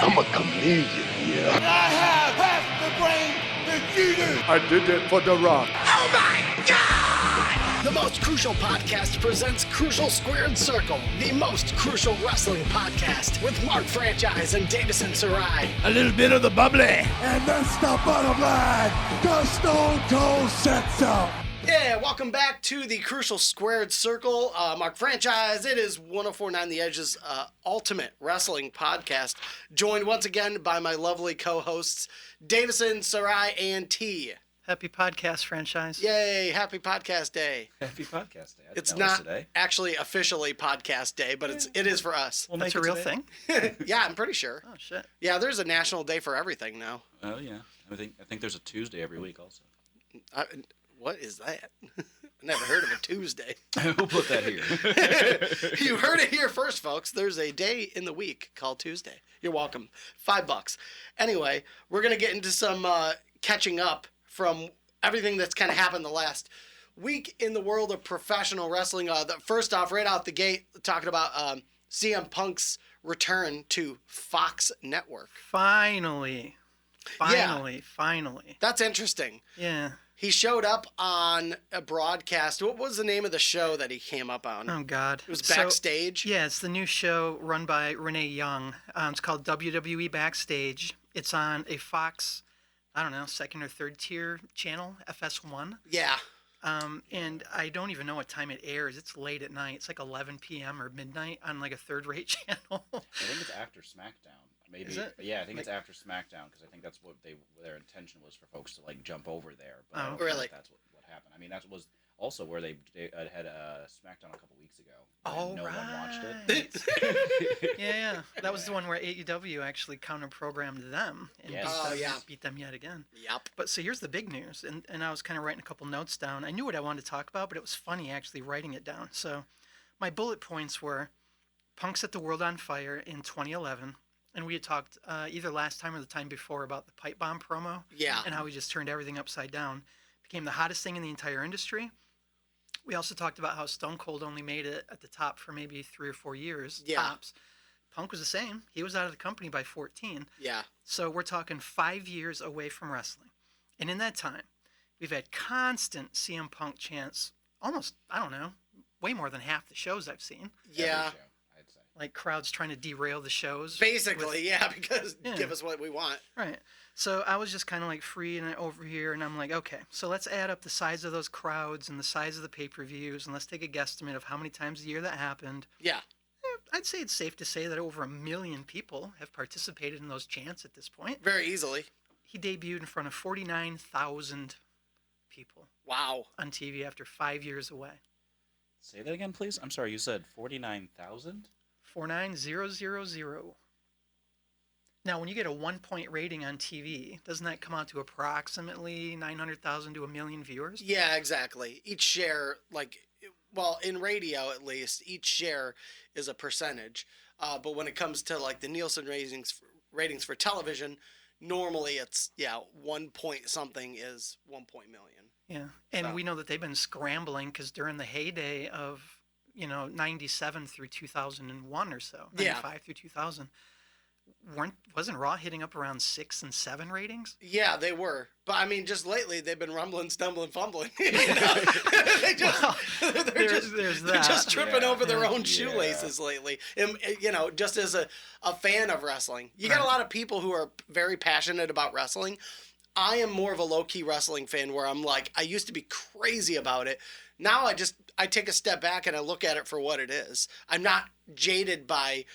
I'm a chameleon, yeah. I have half the brain that you do. I did it for The Rock. Oh my God! The Most Crucial Podcast presents Crucial Squared Circle, the most crucial wrestling podcast with Mark Franchise and Davison Sarai. A little bit of the bubbly. And that's the bottom line. The Stone Cold said so. Yeah, welcome back to the Crucial Squared Circle. Mark Franchise, it is 104.9 The Edge's ultimate wrestling podcast, joined once again by my lovely co-hosts, Davison, Sarai, and T. Happy podcast, Franchise. Yay, happy podcast day. Happy podcast day. It's not actually officially podcast day, but it is for us. Well, that's a real thing? Yeah, I'm pretty sure. Oh, shit. Yeah, there's a national day for everything now. Oh, yeah. I think there's a Tuesday every week also. What is that? I never heard of a Tuesday. We'll put that here. You heard it here first, folks. There's a day in the week called Tuesday. You're welcome. $5. Anyway, we're going to get into some catching up from everything that's kind of happened the last week in the world of professional wrestling. First off, right out the gate, talking about CM Punk's return to Fox Network. Finally. That's interesting. Yeah. He showed up on a broadcast. What was the name of the show that he came up on? Oh, God. It was Backstage? So, yeah, it's the new show run by Renee Young. It's called WWE Backstage. It's on a Fox, I don't know, second or third tier channel, FS1. Yeah. And I don't even know what time it airs. It's late at night. It's like 11 p.m. or midnight on like a third-rate channel. I think it's after SmackDown. Maybe. Is it? Yeah, I think it's after SmackDown because I think that's what their intention was for folks to like jump over there. But Oh, I don't really? think that's what happened. I mean, that was also where they had SmackDown a couple weeks ago. Oh, no right. one watched it. Yeah. That was the one where AEW actually counter-programmed them and Yes. beat them yet again. Yep. But so here's the big news, and I was kind of writing a couple notes down. I knew what I wanted to talk about, but it was funny actually writing it down. So my bullet points were Punk set the world on fire in 2011, and we had talked either last time or the time before about the pipe bomb promo. Yeah. And how he just turned everything upside down. Became the hottest thing in the entire industry. We also talked about how Stone Cold only made it at the top for maybe 3 or 4 years, tops. Punk was the same. He was out of the company by 14. Yeah. So we're talking 5 years away from wrestling. And in that time, we've had constant CM Punk chants, almost, I don't know, way more than half the shows I've seen. Yeah. Every show, I'd say. Like crowds trying to derail the shows. Basically, because give us what we want. Right. So I was just kind of like free and over here, and I'm like, okay, so let's add up the size of those crowds and the size of the pay-per-views, and let's take a guesstimate of how many times a year that happened. Yeah. I'd say it's safe to say that over 1 million people have participated in those chants at this point. Very easily. He debuted in front of 49,000 people Wow. on TV after 5 years away. Say that again, please. I'm sorry. You said 49,000. 49,000. Now, when you get a 1-point rating on TV, doesn't that come out to approximately 900,000 to 1 million viewers? Yeah, exactly. Each share, in radio at least, each share is a percentage. But when it comes to like the Nielsen ratings for television, normally it's 1 point something is 1 point million. Yeah, and So. we know that they've been scrambling because during the heyday of 97 through 2001 or so, 95 through 2000, wasn't Raw hitting up around 6 and 7 ratings? Yeah, they were. But I mean, just lately they've been rumbling, stumbling, fumbling. They're just tripping over their own shoelaces lately. And, just as a fan of wrestling, you got a lot of people who are very passionate about wrestling. I am more of a low-key wrestling fan where I'm like, I used to be crazy about it. Now I take a step back and I look at it for what it is. I'm not jaded by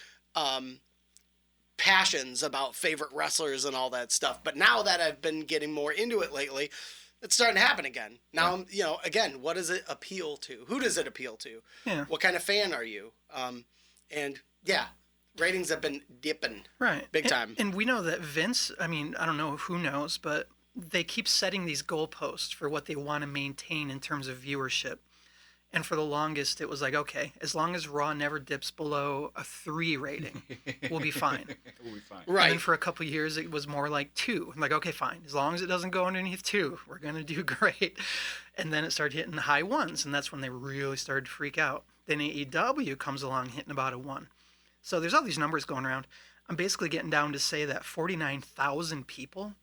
passions about favorite wrestlers and all that stuff. But now that I've been getting more into it lately, it's starting to happen again. Now, again, what does it appeal to? Who does it appeal to? Yeah. What kind of fan are you? Ratings have been dipping. Right. Big time. And we know that Vince, I mean, I don't know who knows, but they keep setting these goalposts for what they want to maintain in terms of viewership. And for the longest, it was like, okay, as long as Raw never dips below a 3 rating, we'll be fine. We'll be fine. Right. And then for a couple of years, it was more like 2. I'm like, okay, fine. As long as it doesn't go underneath 2, we're going to do great. And then it started hitting the high 1s, and that's when they really started to freak out. Then AEW comes along hitting about a 1. So there's all these numbers going around. I'm basically getting down to say that 49,000 people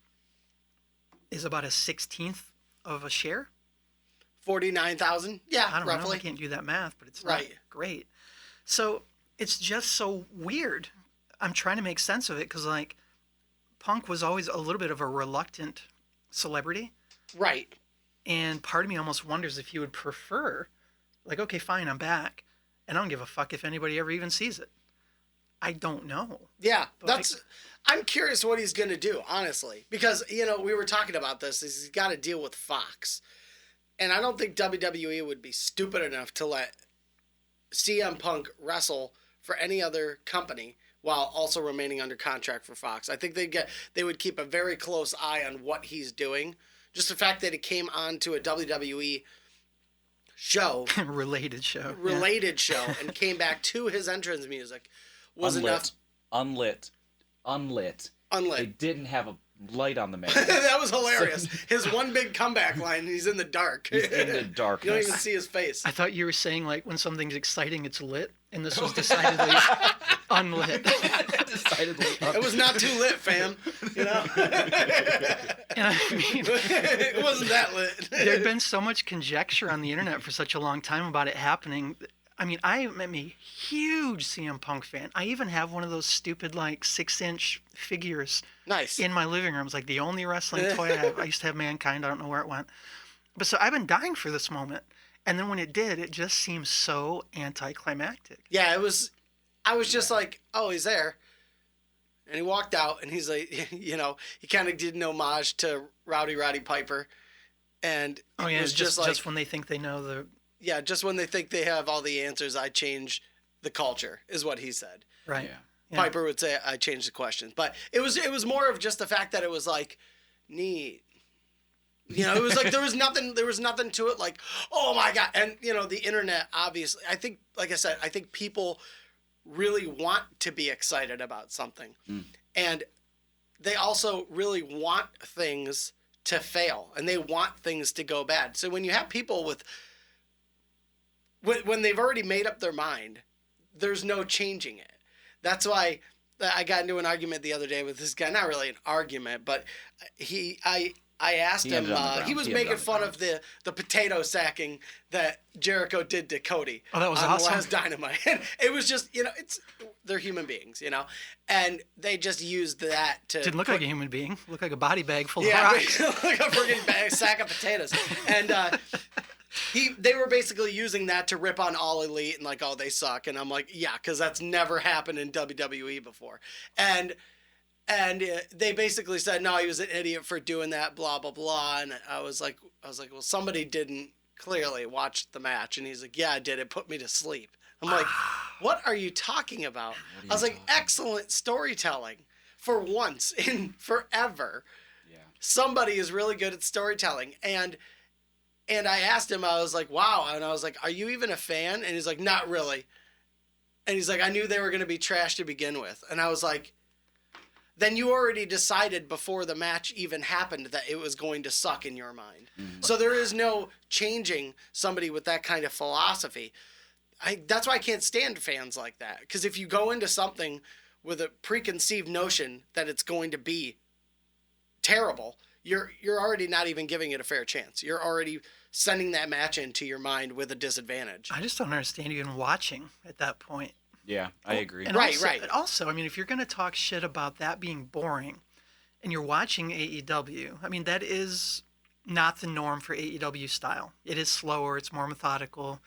is about a 16th of a share. 49,000? Yeah, I don't roughly. know. I can't do that math, but it's Right. not great. So it's just so weird. I'm trying to make sense of it because, like, Punk was always a little bit of a reluctant celebrity. Right. And part of me almost wonders if he would prefer, like, okay, fine, I'm back. And I don't give a fuck if anybody ever even sees it. I don't know. Yeah, But I'm curious what he's going to do, honestly. Because, you know, we were talking about this. He's got to deal with Fox. And I don't think WWE would be stupid enough to let CM Punk wrestle for any other company while also remaining under contract for Fox. I think they would keep a very close eye on what he's doing. Just the fact that he came on to a WWE show, related show. show, and came back to his entrance music was enough. Unlit. They didn't have a light on the man. That was hilarious. His one big comeback line, he's in the dark. He's in the darkness. You don't even see his face. I thought you were saying, like, when something's exciting, it's lit. And this was decidedly unlit. Decidedly It was not too lit, fam. You know? And I mean, It wasn't that lit. there'd been so much conjecture on the internet for such a long time about it happening. I mean, I am a huge CM Punk fan. I even have one of those stupid, like, 6-inch figures Nice. in my living room. It's like the only wrestling toy I have. I used to have Mankind. I don't know where it went. But so I've been dying for this moment. And then when it did, it just seemed so anticlimactic. Yeah, it was. I was just like, oh, he's there. And he walked out, and he's like, you know, he kind of did an homage to Rowdy Roddy Piper. And Oh, yeah, it was it's just, like, just when they think they know the... yeah, just when they think they have all the answers, I change the culture, is what he said. Right. Yeah. Yeah. Piper would say, I changed the questions. But it was more of just the fact that it was like, neat. You know, it was like there was nothing to it, like, oh my God. And, you know, the internet, obviously, I think, like I said, I think people really want to be excited about something. And they also really want things to fail, and they want things to go bad. So when you have people when they've already made up their mind, there's no changing it. That's why I got into an argument the other day with this guy. Not really an argument, but I asked He him. ended on the ground. He was He ended making on the fun ground. of the potato sacking that Jericho did to Cody. Oh, that was on awesome. The last Dynamite. And it was just, you know, they're human beings, you know, and they just used that to. Didn't look like a human being. Looked like a body bag full Yeah, of rocks. like a freaking sack of potatoes. And they were basically using that to rip on All Elite and like, oh, they suck. And I'm like, yeah, because that's never happened in WWE before. And they basically said, no, he was an idiot for doing that, blah, blah, blah. And I was like, well, somebody didn't clearly watch the match. And he's like, yeah, I did. It put me to sleep. I'm like, what are you talking about? I was like, excellent storytelling for once in forever. Yeah. Somebody is really good at storytelling. And I asked him, I was like, wow. And I was like, are you even a fan? And he's like, not really. And he's like, I knew they were going to be trash to begin with. And I was like, then you already decided before the match even happened that it was going to suck in your mind. Mm-hmm. So there is no changing somebody with that kind of philosophy. That's why I can't stand fans like that. Because if you go into something with a preconceived notion that it's going to be terrible, you're already not even giving it a fair chance. You're already sending that match into your mind with a disadvantage. I just don't understand even watching at that point. Yeah, I agree. And Right, also, right. Also, I mean, if you're going to talk shit about that being boring and you're watching AEW, I mean, that is not the norm for AEW style. It is slower. It's more methodical.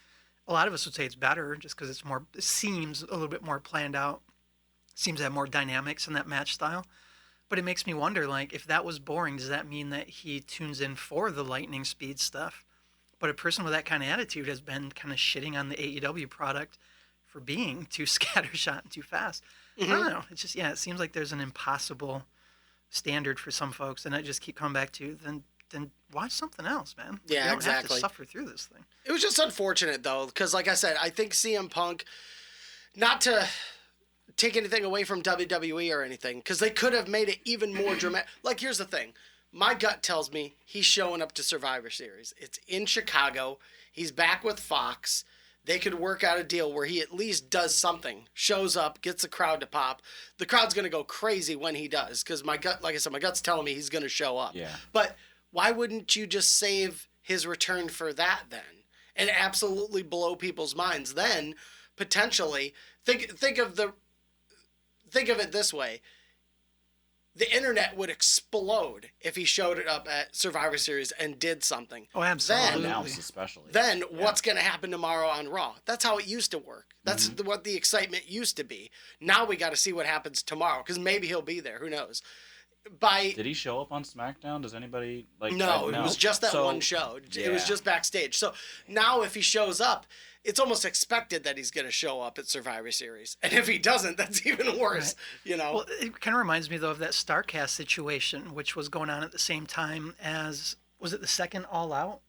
A lot of us would say it's better just because it seems a little bit more planned out. Seems to have more dynamics in that match style. But it makes me wonder, like, if that was boring, does that mean that he tunes in for the lightning speed stuff? But a person with that kind of attitude has been kind of shitting on the AEW product for being too scattershot and too fast. Mm-hmm. I don't know. It's just, it seems like there's an impossible standard for some folks, and I just keep coming back to then watch something else, man. Yeah, you don't exactly. have to suffer through this thing. It was just unfortunate, though, because, like I said, I think CM Punk, not to take anything away from WWE or anything, because they could have made it even more dramatic. Like, here's the thing. My gut tells me he's showing up to Survivor Series. It's in Chicago. He's back with Fox. they could work out a deal where he at least does something, shows up, gets the crowd to pop. The crowd's going to go crazy when he does, because my gut, like I said, my gut's telling me he's going to show up. Yeah. But why wouldn't you just save his return for that then, and absolutely blow people's minds? Then potentially think of it this way. The internet would explode if he showed it up at Survivor Series and did something. Oh, absolutely. Announced especially. Then what's going to happen tomorrow on Raw? That's how it used to work. That's what the excitement used to be. Now we got to see what happens tomorrow, because maybe he'll be there. Who knows? Did he show up on SmackDown? Does anybody like? No, it was just that one show. Yeah. It was just backstage. So now if he shows up, it's almost expected that he's going to show up at Survivor Series. And if he doesn't, that's even worse, you know? Well, it kind of reminds me, though, of that StarCast situation, which was going on at the same time as, was it the second All Out?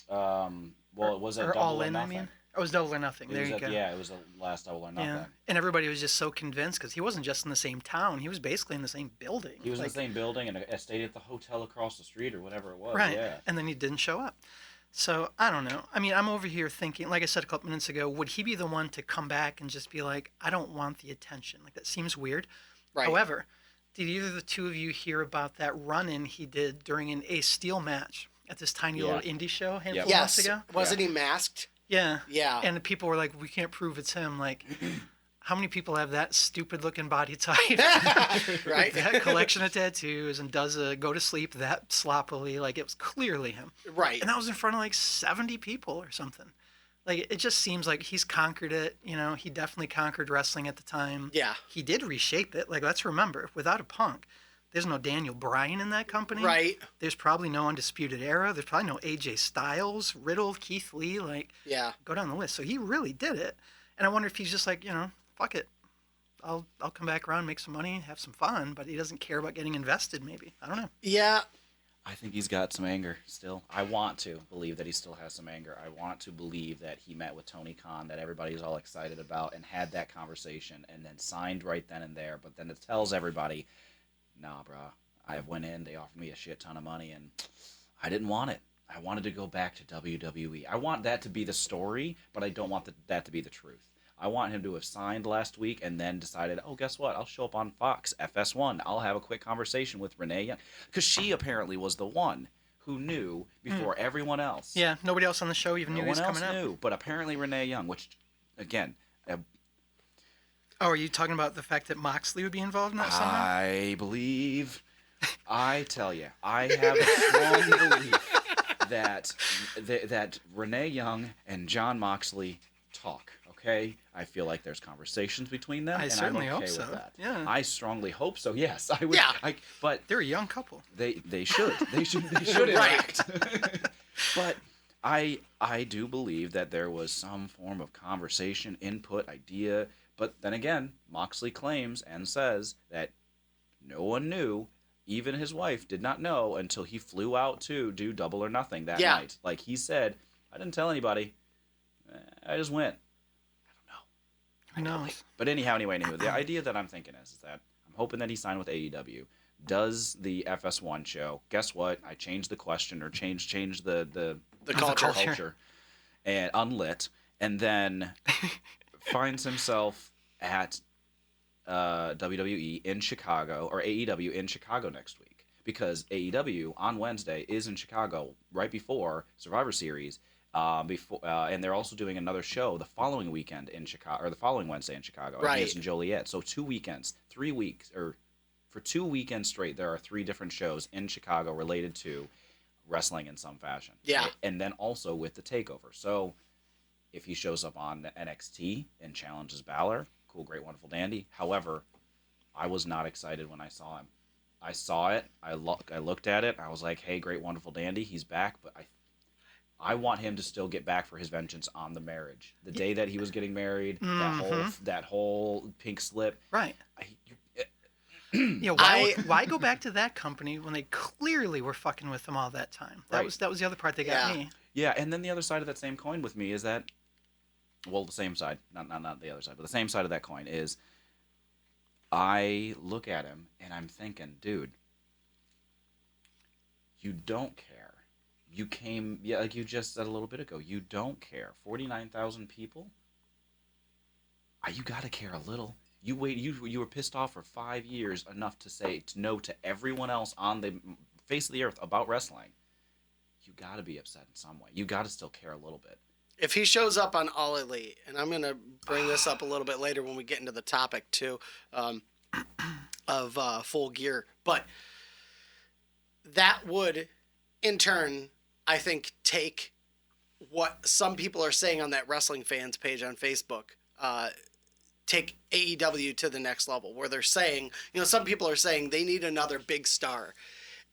Well, it was a or Double All or In, Nothing. I mean? It was Double or Nothing. There you go. Yeah, it was the last Double or Nothing. Yeah. And everybody was just so convinced, because he wasn't just in the same town. He was basically in the same building. He was in the same building and stayed at the hotel across the street or whatever it was. Right. Yeah. And then he didn't show up. So, I don't know. I mean, I'm over here thinking, like I said a couple minutes ago, would he be the one to come back and just be like, I don't want the attention? Like, that seems weird. Right. However, did either of the two of you hear about that run-in he did during an Ace Steel match at this tiny little indie show a handful of months ago? Wasn't he masked? Yeah. Yeah. And the people were like, we can't prove it's him. Like, how many people have that stupid-looking body type? Right. That collection of tattoos and does a go to sleep that sloppily. Like, it was clearly him. Right. And that was in front of like 70 people or something. Like, it just seems like he's conquered it. You know, he definitely conquered wrestling at the time. Yeah. He did reshape it. Like, let's remember, without a Punk, there's no Daniel Bryan in that company. Right. There's probably no Undisputed Era. There's probably no AJ Styles, Riddle, Keith Lee. Like, Yeah. go down the list. So he really did it. And I wonder if he's just like, you know, fuck it. I'll come back around, make some money, have some fun, but he doesn't care about getting invested, maybe. I don't know. Yeah. I think he's got some anger still. I want to believe that he still has some anger. I want to believe that he met with Tony Khan, that everybody's all excited about, and had that conversation, and then signed right then and there. But then it tells everybody, nah, brah, I went in, they offered me a shit ton of money, and I didn't want it. I wanted to go back to WWE. I want that to be the story, but I don't want that to be the truth. I want him to have signed last week and then decided, oh, guess what? I'll show up on Fox, FS1. I'll have a quick conversation with Renee Young. Because she apparently was the one who knew before everyone else. Yeah, nobody else on the show even knew he was coming up. No one else knew, but apparently Renee Young, which, again... Oh, are you talking about the fact that Moxley would be involved in that somehow? I believe... I tell you, I have a strong belief that Renee Young and John Moxley talk. Okay, I feel like there's conversations between them, I and certainly I'm okay hope so. with that. Yeah. I strongly hope so. Yes, I would. Yeah. But They're a young couple. they should interact. But I do believe that there was some form of conversation, input, idea. But then again, Moxley claims and says that no one knew. Even his wife did not know until he flew out to do Double or Nothing that night. Like he said, I didn't tell anybody. I just went. Who knows? But anyway, the idea that I'm thinking is that I'm hoping that he signed with AEW, does the FS1 show. Guess what? I changed the question or changed the culture and unlit, and then finds himself at WWE in Chicago or AEW in Chicago next week, because AEW on Wednesday is in Chicago right before Survivor Series. And they're also doing another show the following weekend in Chicago, or the following Wednesday in Chicago. Right. It's in Joliet. So 2 weekends, 3 weeks, or for 2 weekends straight, there are 3 different shows in Chicago related to wrestling in some fashion. Yeah. And then also with the takeover. So if he shows up on NXT and challenges Balor, cool, great, wonderful, dandy. However, I was not excited when I saw him. I saw it. I looked at it. I was like, hey, great, wonderful, dandy. He's back, but I want him to still get back for his vengeance on the marriage. The day that he was getting married, that whole pink slip. Right. Why go back to that company when they clearly were fucking with them all that time? That was the other part that got me. Yeah, and then the other side of that same coin with me is that, well, the same side, not the other side, but the same side of that coin is, I look at him and I'm thinking, dude, you don't care. like you just said a little bit ago, you don't care. 49,000 people? You got to care a little. You were pissed off for 5 years enough to know to everyone else on the face of the earth about wrestling. You got to be upset in some way. You got to still care a little bit. If he shows up on All Elite, and I'm going to bring this up a little bit later when we get into the topic too of Full Gear, but that would in turn, I think, take what some people are saying on that Wrestling Fans page on Facebook, take AEW to the next level, where they're saying, some people are saying they need another big star.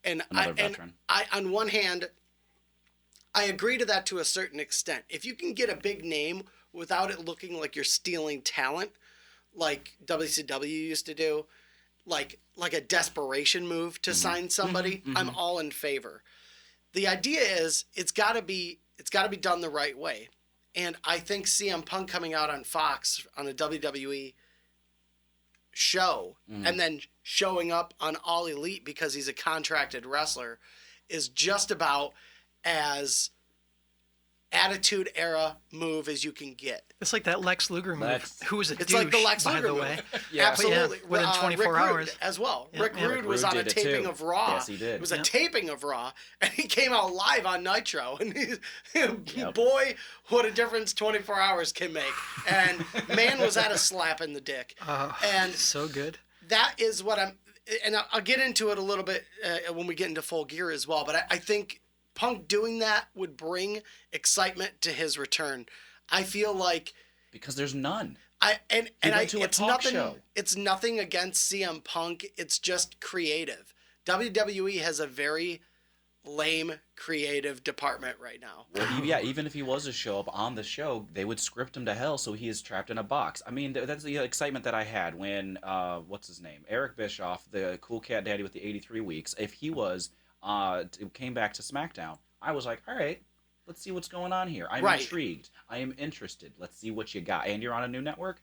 And veteran. I, on one hand, I agree to that to a certain extent. If you can get a big name without it looking like you're stealing talent, like WCW used to do, like a desperation move to sign somebody, I'm all in favor. The idea is it's got to be done the right way. And I think CM Punk coming out on Fox on a WWE show and then showing up on All Elite because he's a contracted wrestler is just about as attitude era move as you can get. It's like that Lex Luger move. Who was a douche, like the Lex by Luger the move. way. Yeah. Absolutely. Yeah, within 24 Rick hours. Rude as well. Yeah. Rick Rude was on a taping of Raw. Yes, he did. It was a taping of Raw, and he came out live on Nitro. And boy, what a difference 24 hours can make. And man, was that a slap in the dick. And so good. That is what and I'll get into it a little bit when we get into Full Gear as well, but I think Punk doing that would bring excitement to his return. I feel like because there's none. It's nothing against CM Punk. It's just creative. WWE has a very lame creative department right now. Well, even if he was to show up on the show, they would script him to hell, so he is trapped in a box. I mean, that's the excitement that I had when what's his name, Eric Bischoff, the cool cat daddy with the 83 weeks. If he was came back to SmackDown, I was like, all right, let's see what's going on here. I'm intrigued. I am interested. Let's see what you got. And you're on a new network?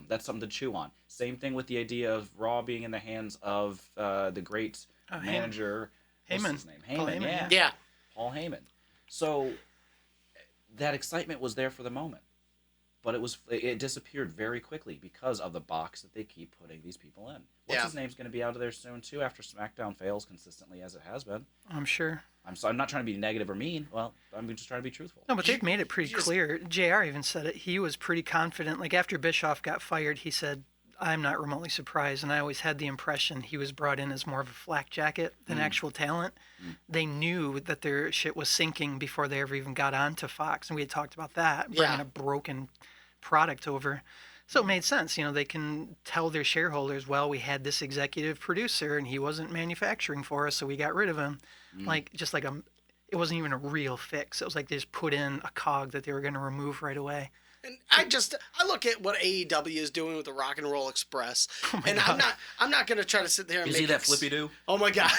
That's something to chew on. Same thing with the idea of Raw being in the hands of the great manager. Heyman. What's his name? Paul Heyman, Yeah. Paul Heyman. So that excitement was there for the moment. But it disappeared very quickly because of the box that they keep putting these people in. What's his name's going to be out of there soon, too, after SmackDown fails consistently as it has been. I'm sure. I'm not trying to be negative or mean. Well, I'm just trying to be truthful. No, but they've made it pretty clear. JR even said it. He was pretty confident. Like, after Bischoff got fired, he said, I'm not remotely surprised. And I always had the impression he was brought in as more of a flak jacket than actual talent. They knew that their shit was sinking before they ever even got onto Fox. And we had talked about that, bringing a broken product over. So it made sense. They can tell their shareholders, well, we had this executive producer and he wasn't manufacturing for us, so we got rid of him. It wasn't even a real fix. It was like they just put in a cog that they were going to remove right away. And I look at what AEW is doing with the Rock and Roll Express, I'm not going to try to sit there and see that flippy do? Oh my God!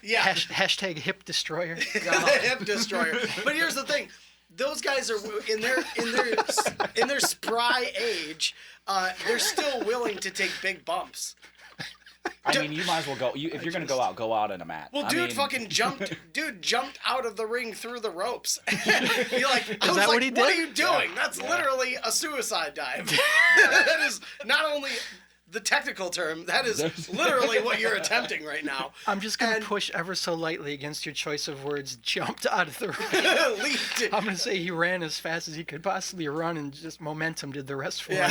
Yeah. Hashtag hip destroyer. Hip destroyer. But here's the thing: those guys are in their spry age. They're still willing to take big bumps. I mean, you might as well go. If you're going to go out in a mat. Well, dude jumped out of the ring through the ropes. You're like, Is that what he did? What are you doing? That's literally a suicide dive. That is not only the technical term, that is literally what you're attempting right now. I'm just going to push ever so lightly against your choice of words, jumped out of the ring. Leaped. I'm going to say he ran as fast as he could possibly run, and just momentum did the rest for him.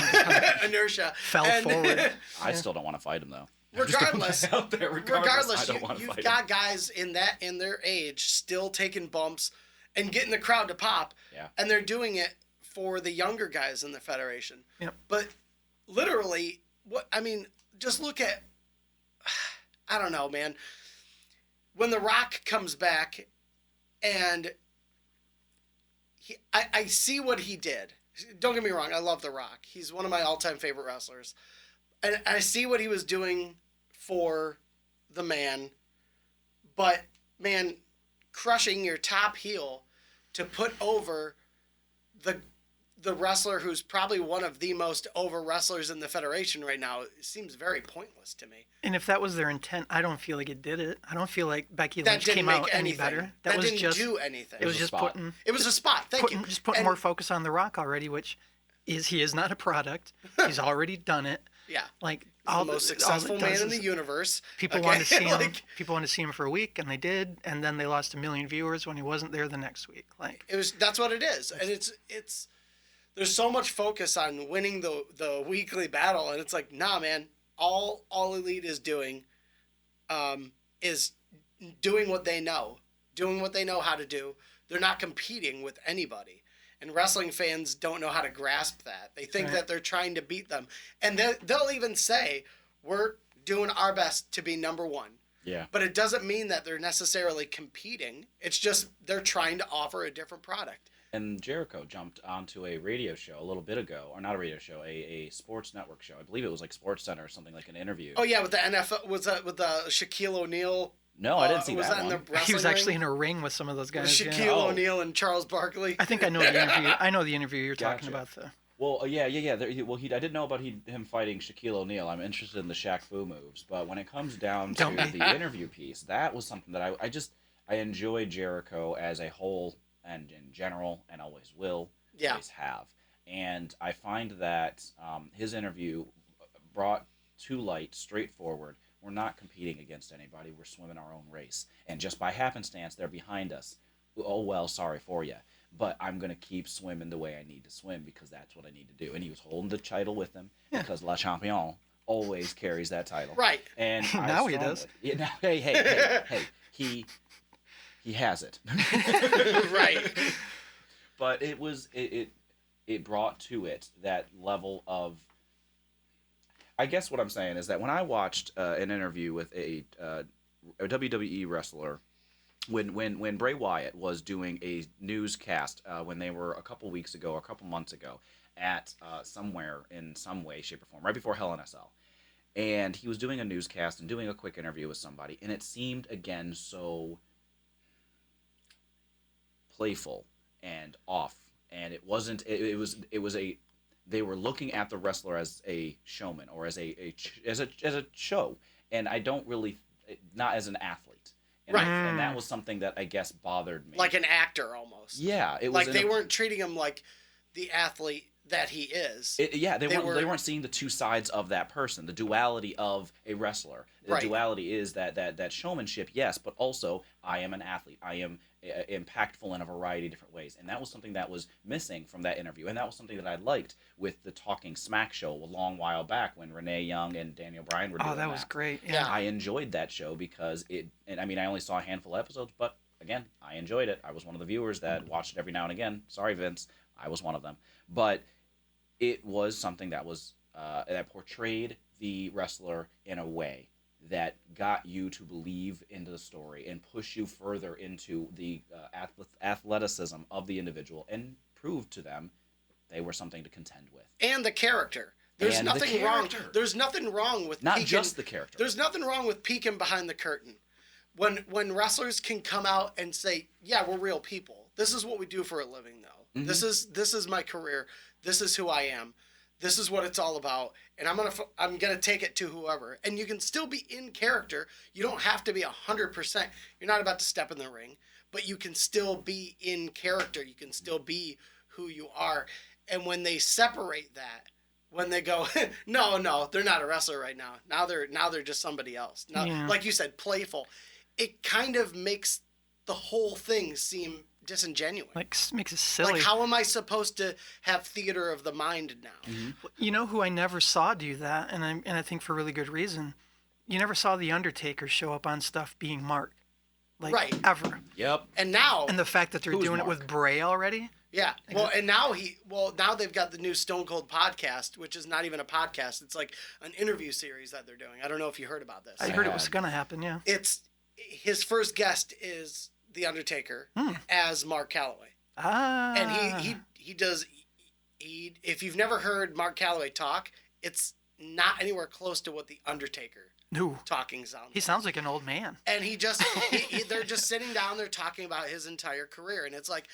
Inertia. Fell forward. I still don't want to fight him, though. Regardless, I don't want to you've fight got him. guys in their age still taking bumps and getting the crowd to pop. Yeah. And they're doing it for the younger guys in the federation. Yep. But literally, just look at, I don't know, man. When The Rock comes back and I see what he did. Don't get me wrong, I love The Rock. He's one of my all-time favorite wrestlers. And I see what he was doing for the man. But, man, crushing your top heel to put over the the wrestler who's probably one of the most over wrestlers in the Federation right now, it seems very pointless to me. And if that was their intent, I don't feel like it did it. I don't feel like Becky That Lynch didn't came make out any anything. better. That was didn't just do anything. It was a just spot. putting It was a spot. Thank you. just putting And- more focus on The Rock already, which he is not a product. He's already done it. Yeah. Like The all most all it successful man does in the is universe. people Okay? wanted to see him. Like, People wanted to see him for a week, and they did, and then they lost 1 million viewers when he wasn't there the next week. Like that's what it is, and it's there's so much focus on winning the weekly battle, and it's like, nah, man. All Elite is doing what they know, doing what they know how to do. They're not competing with anybody. And wrestling fans don't know how to grasp that. They think that they're trying to beat them. And they'll even say, we're doing our best to be number one. Yeah. But it doesn't mean that they're necessarily competing. It's just they're trying to offer a different product. And Jericho jumped onto a radio show a little bit ago, or not a radio show, a sports network show. I believe it was like Sports Center or something, like an interview. Oh, yeah, with the NFL. Was that with the Shaquille O'Neal? No, I didn't see was that in one. the wrestling he was actually ring? in a ring with some of those With guys. Shaquille Yeah. O'Neal and Charles Barkley. I think I know the interview. I know the interview you're talking Gotcha. about. Though. Well, yeah. I didn't know about him fighting Shaquille O'Neal. I'm interested in the Shaq Fu moves, but when it comes down to Don't be. the interview piece, that was something that I enjoy Jericho as a whole and in general, and always will, Yeah. always have. And I find that his interview brought to light, straightforward. We're not competing against anybody. We're swimming our own race, and just by happenstance, they're behind us. Oh well, sorry for you. But I'm going to keep swimming the way I need to swim because that's what I need to do. And he was holding the title with him because La Champion always carries that title. Right. And Now he does. Yeah, now, hey. He has it. Right. But it brought to it that level of. I guess what I'm saying is that when I watched an interview with a WWE wrestler, when Bray Wyatt was doing a newscast when they were a couple months ago at somewhere in some way, shape, or form, right before Hell in a Cell, and he was doing a newscast and doing a quick interview with somebody, and it seemed again so playful and off, and it wasn't. It was a. They were looking at the wrestler as a showman or as a show, and I don't really, not as an athlete. And Right. And that was something that I guess bothered me. Like an actor almost. Yeah, it was Like they weren't treating him like the athlete that he is. They weren't seeing the two sides of that person, the duality of a wrestler. The Right. duality is that showmanship, yes, but also I am an athlete. I am impactful in a variety of different ways, and that was something that was missing from that interview, and that was something that I liked with the Talking Smack show a long while back when Renee Young and Daniel Bryan were doing that. Oh, that was great. Yeah. Yeah. I enjoyed that show because and I mean, I only saw a handful of episodes, but again, I enjoyed it. I was one of the viewers that watched it every now and again. Sorry, Vince, I was one of them. But it was something that was that portrayed the wrestler in a way that got you to believe into the story and push you further into the athleticism of the individual and prove to them they were something to contend with. And the character. There's And the nothing wrong. character. There's nothing wrong with Not peeking, just the character. There's nothing wrong with peeking behind the curtain. When wrestlers can come out and say, "Yeah, we're real people. This is what we do for a living, though. Mm-hmm. This is my career. This is who I am. This is what it's all about, and I'm gonna take it to whoever." And you can still be in character. You don't have to be 100%. You're not about to step in the ring, but you can still be in character. You can still be who you are. And when they separate that, when they go, no, they're not a wrestler right now. Now they're just somebody else. Now, Yeah. like you said, playful. It kind of makes the whole thing seem disingenuous. Like makes it silly. Like, how am I supposed to have theater of the mind now? You know who I never saw do that, and I think for really good reason. You never saw the Undertaker show up on stuff being Mark, like Right. ever. Yep. And now, And the fact that they're Who's doing it Mark? with Bray already. yeah. Well, and now now they've got the new Stone Cold podcast, which is not even a podcast. It's like an interview series that they're doing. I don't know if you heard about this. I heard it was gonna happen. Yeah. It's his first guest is the Undertaker as Mark Calloway. Ah. And he does if you've never heard Mark Calloway talk, it's not anywhere close to what the Undertaker No. talking sounds. He sounds like an old man. And they're just sitting down there talking about his entire career, and it's like,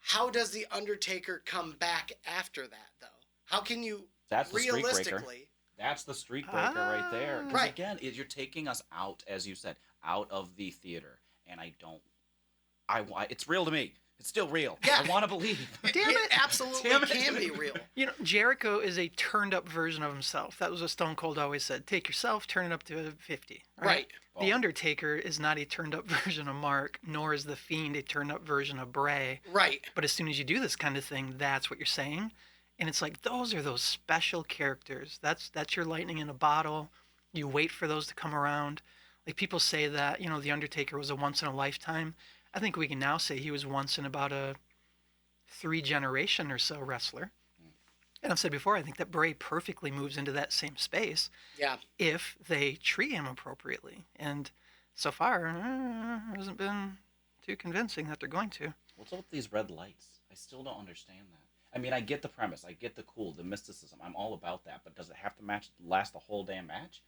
how does the Undertaker come back after that, though? How can you That's the streak breaker. realistically? That's the streak breaker right there. 'Cause Right. Again, you're taking us out, as you said, out of the theater, and it's real to me. It's still real. Yeah. I want to believe. Damn it. absolutely Damn it. can be real. You know, Jericho is a turned up version of himself. That was what Stone Cold always said. Take yourself, turn it up to 50. Right. The Undertaker is not a turned up version of Mark, nor is The Fiend a turned up version of Bray. Right. But as soon as you do this kind of thing, that's what you're saying. And it's like, those are those special characters. That's your lightning in a bottle. You wait for those to come around. Like people say that, you know, The Undertaker was a once in a lifetime. I think we can now say he was once in about a 3 generation or so wrestler. And I've said before, I think that Bray perfectly moves into that same space Yeah. if they treat him appropriately. And so far, it hasn't been too convincing that they're going to. What's up with these red lights? I still don't understand that. I mean, I get the premise. I get the cool, the mysticism. I'm all about that. But does it have to last the whole damn match?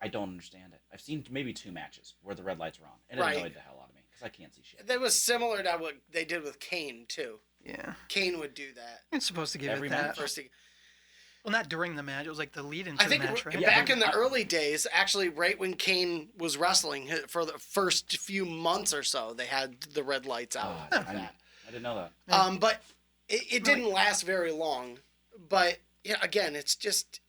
I don't understand it. I've seen maybe 2 matches where the red lights were on. And it Right. annoyed the hell out of me because I can't see shit. That was similar to what they did with Kane too. Yeah. Kane would do that. It's supposed to give Every it that. match? First thing. Well, not during the match. It was like the lead into I think the match, right? back in the early days, actually, right when Kane was wrestling for the first few months or so, they had the red lights out. I didn't know that. But it didn't last very long. But yeah, again, it's just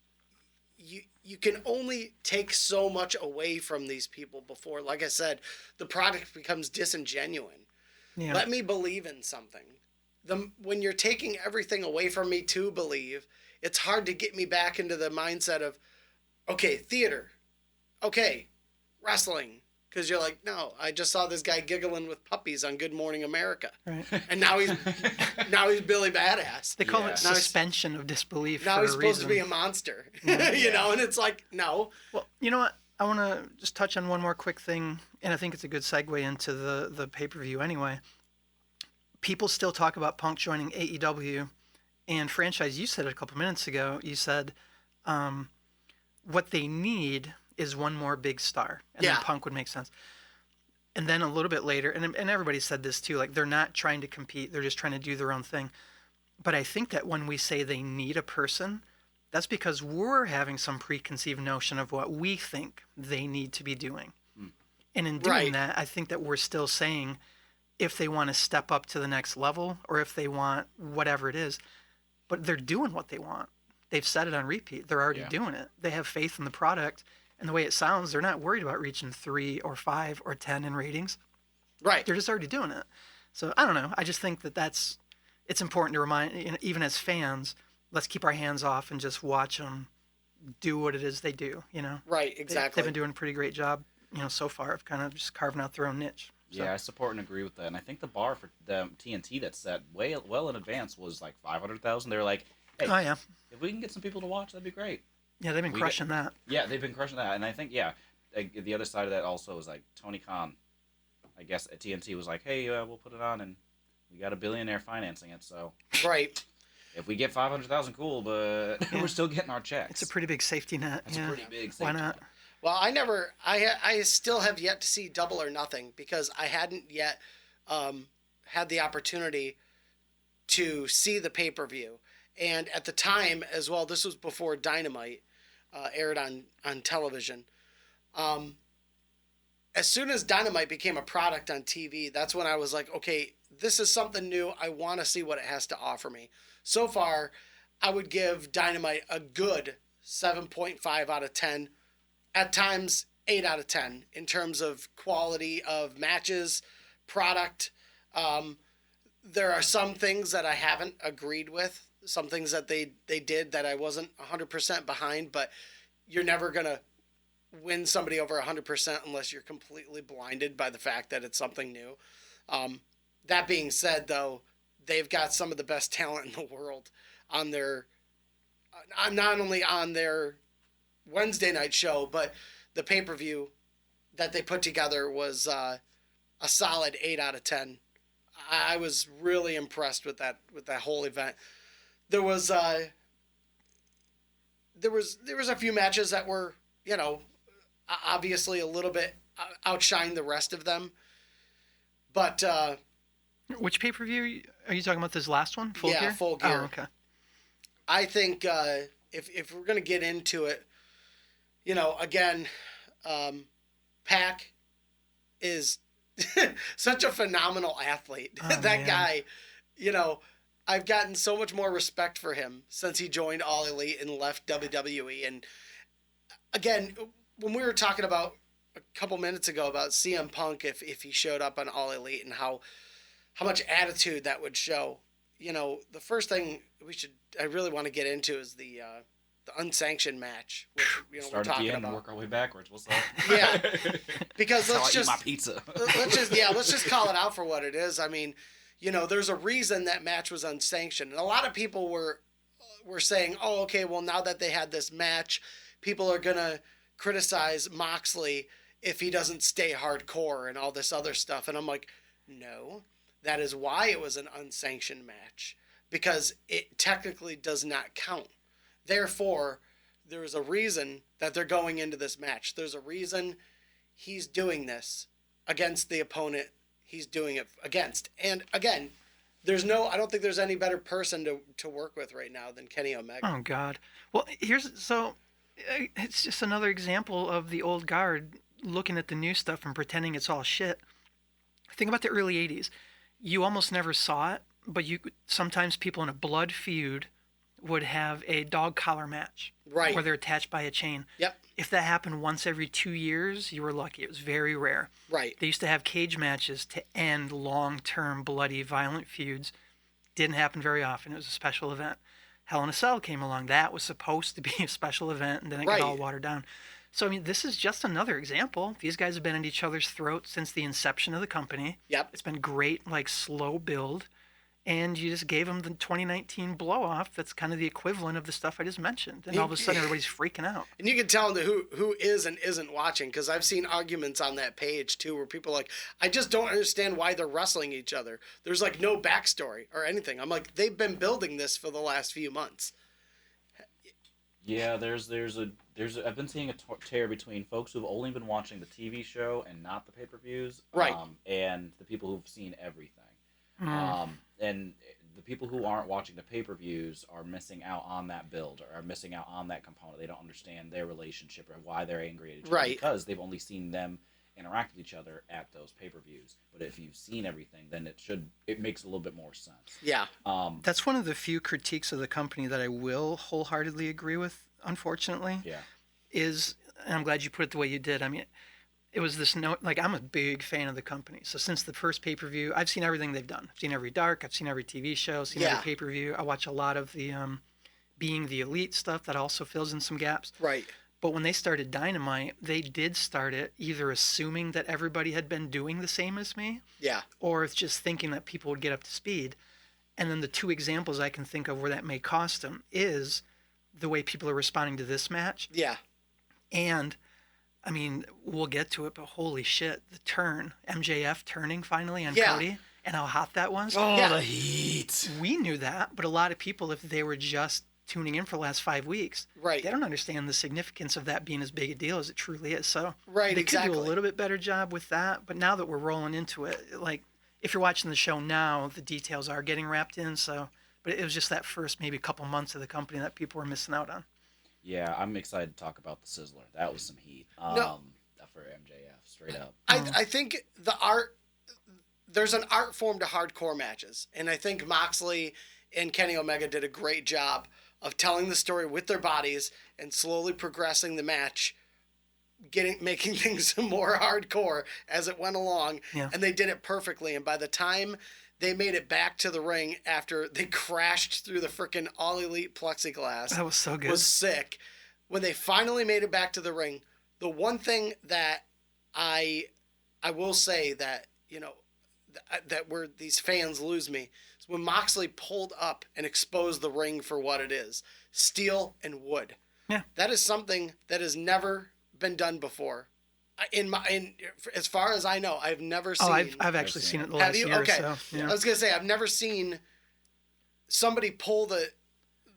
you can only take so much away from these people before, like I said, the product becomes disingenuous. Yeah. Let me believe in something. When you're taking everything away from me to believe, it's hard to get me back into the mindset of, okay, theater, okay, wrestling. Because you're like, no, I just saw this guy giggling with puppies on Good Morning America. Right. And now he's Billy Badass. They call Yeah. it suspension of disbelief Now for he's a supposed reason. to be a monster. You know, and it's like, no. Well, you know what? I want to just touch on one more quick thing, and I think it's a good segue into the pay-per-view anyway. People still talk about Punk joining AEW, and franchise, you said it a couple minutes ago, you said what they need is one more big star, and Yeah. then Punk would make sense. And then a little bit later, and everybody said this too, like they're not trying to compete, they're just trying to do their own thing. But I think that when we say they need a person, that's because we're having some preconceived notion of what we think they need to be doing. And in doing Right. that, I think that we're still saying if they want to step up to the next level or if they want whatever it is, but they're doing what they want. They've said it on repeat. They're already doing it. They have faith in the product. And the way it sounds, they're not worried about reaching 3 or 5 or 10 in ratings. Right. They're just already doing it. So I don't know. I just think that it's important to remind, you know, even as fans, let's keep our hands off and just watch them do what it is they do, you know? Right, They've exactly. been doing a pretty great job, you know, so far of kind of just carving out their own niche. So, Yeah, I support and agree with that. And I think the bar for the TNT that's set well in advance was like 500,000. They were like, hey, Oh, yeah. if we can get some people to watch, that'd be great. Yeah, they've been crushing that. Yeah, they've been crushing that. And I think, the other side of that also is like Tony Khan, I guess at TNT was like, hey, we'll put it on and we got a billionaire financing it. So Right. if we get 500,000, cool, but we're still getting our checks. It's a pretty big safety net. That's yeah. a pretty big Why safety not? net. Well, I still have yet to see Double or Nothing because I hadn't yet had the opportunity to see the pay-per-view. And at the time as well, this was before Dynamite aired on television. As soon as Dynamite became a product on TV, that's when I was like, okay, this is something new. I want to see what it has to offer me. So far, I would give Dynamite a good 7.5 out of 10. At times, 8 out of 10 in terms of quality of matches, product. There are some things that I haven't agreed with, some things that they did that I wasn't 100% behind, but you're never going to win somebody over 100% unless you're completely blinded by the fact that it's something new. That being said, though, they've got some of the best talent in the world on their, not only on their Wednesday night show, but the pay-per-view that they put together was a solid 8 out of 10. I was really impressed with that whole event. There was a few matches that were, you know, obviously a little bit outshined the rest of them, but Which pay-per-view are you talking about? This last one? Full Gear? Full Gear. Oh, okay. I think if we're gonna get into it, again, Pac is such a phenomenal athlete. Oh, That man. guy, I've gotten so much more respect for him since he joined All Elite and left WWE. And again, when we were talking about a couple minutes ago about CM Punk, if he showed up on All Elite and how much attitude that would show, the first thing I really want to get into is the unsanctioned match. Which, Start we're at talking the end and about. work our way backwards. What's up? Yeah, because That's how let's I eat just my pizza. let's just call it out for what it is. I mean, there's a reason that match was unsanctioned, and a lot of people were saying, "Oh, okay, well now that they had this match, people are gonna criticize Moxley if he doesn't stay hardcore and all this other stuff." And I'm like, no, that is why it was an unsanctioned match, because it technically does not count. Therefore, there is a reason that they're going into this match. There's a reason he's doing this against the opponent he's doing it against. And again, I don't think there's any better person to work with right now than Kenny Omega. Oh God. Well, it's just another example of the old guard looking at the new stuff and pretending it's all shit. Think about the early '80s. You almost never saw it, but sometimes people in a blood feud would have a dog collar match, Right. where they're attached by a chain. Yep. If that happened once every 2 years, you were lucky. It was very rare. Right. They used to have cage matches to end long-term, bloody, violent feuds. Didn't happen very often. It was a special event. Hell in a Cell came along. That was supposed to be a special event, and then it got all Right. watered down. So, I mean, this is just another example. These guys have been at each other's throats since the inception of the company. Yep. It's been great, slow build. And you just gave them the 2019 blow-off that's kind of the equivalent of the stuff I just mentioned. And all of a sudden, everybody's freaking out. And you can tell who is and isn't watching, because I've seen arguments on that page too where people are like, I just don't understand why they're wrestling each other. There's no backstory or anything. I'm like, they've been building this for the last few months. Yeah, I've been seeing a tear between folks who've only been watching the TV show and not the pay-per-views, Right. And the people who've seen everything. Mm. And the people who aren't watching the pay-per-views are missing out on that build, or are missing out on that component. They don't understand their relationship or why they're angry at each other, Right. because they've only seen them interact with each other at those pay-per-views. But if you've seen everything, then it makes a little bit more sense. Yeah. That's one of the few critiques of the company that I will wholeheartedly agree with, unfortunately. Yeah. And I'm glad you put it the way you did. I mean, it was this note, I'm a big fan of the company. So since the first pay-per-view, I've seen everything they've done. I've seen every Dark, I've seen every TV show, seen Yeah. every pay-per-view. I watch a lot of the Being the Elite stuff that also fills in some gaps. Right. But when they started Dynamite, they did start it either assuming that everybody had been doing the same as me, Yeah. or it's just thinking that people would get up to speed. And then the two examples I can think of where that may cost them is the way people are responding to this match. Yeah. And, I mean, we'll get to it, but holy shit, the turn, MJF turning finally on Yeah. Cody, and how hot that was. Oh, Yeah. the heat! We knew that, but a lot of people, if they were just tuning in for the last 5 weeks, Right. they don't understand the significance of that being as big a deal as it truly is. So Right, they could do exactly. a little bit better job with that. But now that we're rolling into it, if you're watching the show now, the details are getting wrapped in. So, but it was just that first maybe couple months of the company that people were missing out on. Yeah, I'm excited to talk about the Sizzler. That was some heat. No. For MJF, straight up. I think there's an art form to hardcore matches, and I think Moxley and Kenny Omega did a great job of telling the story with their bodies and slowly progressing the match, making things more hardcore as it went along. Yeah. And they did it perfectly. And by the time they made it back to the ring after they crashed through the freaking All Elite plexiglass, That was so good. was sick. When they finally made it back to the ring, the one thing that I will say that, that where these fans lose me is when Moxley pulled up and exposed the ring for what it is, steel and wood. Yeah. That is something that has never been done before. As far as I know, I've never seen. Oh, I've actually seen it the Have last you? year Okay. or so. Yeah. I was gonna say I've never seen somebody pull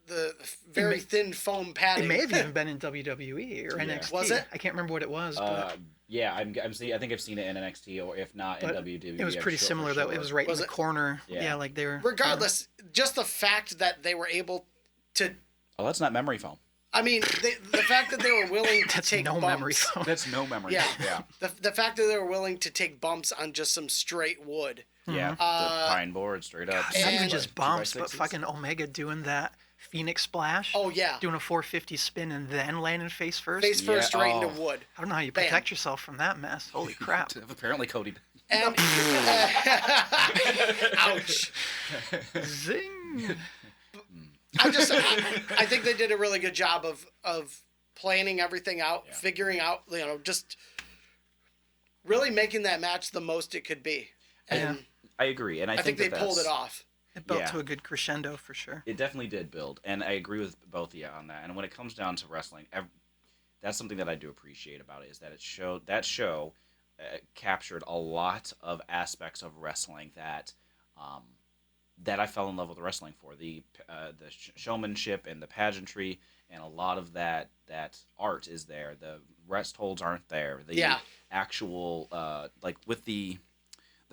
the very thin foam padding. It may have even been in WWE or NXT. Was it? I can't remember what it was, but Yeah, I think I've seen it in NXT, or if not in WWE. it was pretty similar. Though it was right in the corner. Yeah, like they were. Regardless, just the fact that they were able to. Oh, that's not memory foam. I mean, the fact that they were willing to take no bumps. memory foam. That's no memory. Yeah. Yeah. The fact that they were willing to take bumps on just some straight wood. Yeah. The pine board straight up. Not even And- just bumps, but fucking Omega doing that Phoenix splash. Oh yeah. Doing a 450 spin and then landing face first. Face first Yeah, right oh. into wood. I don't know how you Bam. protect yourself from that mess. Holy crap. Apparently, Cody. And ouch. Zing. I think they did a really good job of planning everything out, figuring out, just really making that match the most it could be. And I agree, and I think they pulled that's- it off. It built Yeah. to a good crescendo for sure. It definitely did build, and I agree with both of you on that. And when it comes down to wrestling, that's something that I do appreciate about it, is that that show captured a lot of aspects of wrestling that that I fell in love with wrestling for. The showmanship and the pageantry, and a lot of that art is there. The rest holds aren't there. The actual like with the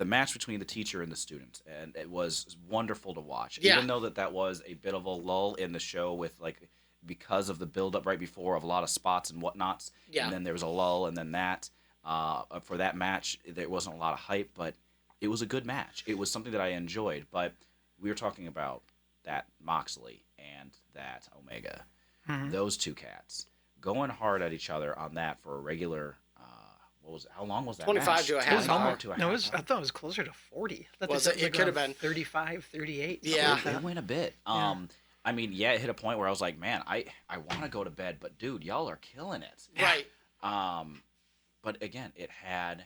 match between the teacher and the student, and it was wonderful to watch. Yeah. Even though that was a bit of a lull in the show with because of the build up right before of a lot of spots and whatnots. Yeah. And then there was a lull, and then that for that match there wasn't a lot of hype, but it was a good match. It was something that I enjoyed. But we were talking about that Moxley and that Omega, those two cats going hard at each other on that for a regular. What was it? How long was that? 25 match? to a It half was hour. almost, no, I thought it was closer to 40. I thought Was they it? said It could have around been 35, 38. Yeah. something like It that. went a bit. I mean, it hit a point where I was like, man, I want to go to bed, but dude, y'all are killing it. Right. But again, it had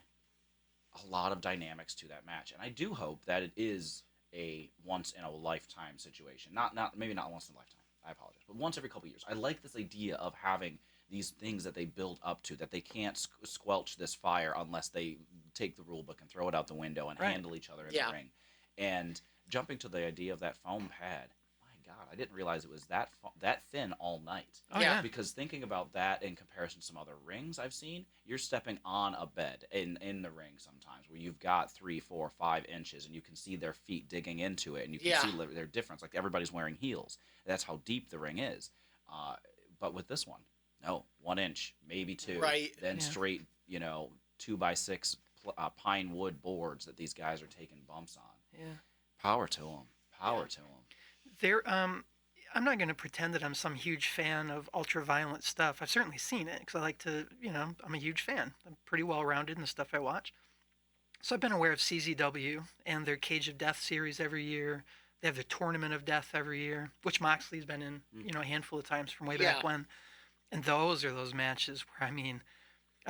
a lot of dynamics to that match, and I do hope that it is a once in a lifetime situation. Maybe not once in a lifetime. I apologize, but once every couple years. I like this idea of having these things that they build up to, that they can't squelch this fire unless they take the rule book and throw it out the window and handle each other in the ring. And jumping to the idea of that foam pad, my God, I didn't realize it was that thin all night. Oh, yeah. Because thinking about that in comparison to some other rings I've seen, you're stepping on a bed in the ring sometimes where you've got 3, 4, 5 inches and you can see their feet digging into it and you can see their difference. Like everybody's wearing heels. That's how deep the ring is. But with this one, no, 1 inch, maybe 2. Right. Then straight, 2x6 pine wood boards that these guys are taking bumps on. Yeah. Power to them. Power to them. I'm not going to pretend that I'm some huge fan of ultra-violent stuff. I've certainly seen it because I like to, I'm a huge fan. I'm pretty well-rounded in the stuff I watch. So I've been aware of CZW and their Cage of Death series every year. They have the Tournament of Death every year, which Moxley's been in, a handful of times from way back when. And those are those matches where, I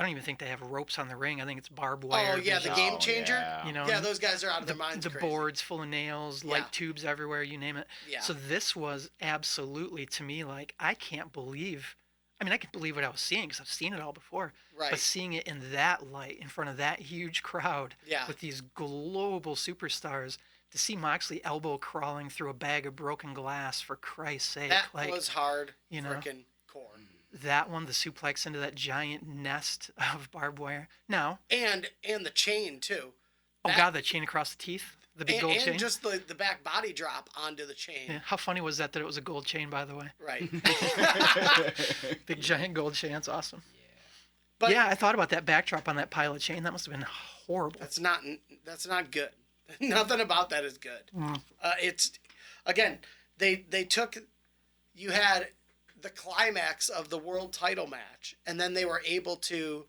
don't even think they have ropes on the ring. I think it's barbed wire. Oh yeah, the game changer. Yeah. Yeah, those guys are out of their minds. The crazy. boards full of nails, light tubes everywhere, you name it. Yeah. So this was absolutely, to me, like, I can't believe. I can believe what I was seeing because I've seen it all before. Right. But seeing it in that light, in front of that huge crowd, with these global superstars, to see Moxley elbow crawling through a bag of broken glass, for Christ's sake. That was hard. Freaking core. That one, the suplex into that giant nest of barbed wire. Now. And the chain too. Oh God, the chain across the teeth, the big gold chain. And just the back body drop onto the chain. Yeah. How funny was that it was a gold chain, by the way? Right. Big giant gold chain. That's awesome. Yeah. But yeah, I thought about that backdrop on that pile of chain. That must have been horrible. That's not good. Nothing about that is good. It's again, they took. You had the climax of the world title match, and then they were able to,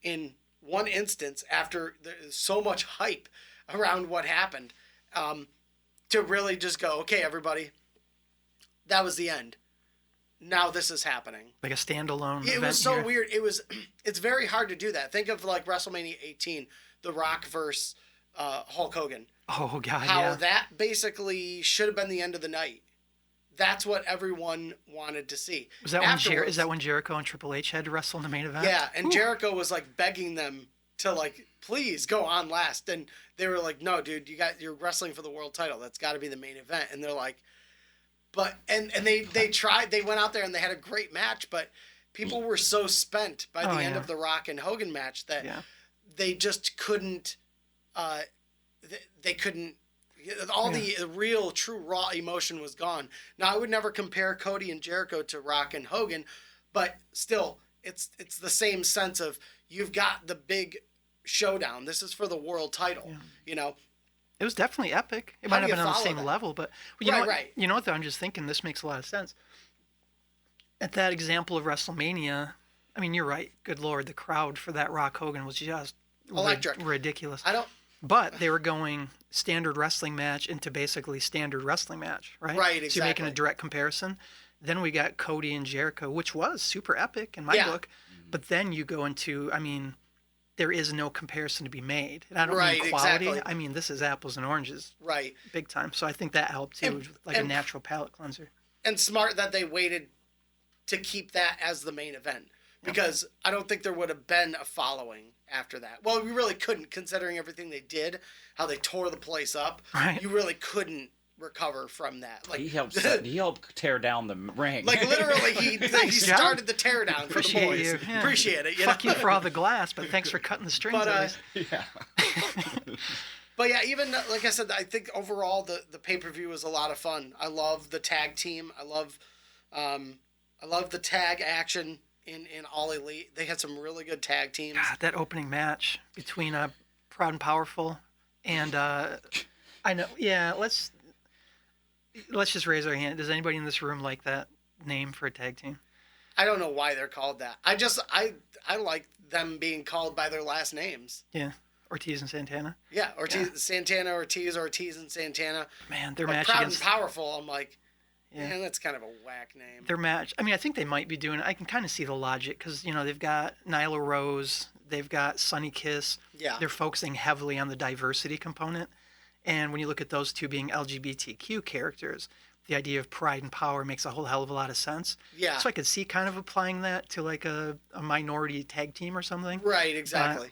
in one instance, after there's so much hype around what happened, to really just go, okay, everybody, that was the end. Now this is happening. Like a standalone It event was so here. weird. It's very hard to do that. Think of like WrestleMania 18, The Rock versus Hulk Hogan. Oh God, How yeah. that basically should have been the end of the night. That's what everyone wanted to see. Was that when Afterwards- is that when Jericho and Triple H had to wrestle in the main event? Yeah, and Whew. Jericho was like begging them to like, please go on last, and they were like, no, dude, you're wrestling for the world title. That's got to be the main event. And they're like, But and they tried. They went out there and they had a great match, but people were so spent by the end of the Rock and Hogan match that they just couldn't. They couldn't. All the real, true, raw emotion was gone. Now, I would never compare Cody and Jericho to Rock and Hogan, but still, it's the same sense of you've got the big showdown. This is for the world title, you know. It was definitely epic. It might have been on the same level, but you know what? Right. You know what, though? I'm just thinking this makes a lot of sense. At that example of WrestleMania, I mean, you're right. Good Lord, the crowd for that Rock Hogan was just electric, ridiculous. But they were going standard wrestling match into basically standard wrestling match, right? Right, exactly. So you're making a direct comparison. Then we got Cody and Jericho, which was super epic in my book. But then you go into, I mean, there is no comparison to be made. And I don't mean quality. Exactly. I mean, this is apples and oranges. Right. Big time. So I think that helped too, a natural palate cleanser. And smart that they waited to keep that as the main event. Because I don't think there would have been a following after that. Well, we really couldn't, considering everything they did, how they tore the place up. Right. You really couldn't recover from that. Like he helped tear down the ring. Like literally, he started the tear down for the boys. You. Yeah. Appreciate it. Fuck you for all the glass, but thanks for cutting the strings. But but yeah, even like I said, I think overall the pay-per-view was a lot of fun. I love the tag team. I love the tag action. In All Elite, they had some really good tag teams. God, that opening match between Proud and Powerful and I know. Yeah, let's just raise our hand. Does anybody in this room like that name for a tag team? I don't know why they're called that. I like them being called by their last names. Yeah, Ortiz and Santana. Yeah, Santana, Ortiz and Santana. Man, their but match Proud against and Powerful. I'm like. Yeah, and that's kind of a whack name. Their match, I mean, I think they might be doing it. I can kind of see the logic because, you know, they've got Nyla Rose, they've got Sunny Kiss. Yeah. They're focusing heavily on the diversity component. And when you look at those two being LGBTQ characters, the idea of pride and power makes a whole hell of a lot of sense. Yeah. So I could see kind of applying that to like a minority tag team or something. Right, exactly.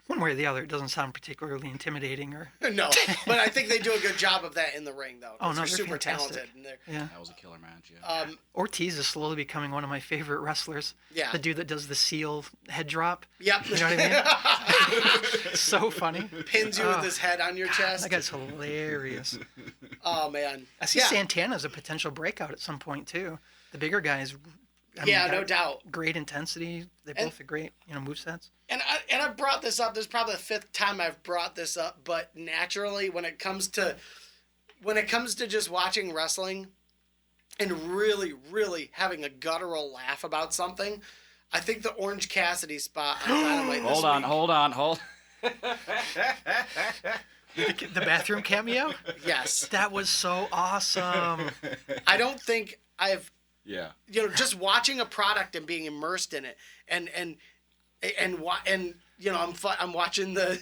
One way or the other, it doesn't sound particularly intimidating or. No, but I think they do a good job of that in the ring, though. Oh no, they're super talented. And that was a killer match. Yeah. Ortiz is slowly becoming one of my favorite wrestlers. Yeah. The dude that does the seal head drop. Yep. You know what I mean? So funny. Pins you with his head on your chest. That guy's hilarious. Oh man. I see Santana as a potential breakout at some point too. The bigger guys. No doubt. Great intensity. They both are great, movesets. And I brought this up. This is probably the 5th time I've brought this up. But naturally, when it comes to just watching wrestling, and really, really having a guttural laugh about something, I think the Orange Cassidy spot on Dynamite this week. Hold on. The bathroom cameo? Yes. That was so awesome. I don't think I've. Yeah. Just watching a product and being immersed in it, and I'm watching the,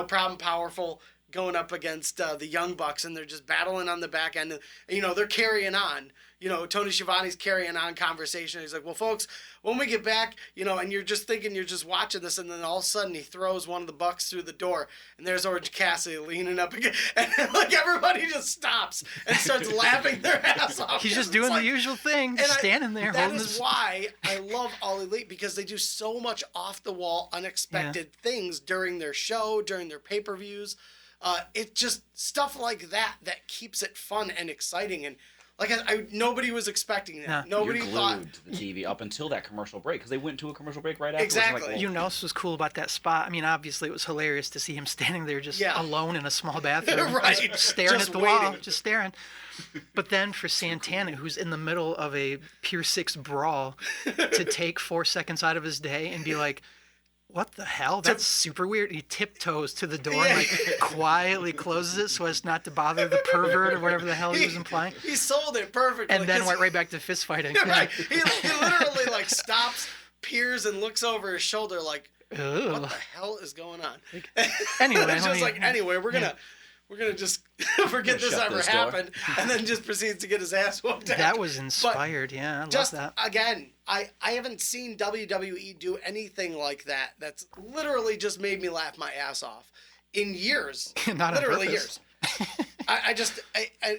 Proud and Powerful going up against the Young Bucks, and they're just battling on the back end. They're carrying on. Tony Schiavone's carrying on conversation. He's like, well, folks, when we get back, and you're just thinking you're just watching this, and then all of a sudden he throws one of the Bucks through the door, and there's Orange Cassidy leaning up again, and like everybody just stops and starts laughing their ass off. He's just doing the usual thing, standing there. That is why I love All Elite, because they do so much off-the-wall, unexpected things during their show, during their pay-per-views. It's just stuff like that keeps it fun and exciting. And like nobody was expecting that. No. Nobody thought to the TV up until that commercial break, because they went to a commercial break right after. Exactly. You know what was cool about that spot? I mean, obviously it was hilarious to see him standing there just alone in a small bathroom, right, staring just at the waiting. wall, just staring. But then for Santana, who's in the middle of a Pier 6 brawl, to take 4 seconds out of his day and be like, what the hell? That's super weird. He tiptoes to the door and like quietly closes it so as not to bother the pervert or whatever the hell he was implying. He sold it perfectly. And then went right back to fist fighting. Right. He literally like stops, peers, and looks over his shoulder like, Ugh. what the hell is going on? Anyway, it's just we're gonna just forget this ever happened, and then just proceeds to get his ass whooped. That was inspired. I love that. Again, I haven't seen WWE do anything like that. That's literally just made me laugh my ass off in years. Not literally on purpose. years. I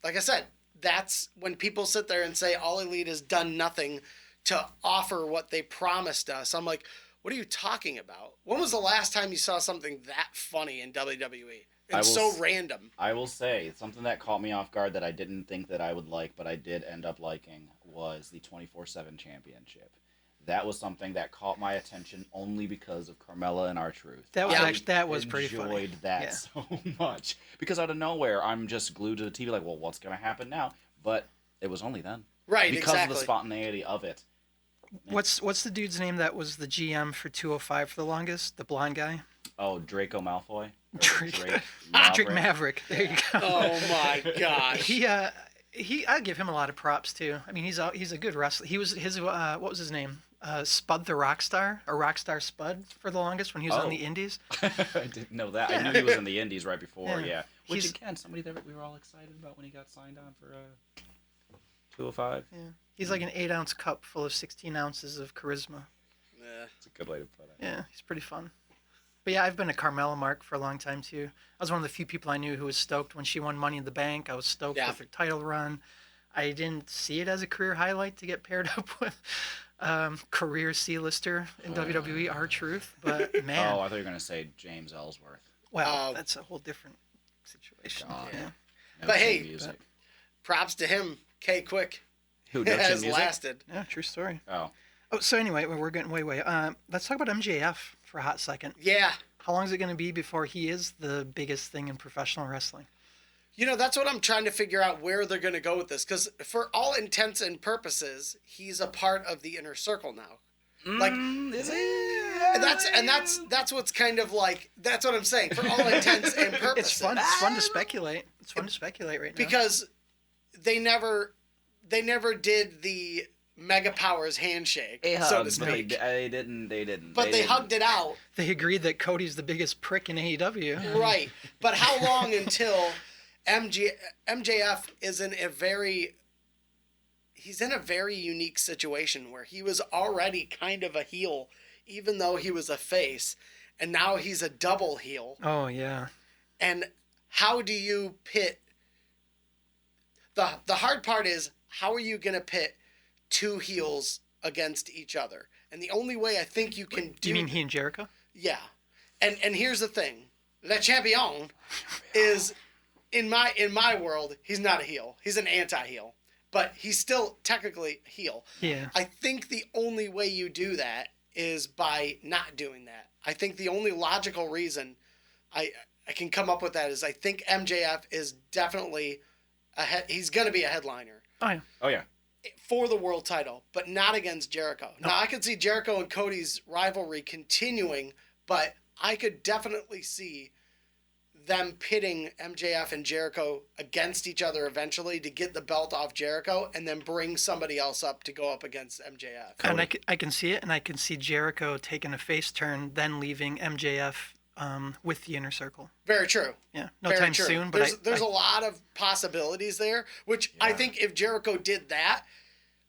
like I said, that's when people sit there and say All Elite has done nothing to offer what they promised us. I'm like, what are you talking about? When was the last time you saw something that funny in WWE? It's so random. I will say, something that caught me off guard that I didn't think that I would like, but I did end up liking, was the 24/7 championship. That was something that caught my attention only because of Carmella and R-Truth. That was pretty funny. Enjoyed that so much. Because out of nowhere, I'm just glued to the TV like, well, what's going to happen now? But it was only then. Right, because of the spontaneity of it. What's the dude's name that was the GM for 205 for the longest? The blonde guy? Oh, Draco Malfoy? Drake Maverick. There you go. Oh my gosh. I give him a lot of props too. I mean, he's a good wrestler. He was his what was his name? Spud the Rockstar, or Rockstar Spud for the longest when he was on the Indies. I didn't know that. Yeah. I knew he was in the Indies right before. Yeah. Which He's, again, somebody that we were all excited about when he got signed on for 205. Yeah. He's like an 8-ounce cup full of 16 ounces of charisma. Yeah. It's a good way to put it. Yeah, he's pretty fun. But yeah, I've been a Carmella mark for a long time too. I was one of the few people I knew who was stoked when she won Money in the Bank. I was stoked with her title run. I didn't see it as a career highlight to get paired up with career C-lister in WWE, R-Truth. But man. Oh, I thought you were going to say James Ellsworth. Well, that's a whole different situation. Yeah. No, but hey, music. props to him, K-Quick. Who has music? lasted. Yeah, true story. Oh, so anyway, we're getting way. Let's talk about MJF for a hot second. Yeah. How long is it going to be before he is the biggest thing in professional wrestling? You know, that's what I'm trying to figure out where they're going to go with this. Because for all intents and purposes, he's a part of the inner circle now. Like, is he? That's what's kind of like, that's what I'm saying. For all intents and purposes. It's fun. It's fun to speculate. It's fun to speculate right now. Because they never did the Mega Powers handshake, so to speak. They didn't. But they hugged it out. They agreed that Cody's the biggest prick in AEW. Right. But how long until MJF is in a very unique situation where he was already kind of a heel, even though he was a face, and now he's a double heel. Oh, yeah. And how do you pit... The hard part is, how are you going to pit two heels against each other? And the only way I think you can do... You mean he and Jericho? Yeah. And here's the thing. Le Champion is... In my world, he's not a heel. He's an anti-heel. But he's still technically a heel. Yeah. I think the only way you do that is by not doing that. I think the only logical reason I can come up with that is I think MJF is definitely he's going to be a headliner. Oh, yeah. For the world title, but not against Jericho. No. Now, I could see Jericho and Cody's rivalry continuing, but I could definitely see them pitting MJF and Jericho against each other eventually to get the belt off Jericho and then bring somebody else up to go up against MJF. And I can see it, and I can see Jericho taking a face turn, then leaving MJF with the inner circle. Very true. Yeah, no Very time true. soon. But there's a lot of possibilities there, which I think if Jericho did that,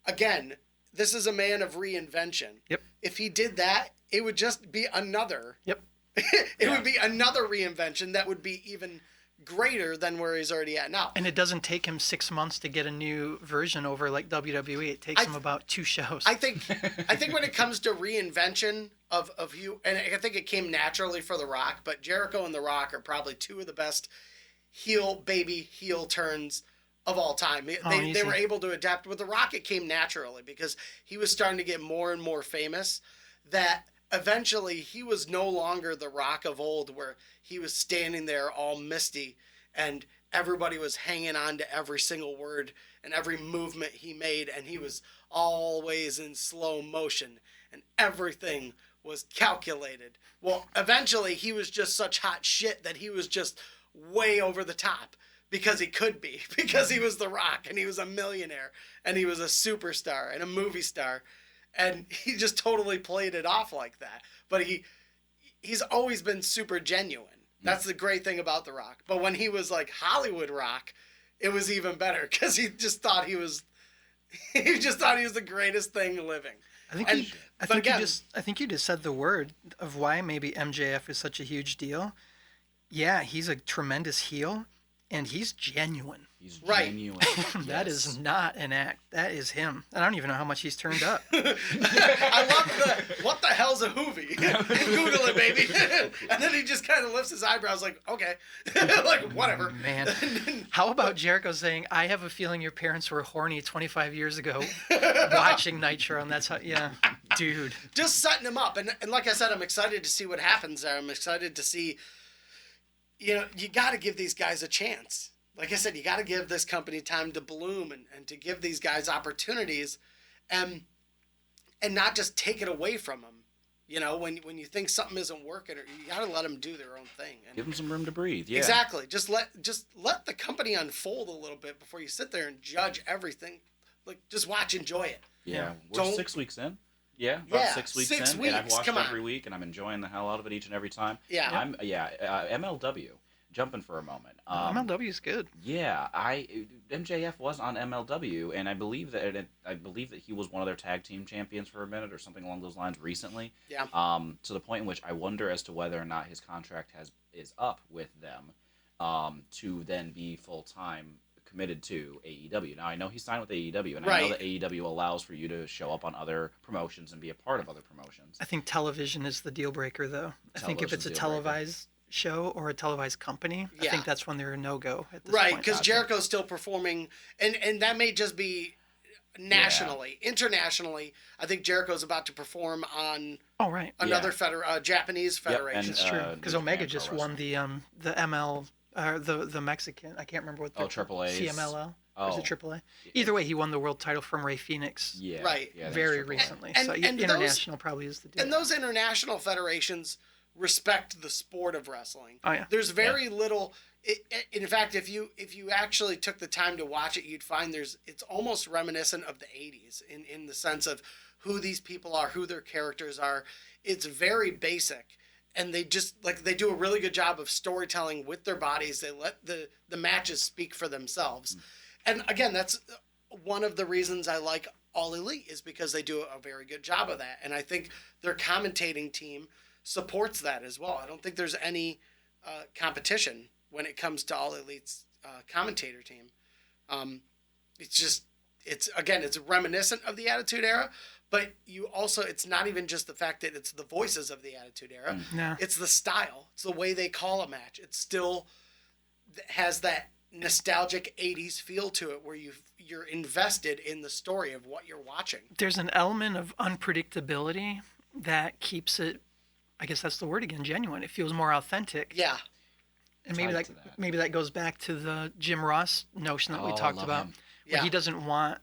again, this is a man of reinvention. Yep. If he did that, it would just be another. Yep. It would be another reinvention that would be even greater than where he's already at now. And it doesn't take him 6 months to get a new version over like WWE. It takes him about 2 shows. I think when it comes to reinvention of you, and I think it came naturally for The Rock, but Jericho and The Rock are probably two of the best heel turns of all time. They were able to adapt. With The Rock, it came naturally because he was starting to get more and more famous that eventually he was no longer The Rock of old where he was standing there all misty and everybody was hanging on to every single word and every movement he made, and he was always in slow motion and everything was calculated. Well, eventually he was just such hot shit that he was just way over the top because he could be, because he was The Rock and he was a millionaire and he was a superstar and a movie star. And he just totally played it off like that. But he's always been super genuine. That's the great thing about The Rock. But when he was like Hollywood Rock, it was even better because he just thought he was the greatest thing living. I think you just said the word of why maybe MJF is such a huge deal. Yeah, he's a tremendous heel. And he's genuine. He's Right. genuine. That Yes. is not an act. That is him. I don't even know how much he's turned up. I love what the hell's a hoovie? Google it, baby. And then he just kind of lifts his eyebrows like, okay. Like, whatever. Man. How about Jericho saying, I have a feeling your parents were horny 25 years ago watching Nitro, and that's how, yeah. Dude. Just setting him up. And like I said, I'm excited to see what happens there. I'm excited to see, you got to give these guys a chance. Like I said, you got to give this company time to bloom and to give these guys opportunities and not just take it away from them. When you think something isn't working, you got to let them do their own thing. And Give them some room to breathe. Yeah. exactly. Just let the company unfold a little bit before you sit there and judge everything. Like, just watch, enjoy it. Yeah. We're Don't- 6 weeks in. Yeah, about Yeah, 6 weeks 6 in, and I've weeks, watched come on. every week, and I'm enjoying the hell out of it each and every time. Yeah. MLW. Jumping for a moment. MLW is good. Yeah, MJF was on MLW, and I believe that he was one of their tag team champions for a minute or something along those lines recently. Yeah. To the point in which I wonder as to whether or not his contract is up with them, to then be full time committed to AEW. Now I know he signed with AEW, and I know Right. that AEW allows for you to show up on other promotions and be a part of other promotions. I think television is the deal breaker, though. I think if it's Television's a the deal breaker. televised show or a televised company, I Yeah. think that's when they're a no-go at this Right, point. because Jericho's still performing, and that may just be nationally. Internationally, I think Jericho's about to perform on Oh, right. another Japanese Yep, federation. It's true. New Because Japan Omega Pro just Wrestling. won the ML, the Mexican, I can't remember what the AAA's. CMLL. Or is Oh. it AAA? Either way, he won the world title from Ray Phoenix Yeah, Right. Yeah, that's very AAA. recently. And- So and those- international probably is the deal. And those international federations respect the sport of wrestling. Oh, yeah. There's very little. In fact, if you actually took the time to watch it, you'd find it's almost reminiscent of the '80s in the sense of who these people are, who their characters are. It's very basic, and they do a really good job of storytelling with their bodies. They let the matches speak for themselves, and again, that's one of the reasons I like All Elite is because they do a very good job of that, and I think their commentating team supports that as well. I don't think there's any competition when it comes to All Elite's commentator team. It's reminiscent of the Attitude Era, but it's not even just the fact that it's the voices of the Attitude Era. No. It's the style. It's the way they call a match. It still has that nostalgic 80s feel to it where you're invested in the story of what you're watching. There's an element of unpredictability that keeps it, I guess that's the word again, genuine. It feels more authentic. Yeah. And maybe Tied that, to that. maybe that goes back to the Jim Ross notion that we Oh, I talked love about. him. Where Yeah. he doesn't want.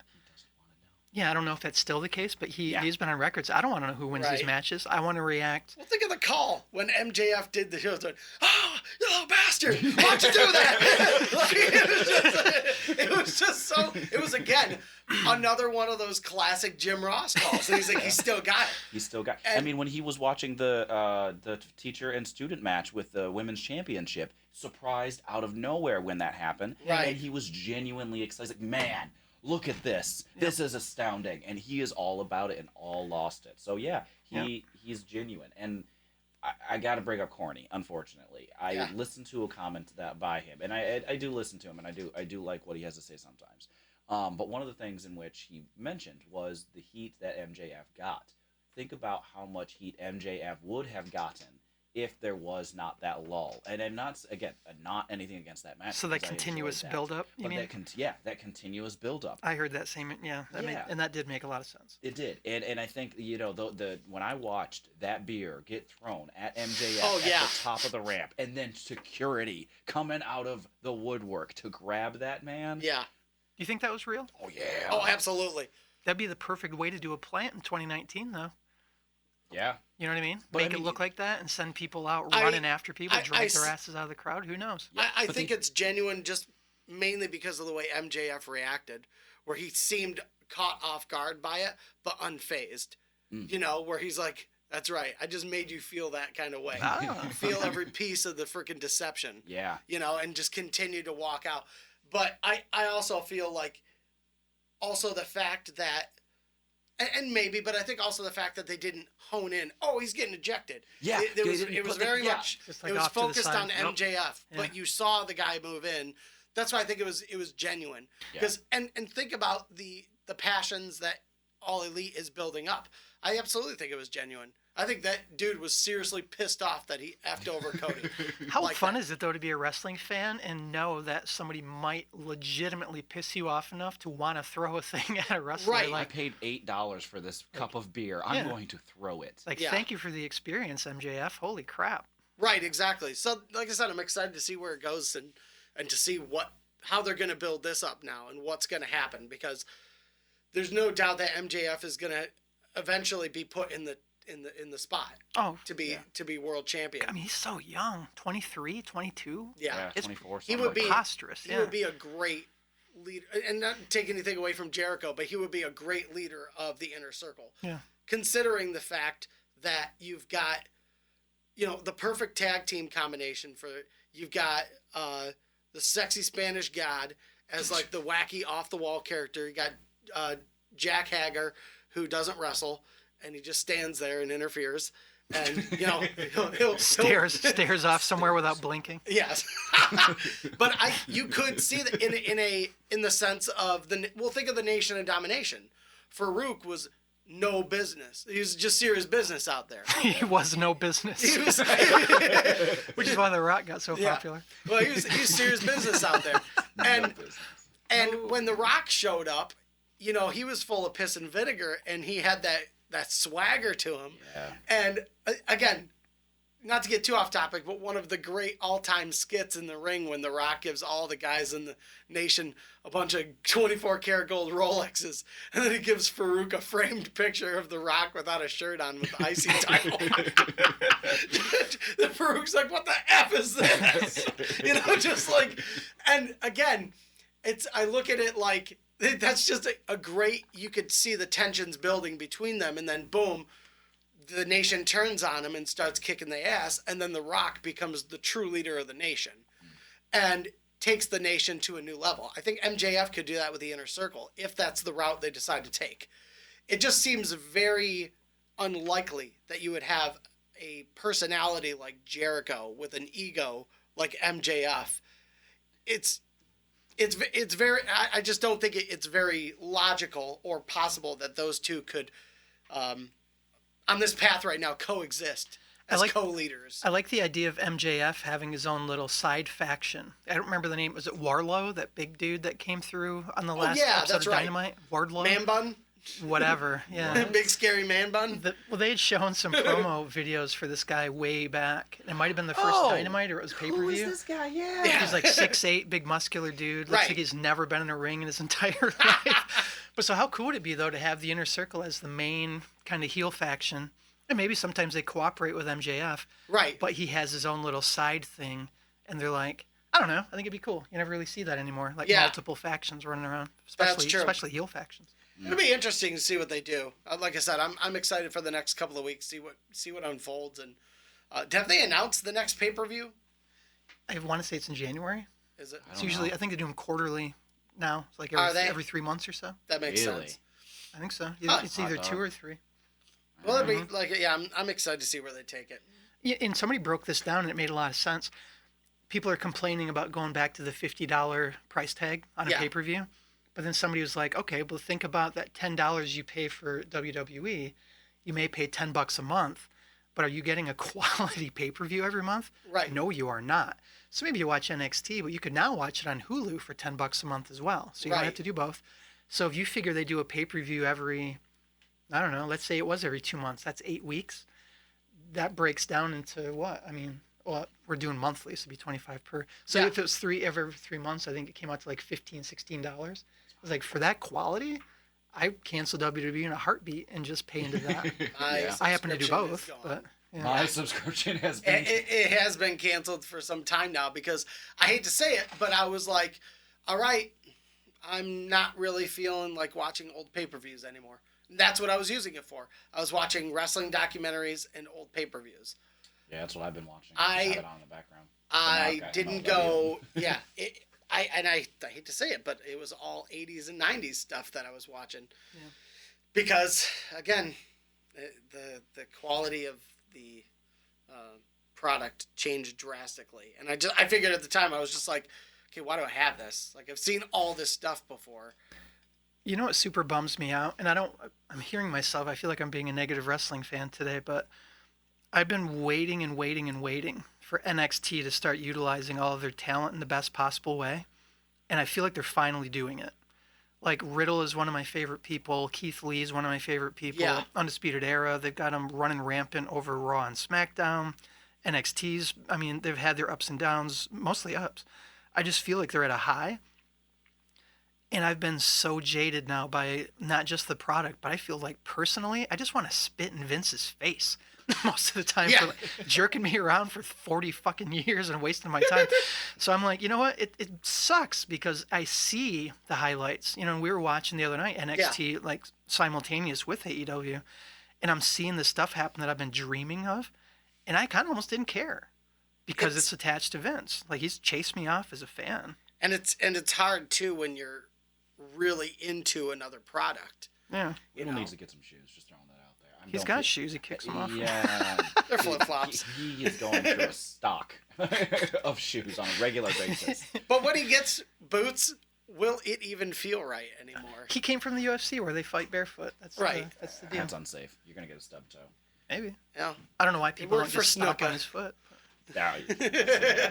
Yeah, I don't know if that's still the case, but he's been on records. I don't want to know who wins these Right. matches. I want to react. Well, think of the call when MJF did the show. It's like, oh, you little bastard! Why'd you do that? Like, it was again another one of those classic Jim Ross calls. And he's like, he still got it. He still got. And- I mean, when he was watching the teacher and student match with the women's championship, surprised out of nowhere when that happened, Right. and he was genuinely excited. Like, man, look at this! This is astounding, and he is all about it and all lost it. So yeah, he's genuine, and I got to bring up corny. Unfortunately, I listened to a comment that by him, and I do listen to him, and I do like what he has to say sometimes. But one of the things in which he mentioned was the heat that MJF got. Think about how much heat MJF would have gotten if there was not that lull. And I'm not anything against that match. So that because I enjoyed continuous that. build-up, you But mean? that continuous build-up. I heard that same, and that did make a lot of sense. It did, and I think the when I watched that beer get thrown at MJF Oh, yeah. at the top of the ramp, and then security coming out of the woodwork to grab that man. Yeah. Do you think that was real? Oh yeah. Oh, absolutely. That'd be the perfect way to do a plant in 2019, though. Yeah. You know what I mean? But I Make mean, it look like that and send people out I- running after people, I- drag I their s- asses out of the crowd. Who knows? I but think they- it's genuine just mainly because of the way MJF reacted, where he seemed caught off guard by it, but unfazed. Where he's like, that's right. I just made you feel that kind of way. Ah. You feel every piece of the freaking deception. Yeah. And just continue to walk out. But I also feel like also the fact that And maybe, but I think also the fact that they didn't hone in. Oh, he's getting ejected. Yeah, it was very much. Just like it was off to the focused side. on Yep. MJF, Yeah. but you saw the guy move in. That's why I think it was genuine. Because and think about the passions that All Elite is building up. I absolutely think it was genuine. I think that dude was seriously pissed off that he effed over Cody. How like fun that. is it though to be a wrestling fan and know that somebody might legitimately piss you off enough to want to throw a thing at a wrestler? Right. I Like, paid $8 for this cup of beer. I'm Yeah. going to throw it. like Yeah. thank you for the experience, MJF. Holy crap. Right, exactly. So, like I said, I'm excited to see where it goes and to see how they're going to build this up now and what's going to happen, because there's no doubt that MJF is going to eventually be put in the spot Oh, to be world champion. I mean, he's so young, 23, 22. Yeah, It's 24. he something would like be that. preposterous. he Yeah. would be a great leader, and not take anything away from Jericho, but he would be a great leader of the Inner Circle. Yeah. Considering the fact that you've got, the perfect tag team combination you've got the sexy Spanish God as like the wacky off the wall character. You got Jack Hager, who doesn't wrestle, and he just stands there and interferes, and he'll Stares off somewhere without blinking. Yes, but you could see that in the sense of think of the Nation of Domination. Farouk was no business. He was just serious business out there. He was no business, He was, which is why The Rock got so Yeah. popular. well, he was serious business out there, and when The Rock showed up, he was full of piss and vinegar, and he had that swagger to him. Yeah. And again, not to get too off topic, but one of the great all-time skits in the ring when The Rock gives all the guys in the Nation a bunch of 24-karat gold Rolexes, and then he gives Farouk a framed picture of The Rock without a shirt on with the IC title. The Farouk's like, what the F is this? Just like, and again, I look at it like, that's just a great, you could see the tensions building between them, and then boom, the Nation turns on him and starts kicking the ass, and then The Rock becomes the true leader of the Nation and takes the Nation to a new level. I think MJF could do that with the Inner Circle if that's the route they decide to take. It just seems very unlikely that you would have a personality like Jericho with an ego like MJF. It's very, I just don't think it's very logical or possible that those two could, on this path right now, coexist as co-leaders. I like the idea of MJF having his own little side faction. I don't remember the name. Was it Warlow, that big dude that came through on the last episode that's of right. Dynamite? Wardlow? Man bun? Whatever, yeah. Big scary man bun? They had shown some promo videos for this guy way back. It might have been the first Dynamite, or it was pay-per-view. Who is this guy? Yeah. He's like 6'8", big muscular dude. Looks Right. like he's never been in a ring in his entire life. But so how cool would it be, though, to have the Inner Circle as the main kind of heel faction? And maybe sometimes they cooperate with MJF. Right. But he has his own little side thing. And they're like, I don't know. I think it'd be cool. You never really see that anymore. Like multiple factions running around. That's true. Especially heel factions. It'll be interesting to see what they do. Like I said, I'm excited for the next couple of weeks, see what unfolds. And have they announced the next pay-per-view? I want to say it's in January. Is it? It's usually, I think they do them quarterly now. It's like every 3 months or so. That makes Really? sense. I think so. Huh. It's either 2 or 3. Well, it'd be like, I'm excited to see where they take it. Yeah, and somebody broke this down, and it made a lot of sense. People are complaining about going back to the $50 price tag on a pay-per-view. But then somebody was like, okay, well, think about that $10 you pay for WWE. You may pay $10 a month, but are you getting a quality pay-per-view every month? Right. No, you are not. So maybe you watch NXT, but you could now watch it on Hulu for $10 a month as well. So you don't have to do both. So if you figure they do a pay-per-view every, I don't know, let's say it was every 2 months. That's 8 weeks. That breaks down into what? I mean, well, we're doing monthly, so it'd be $25 per. So if it was every 3 months, I think it came out to like $15, $16. I was like, for that quality, I cancel WWE in a heartbeat and just pay into that. I happen to do both, but my subscription has been it has been canceled for some time now, because I hate to say it, but I was like, all right, I'm not really feeling like watching old pay-per-views anymore. That's what I was using it for. I was watching wrestling documentaries and old pay-per-views. Yeah, that's what I've been watching. I have it on in the background. I didn't go. Yeah, I hate to say it, but it was all 80s and 90s stuff that I was watching. Yeah. Because again, the quality of the product changed drastically, and I figured at the time I was just like, okay, why do I have this? Like I've seen all this stuff before. You know what super bums me out? And I'm hearing myself. I feel like I'm being a negative wrestling fan today, but I've been waiting and waiting and waiting for NXT to start utilizing all of their talent in the best possible way. And I feel like they're finally doing it. Like Riddle is one of my favorite people. Keith Lee is one of my favorite people. Yeah. Undisputed Era, they've got them running rampant over Raw and SmackDown. NXT's, I mean, they've had their ups and downs, mostly ups. I just feel like they're at a high. And I've been so jaded now by not just the product, but I feel like personally, I just want to spit in Vince's face most of the time for like, jerking me around for 40 fucking years and wasting my time. So I'm like, you know what? It sucks because I see the highlights. You know, we were watching the other night NXT like simultaneous with AEW, and I'm seeing the stuff happen that I've been dreaming of, and I kind of almost didn't care because it's attached to Vince. Like he's chased me off as a fan. And it's hard too when you're really into another product. Yeah. Riddle needs to get some shoes. Just throwing that out there. He's got shoes. He kicks them off. Yeah. They're flip-flops. He is going through a stock of shoes on a regular basis. But when he gets boots, will it even feel right anymore? He came from the UFC where they fight barefoot. That's right. That's the deal. That's unsafe. You're going to get a stub toe. Maybe. Yeah. I don't know why people don't worked for just stop Snuka. on his foot. Yeah,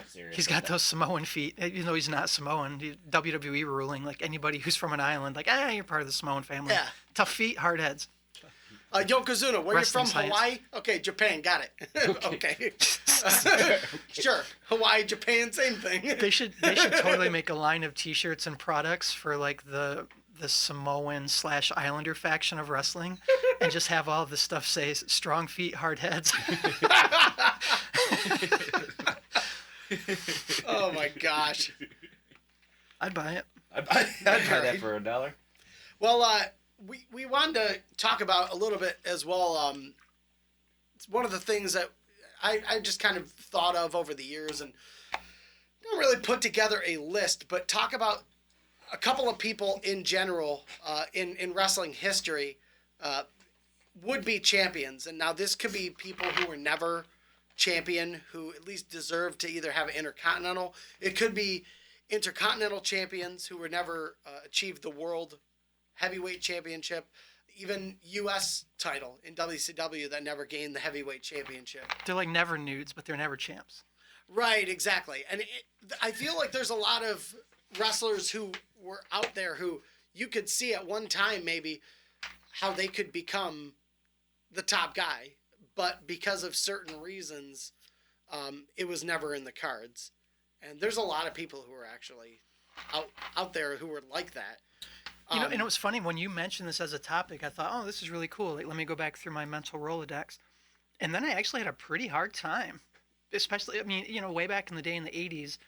seriously. He's got those Samoan feet. Even though he's not Samoan, WWE ruling, like anybody who's from an island, like, you're part of the Samoan family. Yeah. Tough feet, hard heads. Yokozuna, where Wrestling you from? science. Hawaii? Okay, Japan, got it. Okay. Sure. Hawaii, Japan, same thing. They should totally make a line of T-shirts and products for like the Samoan / Islander faction of wrestling, and just have all of the stuff say strong feet, hard heads. Oh my gosh. I'd buy it. I'd buy that for $1. Well, we wanted to talk about a little bit as well. It's one of the things that I just kind of thought of over the years, and don't really put together a list, but talk about a couple of people in general in wrestling history would be champions. And now this could be people who were never champion, who at least deserve to either have an intercontinental. It could be intercontinental champions who were never achieved the world heavyweight championship, even U.S. title in WCW that never gained the heavyweight championship. They're like never nudes, but they're never champs. Right, exactly. And I feel like there's a lot of wrestlers who were out there who you could see at one time maybe how they could become the top guy, but because of certain reasons, it was never in the cards. And there's a lot of people who are actually out there who were like that. You know, and it was funny when you mentioned this as a topic. I thought, oh, this is really cool. Like, let me go back through my mental Rolodex, and then I actually had a pretty hard time. Especially, I mean, you know, way back in the day in the '80s,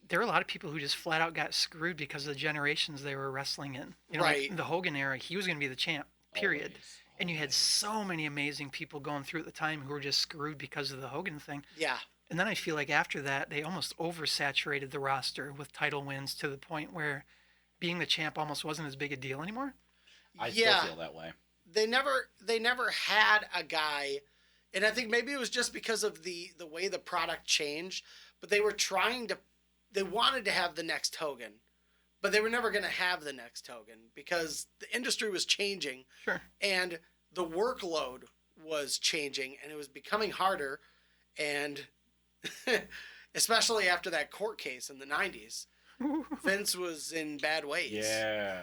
there were a lot of people who just flat out got screwed because of the generations they were wrestling in. You know, Right. like in the Hogan era, he was going to be the champ. Period. Always. And you had so many amazing people going through at the time who were just screwed because of the Hogan thing. Yeah. And then I feel like after that, they almost oversaturated the roster with title wins to the point where being the champ almost wasn't as big a deal anymore. I Yeah. still feel that way. They never had a guy, and I think maybe it was just because of the way the product changed, but they wanted to have the next Hogan, but they were never going to have the next Hogan because the industry was changing. Sure. And the workload was changing, and it was becoming harder, and especially after that court case in the 90s, Vince was in bad ways. Yeah.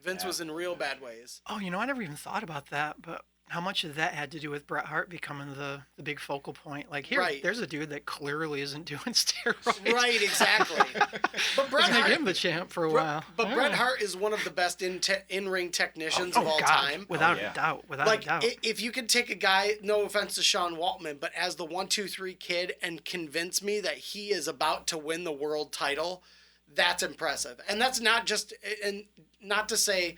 Vince was in real bad ways. Oh, you know, I never even thought about that, but how much of that had to do with Bret Hart becoming the big focal point? Like, here, Right. there's a dude that clearly isn't doing steroids. Right, exactly. But Bret Let's make Hart, him the champ for a while. but Yeah. Bret Hart is one of the best in-ring technicians of all God, time. without yeah. a doubt, without Like, a doubt. if you could take a guy, no offense to Sean Waltman, but as the 1-2-3 kid and convince me that he is about to win the world title, that's impressive. And that's not just, and not to say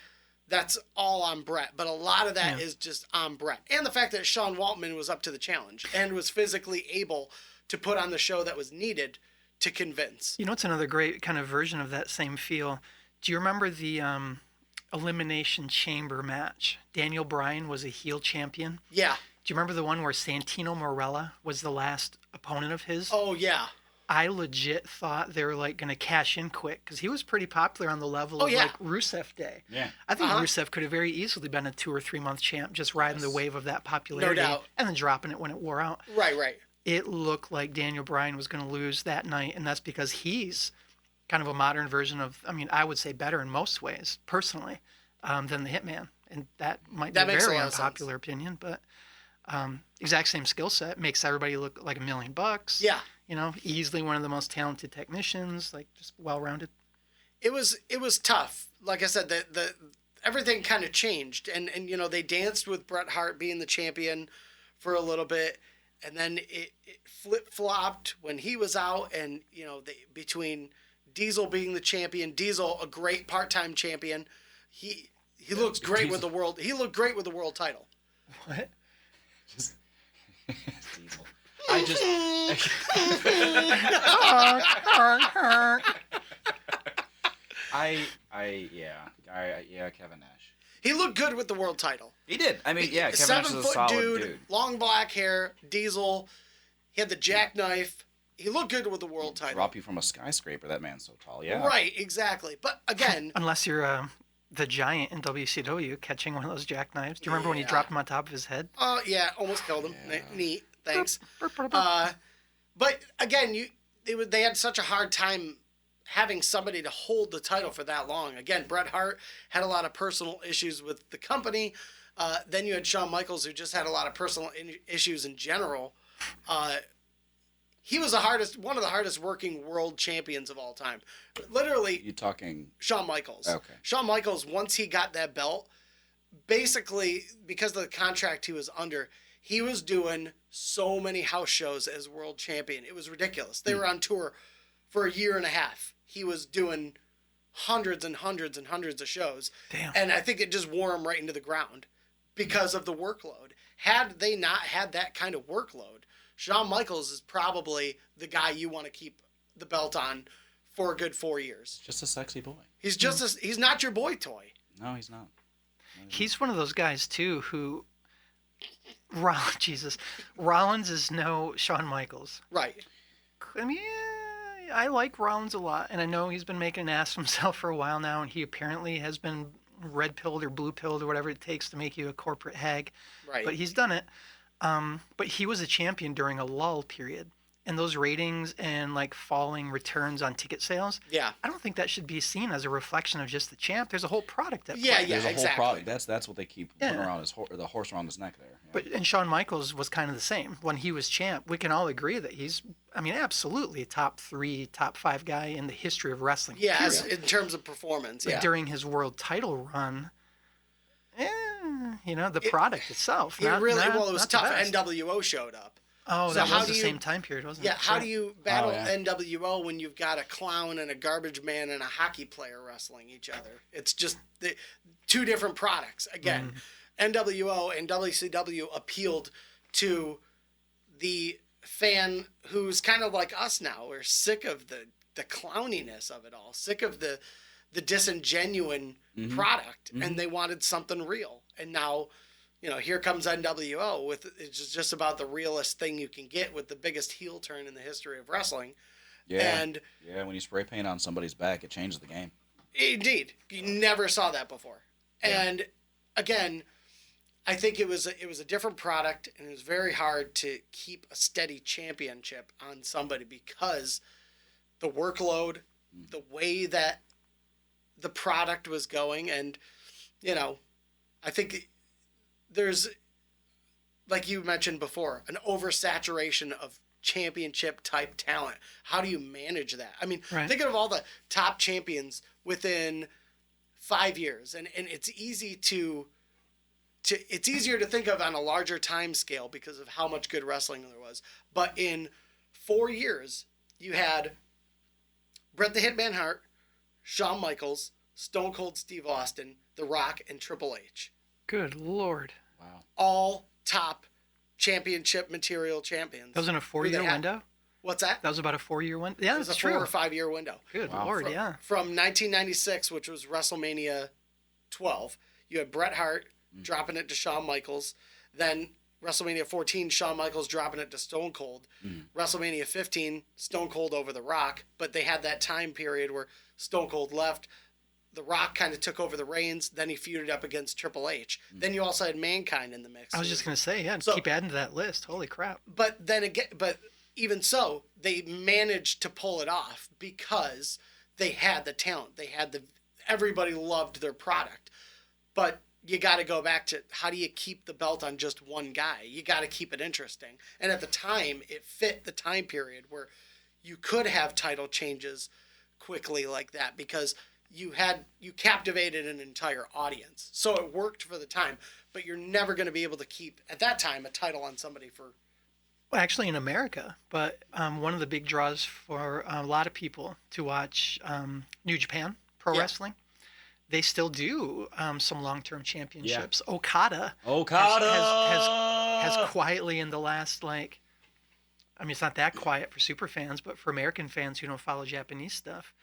that's all on Bret, but a lot of that is just on Bret. And the fact that Sean Waltman was up to the challenge and was physically able to put on the show that was needed to convince. You know, it's another great kind of version of that same feel. Do you remember the Elimination Chamber match. Daniel Bryan was a heel champion. Yeah. Do you remember the one where Santino Marella was the last opponent of his? Oh, yeah. I legit thought they were like going to cash in quick because he was pretty popular on the level of like Rusev Day. Yeah. I think Rusev could have very easily been a 2 or 3 month champ, just riding the wave of that popularity, No doubt. and then dropping it when it wore out. Right. It looked like Daniel Bryan was going to lose that night, and that's because he's kind of a modern version of, I mean, I would say better in most ways, personally, than the Hitman. And that might be a makes a very lot of unpopular opinion, but exact same skill set, makes everybody look like $1 million. Yeah. You know, easily one of the most talented technicians, like just well-rounded. It was tough. Like I said, the everything kind of changed, and you know, they danced with Bret Hart being the champion for a little bit, and then it flip-flopped when he was out, and you know, between Diesel being the champion, Diesel a great part-time champion, he looks great with the world. He looked great with the world title. What? Just Diesel. I just. Kevin Nash. He looked good with the world title. He did. I mean, yeah, Kevin Nash is a 7-foot solid dude, long black hair, Diesel. He had the jackknife. He looked good with the world title. Drop you from a skyscraper. That man's so tall. Yeah. Right, exactly. But again, Unless you're the Giant in WCW catching one of those jackknives. Do you remember when you dropped him on top of his head? oh yeah, almost killed him. Yeah. Neat, thanks. But But again, they had such a hard time having somebody to hold the title for that long. Again, Bret Hart had a lot of personal issues with the company. Then you had Shawn Michaels, who just had a lot of personal issues in general. He was one of the hardest working world champions of all time. Literally, You talking? Shawn Michaels. Okay. Shawn Michaels, once he got that belt, basically, because of the contract he was under, he was doing so many house shows as world champion. It was ridiculous. They were on tour for a year and a half. He was doing hundreds and hundreds and hundreds of shows. Damn. And I think it just wore him right into the ground because of the workload. Had they not had that kind of workload, Shawn Michaels is probably the guy you want to keep the belt on for a good 4 years. Just a sexy boy. He's just he's not your boy toy. No, he's not. he's one of those guys, too, who... Rollins is no Shawn Michaels. Right. I mean, I like Rollins a lot, and I know he's been making an ass of himself for a while now, and he apparently has been red-pilled or blue-pilled or whatever it takes to make you a corporate hag. Right. But he's done it. But he was a champion during a lull period. And those ratings and like falling returns on ticket sales, Yeah. I don't think that should be seen as a reflection of just the champ. There's a whole product at Yeah, play. yeah. There's a exactly. whole product. That's what they keep putting Yeah. around the horse around his neck there. Yeah. But and Shawn Michaels was kind of the same when he was champ. We can all agree that he's, I mean, absolutely a top 3, top 5 guy in the history of wrestling. Yeah, period. in terms of performance. But Yeah. during his world title run, the product itself. It not, really not, well. It was not the tough. best. NWO showed up. Oh, So that how was do the you- same time period, wasn't it? Yeah. How Right. do you battle yeah. NWO when you've got a clown and a garbage man and a hockey player wrestling each other? It's just two different products. Again, NWO and WCW appealed to the fan who's kind of like us now. We're sick of the clowniness of it all, sick of the disingenuine product, and they wanted something real. And now, here comes NWO with it's just about the realest thing you can get with the biggest heel turn in the history of wrestling. Yeah. And When you spray paint on somebody's back, it changes the game. indeed, you never saw that before. And again, I think it was a different product, and it was very hard to keep a steady championship on somebody because the workload, the way that the product was going, and I think there's, like you mentioned before, an oversaturation of championship type talent. How do you manage that? I mean, Right. think of all the top champions within 5 years, and it's easy it's easier to think of on a larger time scale because of how much good wrestling there was. But in 4 years, you had Bret the Hitman Hart, Shawn Michaels, Stone Cold Steve Austin, The Rock, and Triple H. Good Lord. Wow. All top championship material champions. That was in a 4-year Who they had. window? What's that? That was about a 4-year window? Yeah, It was that's a true. 4 or 5 year window. Good Wow. Lord, yeah. From 1996, which was WrestleMania 12, you had Bret Hart dropping it to Shawn Michaels. Then WrestleMania 14, Shawn Michaels dropping it to Stone Cold. WrestleMania 15, Stone Cold over The Rock. But they had that time period where Stone Cold left. The Rock kind of took over the reins. Then he feuded up against Triple H. Then you also had Mankind in the mix. I was just going to say, yeah, So- keep adding to that list. Holy crap. But then again, but even so, they managed to pull it off because they had the talent. They had everybody loved their product. But you got to go back to how do you keep the belt on just one guy? You got to keep it interesting. And at the time, it fit the time period where you could have title changes quickly like that because you captivated an entire audience. So it worked for the time, but you're never going to be able to keep at that time a title on somebody for. Well, actually in America, but one of the big draws for a lot of people to watch New Japan Pro Wrestling, they still do some long-term championships. Okada has quietly in the last, it's not that quiet for super fans, but for American fans who don't follow Japanese stuff,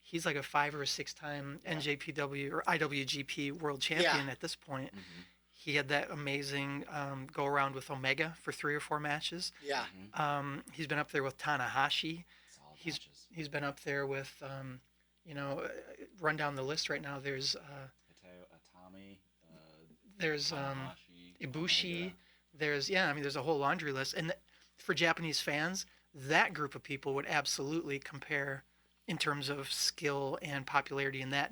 he's like a 5 or 6 time NJPW or IWGP world champion at this point. Mm-hmm. He had that amazing go around with Omega for 3 or 4 matches. Yeah. He's been up there with Tanahashi. He's been up there with, run down the list right now. There's Atami. There's Ibushi. Omega. There's a whole laundry list. And for Japanese fans, that group of people would absolutely compare in terms of skill and popularity in that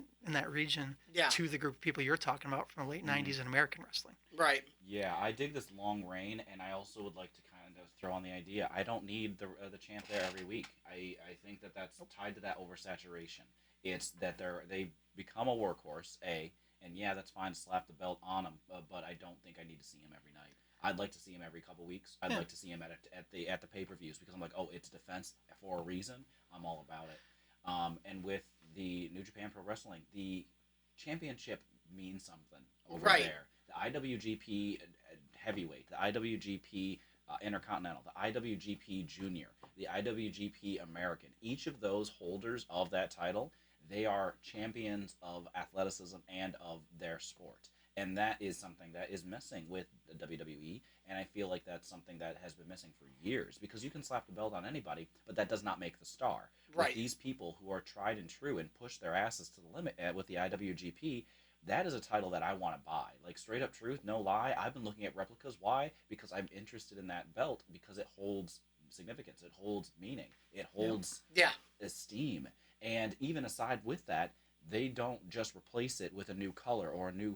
region to the group of people you're talking about from the late 90s in American wrestling. Right. Yeah, I dig this long reign, and I also would like to kind of throw on the idea. I don't need the champ there every week. I think that's tied to that oversaturation. It's that they become a workhorse, and that's fine to slap the belt on them, but I don't think I need to see him every night. I'd like to see him every couple weeks. I'd like to see him at the pay-per-views because I'm like, oh, it's defense for a reason. I'm all about it. And with the New Japan Pro Wrestling, the championship means something over there. The IWGP Heavyweight, the IWGP Intercontinental, the IWGP Junior, the IWGP American. Each of those holders of that title, they are champions of athleticism and of their sport. And that is something that is missing with the WWE, and I feel like that's something that has been missing for years, because you can slap the belt on anybody, but that does not make the star. Right. With these people who are tried and true and push their asses to the limit with the IWGP, that is a title that I want to buy. Like, straight up truth, no lie, I've been looking at replicas. Why? Because I'm interested in that belt, because it holds significance, it holds meaning, it holds esteem. And even aside with that, they don't just replace it with a new color or a new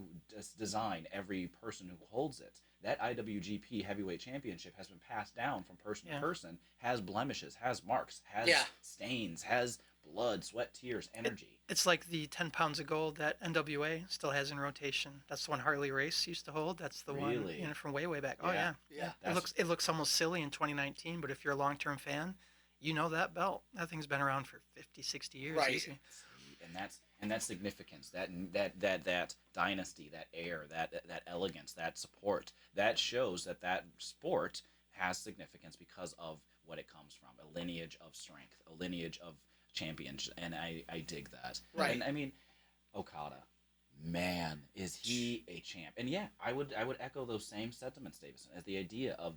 design every person who holds it. That IWGP Heavyweight Championship has been passed down from person to person, has blemishes, has marks, has stains, has blood, sweat, tears, energy. It's like the 10 pounds of gold that NWA still has in rotation. That's the one Harley Race used to hold. That's the one from way back. Oh, yeah. It looks almost silly in 2019, but if you're a long-term fan, you know that belt. That thing's been around for 50, 60 years. Right. Easy. And that significance, that dynasty, that air, that elegance, that support, that shows that sport has significance because of what it comes from, a lineage of strength, a lineage of champions, and I dig that. Right. And I mean, Okada, man, is he a champ? And yeah, I would echo those same sentiments, Davison, as the idea of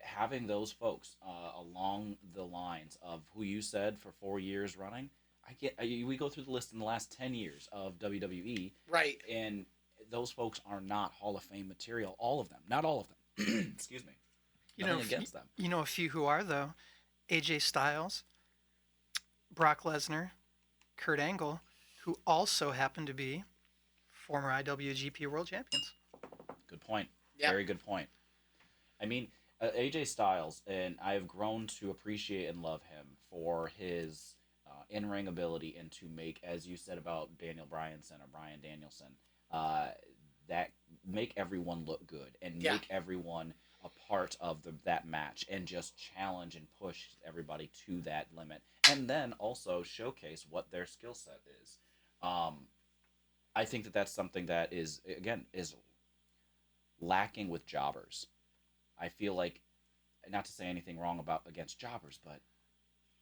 having those folks along the lines of who you said for 4 years running. We go through the list in the last 10 years of WWE. Right. And those folks are not Hall of Fame material. All of them. Not all of them. Excuse me. Nothing against them. You know a few who are, though. AJ Styles, Brock Lesnar, Kurt Angle, who also happen to be former IWGP World Champions. Good point. Yep. Very good point. I mean, AJ Styles, and I have grown to appreciate and love him for his in-ring ability, and to make, as you said about Daniel Bryan Danielson, that make everyone look good and make everyone a part of that match, and just challenge and push everybody to that limit, and then also showcase what their skill set is. I think that's something that is lacking with jobbers. I feel like, not to say anything wrong against jobbers, but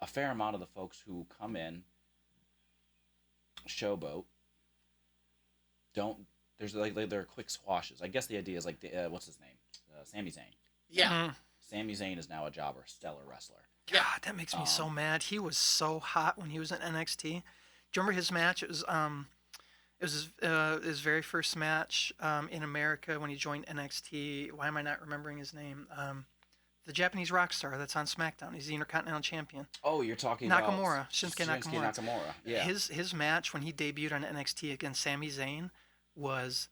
a fair amount of the folks who come in, showboat, don't. There's like there are quick squashes. I guess the idea is like what's his name? Sami Zayn. Yeah. Mm-hmm. Sami Zayn is now a jobber, stellar wrestler. God, that makes me so mad. He was so hot when he was in NXT. Do you remember his match? It was his very first match in America when he joined NXT. Why am I not remembering his name? The Japanese rock star that's on SmackDown. He's the Intercontinental Champion. Oh, you're talking Nakamura, about Shinsuke Nakamura. Yeah. His match when he debuted on NXT against Sami Zayn was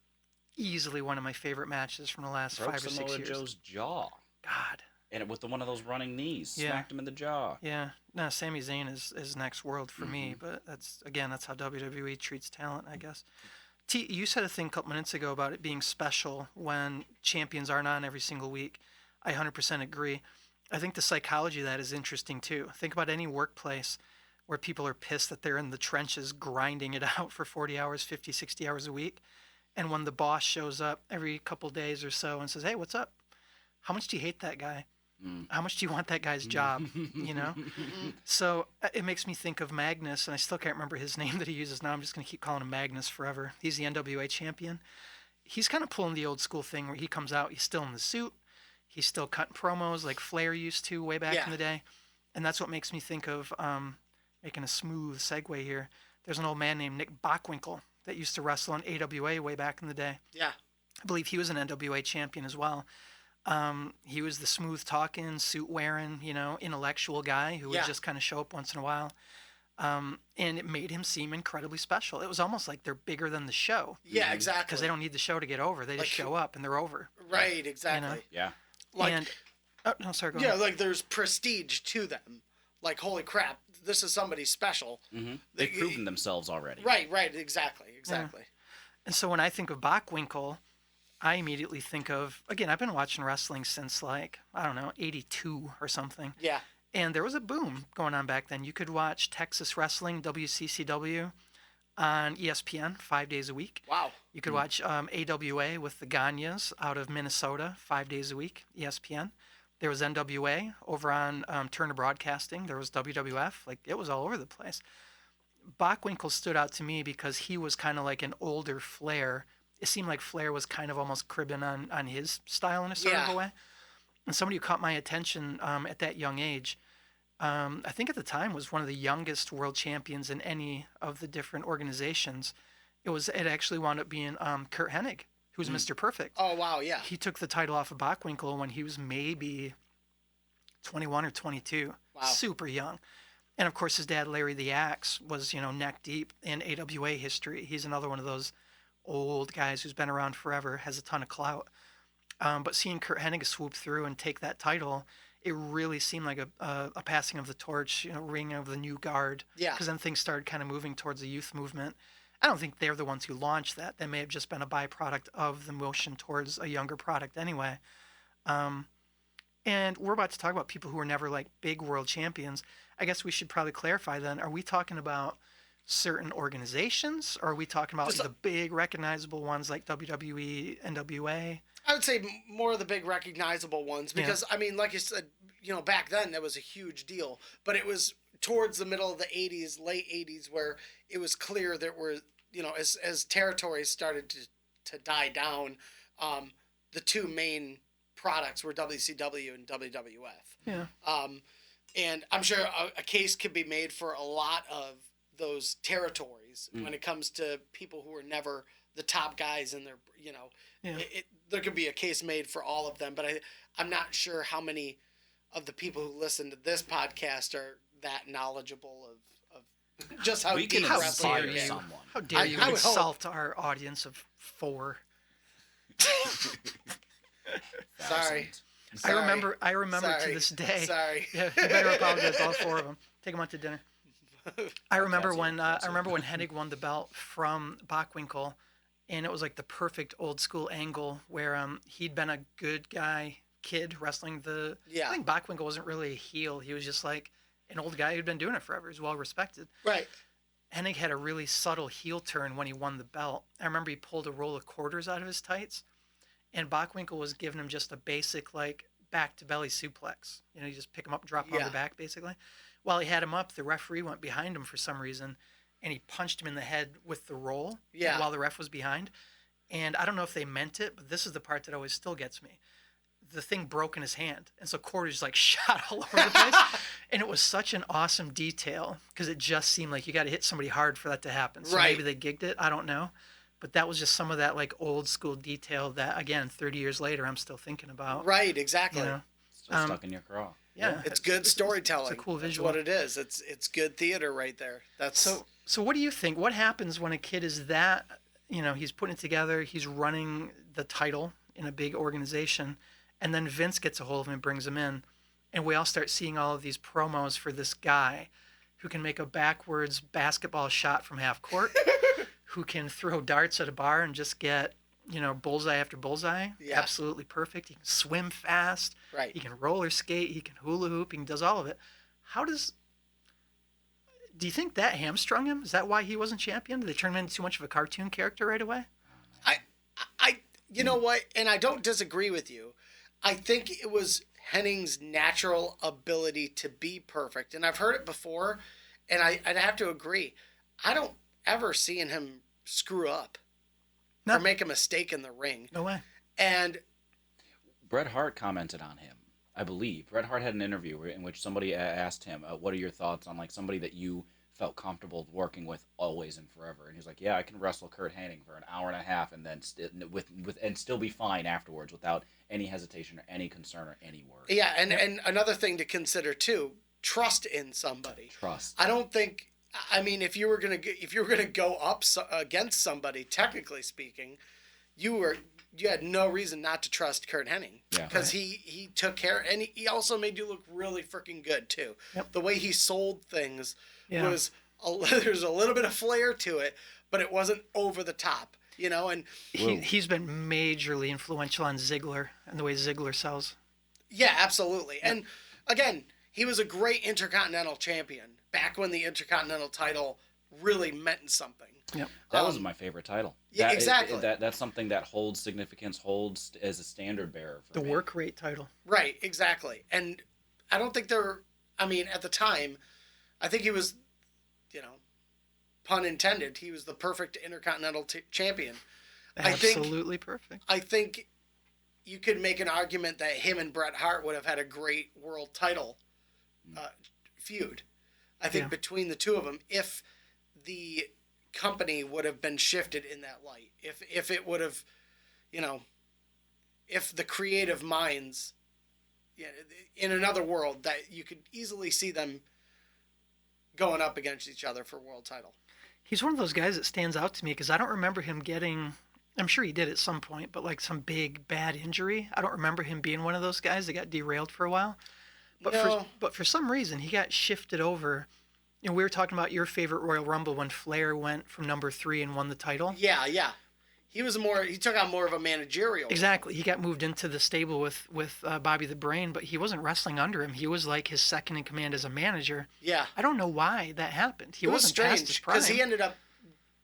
easily one of my favorite matches from the last Broke 5 or 6 Samoa years. Joe's jaw. God. And with one of those running knees, Yeah. smacked him in the jaw. Yeah. No, Sami Zayn is next world for me, but that's how WWE treats talent, I guess. T, you said a thing a couple minutes ago about it being special when champions aren't on every single week. I 100% agree. I think the psychology of that is interesting too. Think about any workplace where people are pissed that they're in the trenches grinding it out for 40 hours, 50, 60 hours a week. And when the boss shows up every couple days or so and says, hey, what's up? How much do you hate that guy? How much do you want that guy's job? You know? So it makes me think of Magnus, and I still can't remember his name that he uses now. I'm just going to keep calling him Magnus forever. He's the NWA champion. He's kind of pulling the old school thing where he comes out, he's still in the suit. He's still cutting promos like Flair used to way back in the day. And that's what makes me think of, making a smooth segue here, there's an old man named Nick Bockwinkel that used to wrestle in AWA way back in the day. Yeah. I believe he was an NWA champion as well. He was the smooth talking, suit wearing, intellectual guy who would just kind of show up once in a while. And it made him seem incredibly special. It was almost like they're bigger than the show. Yeah, exactly. Because they don't need the show to get over. They just show up and they're over. Right, exactly. Yeah. Go ahead. Like there's prestige to them. Like, holy crap, this is somebody special. Mm-hmm. They've proven themselves already. Right, exactly. Yeah. And so when I think of Bockwinkel, I immediately think of, again, I've been watching wrestling since 82 or something. Yeah. And there was a boom going on back then. You could watch Texas Wrestling, WCCW, on ESPN 5 days a week. Wow. You could watch AWA with the Ganyas out of Minnesota 5 days a week, ESPN. There was NWA over on Turner Broadcasting. There was WWF. It was all over the place. Bockwinkel stood out to me because he was kind of like an older Flair. It seemed like Flair was kind of almost cribbing on his style in a sort of a way. And somebody who caught my attention at that young age, I think at the time was one of the youngest world champions in any of the different organizations. It actually wound up being Kurt Hennig, who's Mr. Perfect. Oh, wow, yeah. He took the title off of Bockwinkel when he was maybe 21 or 22. Wow. Super young. And of course, his dad, Larry the Axe, was, neck deep in AWA history. He's another one of those old guys who's been around forever, has a ton of clout. But seeing Kurt Hennig swoop through and take that title, it really seemed like a passing of the torch, ring of the new guard. Yeah. Because then things started kind of moving towards the youth movement. I don't think they're the ones who launched that. They may have just been a byproduct of the motion towards a younger product anyway. And we're about to talk about people who were never big world champions. I guess we should probably clarify then. Are we talking about certain organizations, or are we talking about the big recognizable ones like WWE, NWA? I would say more of the big recognizable ones because, like you said, back then that was a huge deal. But it was towards the middle of the 80s, late 80s, where it was clear that as territories started to die down, the two main products were WCW and WWF. Yeah. And I'm sure a case could be made for a lot of those territories when it comes to people who were never the top guys in their, there could be a case made for all of them, but I'm not sure how many of the people who listen to this podcast are that knowledgeable of just how We deep can wrestling inspire is. someone. How dare you I would hope. insult our audience of 4? Sorry. I remember to this day. Sorry. Yeah, you better apologize to all 4 of them. Take them out to dinner. I remember when Hennig won the belt from Bockwinkel, and it was like the perfect old school angle where he'd been a good guy kid wrestling the. Yeah. I think Bockwinkel wasn't really a heel. He was just like an old guy who'd been doing it forever. He was well respected. Right. Hennig had a really subtle heel turn when he won the belt. I remember he pulled a roll of quarters out of his tights, and Bockwinkel was giving him just a basic back to belly suplex. You just pick him up, drop him on the back basically. While he had him up, the referee went behind him for some reason and he punched him in the head with the roll Yeah. while the ref was behind. And I don't know if they meant it, but this is the part that always still gets me. The thing broke in his hand, and so Corey just like shot all over the place. And it was such an awesome detail because it just seemed like you got to hit somebody hard for that to happen. So Right. maybe they gigged it. I don't know. But that was just some of that like old school detail that, again, 30 years later, I'm still thinking about. Right, exactly. You know? Still stuck in your craw. Yeah. It's good storytelling. It's a cool That's visual. what it is. It's good theater right there. That's So what do you think? What happens when a kid is that, he's putting it together, he's running the title in a big organization, and then Vince gets a hold of him and brings him in, and we all start seeing all of these promos for this guy who can make a backwards basketball shot from half court, who can throw darts at a bar and just get, bullseye after bullseye. Yeah. Absolutely perfect. He can swim fast. right. He can roller skate. He can hula hoop. He does all of it. Do you think that hamstrung him? Is that why he wasn't champion? Did they turn him into too much of a cartoon character right away? You know what? And I don't disagree with you. I think it was Henning's natural ability to be perfect. And I've heard it before, and I'd have to agree. I don't ever see him screw up No. or make a mistake in the ring. No way. And Bret Hart commented on him, I believe. Bret Hart had an interview in which somebody asked him, what are your thoughts on like somebody that you felt comfortable working with always and forever? And he's like, yeah, I can wrestle Kurt Hennig for an hour and a half and then and still be fine afterwards without any hesitation or any concern or any worry. yeah, and another thing to consider too, trust in somebody. Trust. I don't think. I mean, if you were gonna go up against somebody, technically speaking, you had no reason not to trust Kurt Hennig Yeah. because he took care, and he also made you look really freaking good too. Yep. The way he sold things Yeah. was there's a little bit of flair to it, but it wasn't over the top, And He's been majorly influential on Ziggler and the way Ziggler sells. yeah, absolutely. And again, he was a great Intercontinental champion back when the Intercontinental title really meant something. Yep. That was my favorite title. yeah, That- exactly. That's something that holds significance, holds as a standard bearer for The me. work rate title. Right, exactly. And I don't think at the time, I think he was, pun intended, he was the perfect Intercontinental champion. Absolutely perfect. I think you could make an argument that him and Bret Hart would have had a great world title feud. I think Yeah. between the two of them, if the company would have been shifted in that light, if it would have, if the creative minds, in another world, that you could easily see them going up against each other for world title. He's one of those guys that stands out to me because I don't remember him getting, I'm sure he did at some point, but like some big bad injury. I don't remember him being one of those guys that got derailed for a while. But No. for some reason, he got shifted over. We were talking about your favorite Royal Rumble when Flair went from number 3 and won the title. Yeah. He took on more of a managerial. Exactly. He got moved into the stable with Bobby the Brain, but he wasn't wrestling under him. He was like his second in command as a manager. Yeah. I don't know why that happened. He It was wasn't past his strange prime. because he ended up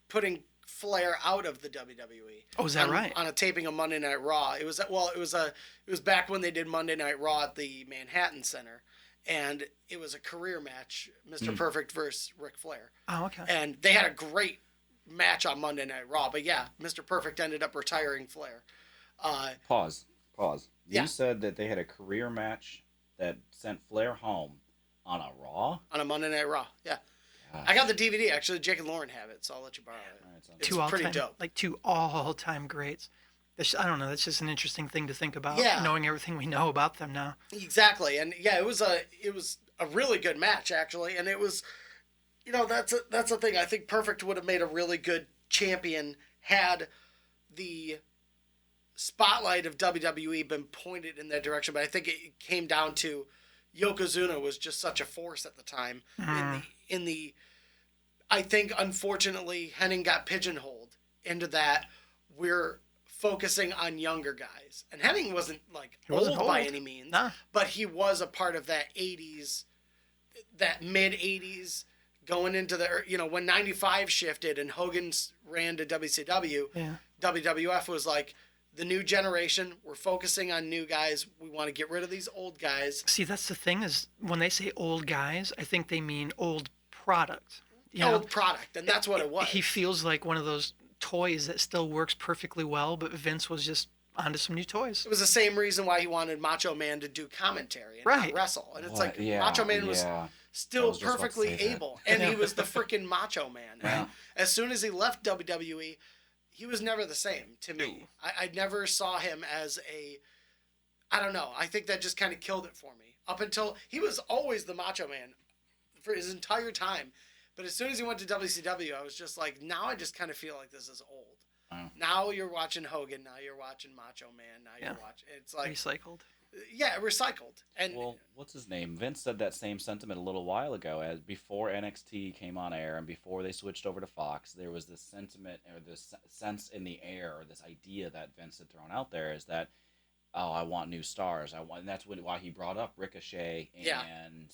putting Flair out of the WWE. Oh, is that on, right? On a taping of Monday Night Raw. It was back when they did Monday Night Raw at the Manhattan Center, and it was a career match, Mr. Perfect versus Ric Flair, Oh, okay. and they had a great match on Monday Night Raw. But yeah, Mr. Perfect ended up retiring Flair. Pause. Yeah. You said that they had a career match that sent Flair home on a Raw? On a Monday Night Raw. Yeah. Gosh. I got the DVD. Actually, Jake and Lauren have it, so I'll let you borrow it. All right, sounds It's Two pretty all-time, dope. like 2 all-time greats. I don't know. That's just an interesting thing to think about. Yeah. Knowing everything we know about them now. Exactly, and yeah, it was a really good match actually, and it was, that's the thing. I think Perfect would have made a really good champion had the spotlight of WWE been pointed in that direction. But I think it came down to Yokozuna was just such a force at the time. I think unfortunately Hennig got pigeonholed into that we're focusing on younger guys, and Hennig wasn't wasn't old by old. any means, Nah. but he was a part of that 80s, that mid 80s going into the, when 95 shifted and Hogan ran to WCW, Yeah. WWF was like, the new generation, we're focusing on new guys. We want to get rid of these old guys. See, that's the thing is when they say old guys, I think they mean old product. you know, old product, and that's what it was. He feels like one of those toys that still works perfectly well, but Vince was just onto some new toys. It was the same reason why he wanted Macho Man to do commentary and not wrestle. And it's Macho Man was still perfectly able, and he was the freaking Macho Man. And as soon as he left WWE, he was never the same to me. I never saw him as I don't know. I think that just kind of killed it for me. Up until he was always the Macho Man for his entire time. But as soon as he went to WCW, I was just like, now I just kind of feel like this is old. Wow. Now you're watching Hogan. Now you're watching Macho Man. Now you're watching. It's like recycled. Yeah, recycled. And well, what's his name? Vince said that same sentiment a little while ago, as before NXT came on air and before they switched over to Fox. There was this sentiment or this sense in the air, or this idea that Vince had thrown out there, is that, oh, I want new stars. And that's why he brought up Ricochet and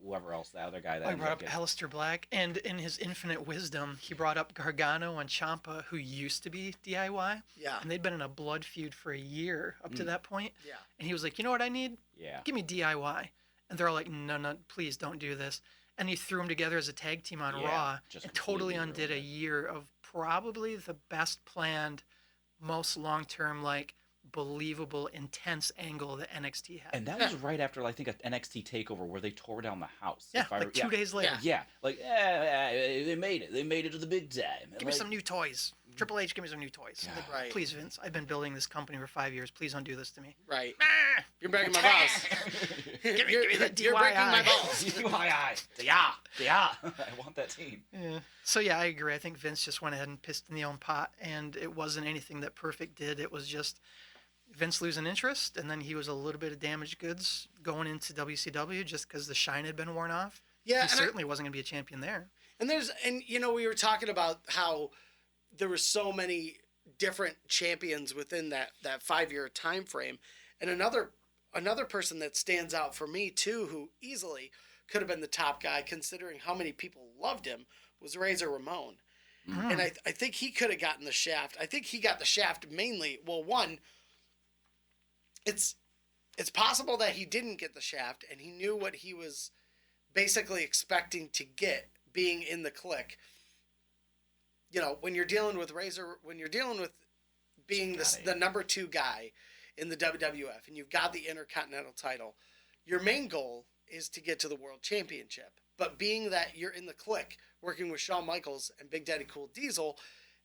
whoever else, the other guy that he brought up Aleister Black, and in his infinite wisdom, he brought up Gargano and Ciampa, who used to be DIY. Yeah. And they'd been in a blood feud for a year up to that point. Yeah. And he was like, you know what I need? Yeah. Give me DIY. And they're all like, no, please don't do this. And he threw them together as a tag team on Raw and totally undid a year of probably the best planned, most long-term, like, believable, intense angle that NXT had. And that was right after, I think, an NXT takeover where they tore down the house. Yeah, like 2 days later. Yeah, like, they made it. They made it to the big time. Give me some new toys. Triple H, give me some new toys. Like, right. Please, Vince, I've been building this company for 5 years. Please don't do this to me. Right. You're breaking my balls. Give me the DIY. You're breaking my balls. DIY. Yeah. I want that team. Yeah. So, yeah, I agree. I think Vince just went ahead and pissed in the own pot, and it wasn't anything that Perfect did. It was just Vince losing interest, and then he was a little bit of damaged goods going into WCW just because the shine had been worn off. Yeah, he certainly wasn't going to be a champion there. And we were talking about how there were so many different champions within that 5-year time frame, and another person that stands out for me too, who easily could have been the top guy considering how many people loved him, was Razor Ramon. Mm-hmm. And I think he could have gotten the shaft. I think he got the shaft mainly. Well, one, it's possible that he didn't get the shaft, and he knew what he was basically expecting to get being in the clique. You know, when you're dealing with Razor, when you're dealing with being the number 2 guy in the WWF, and you've got the Intercontinental title, your main goal is to get to the World Championship. But being that you're in the clique, working with Shawn Michaels and Big Daddy Cool Diesel,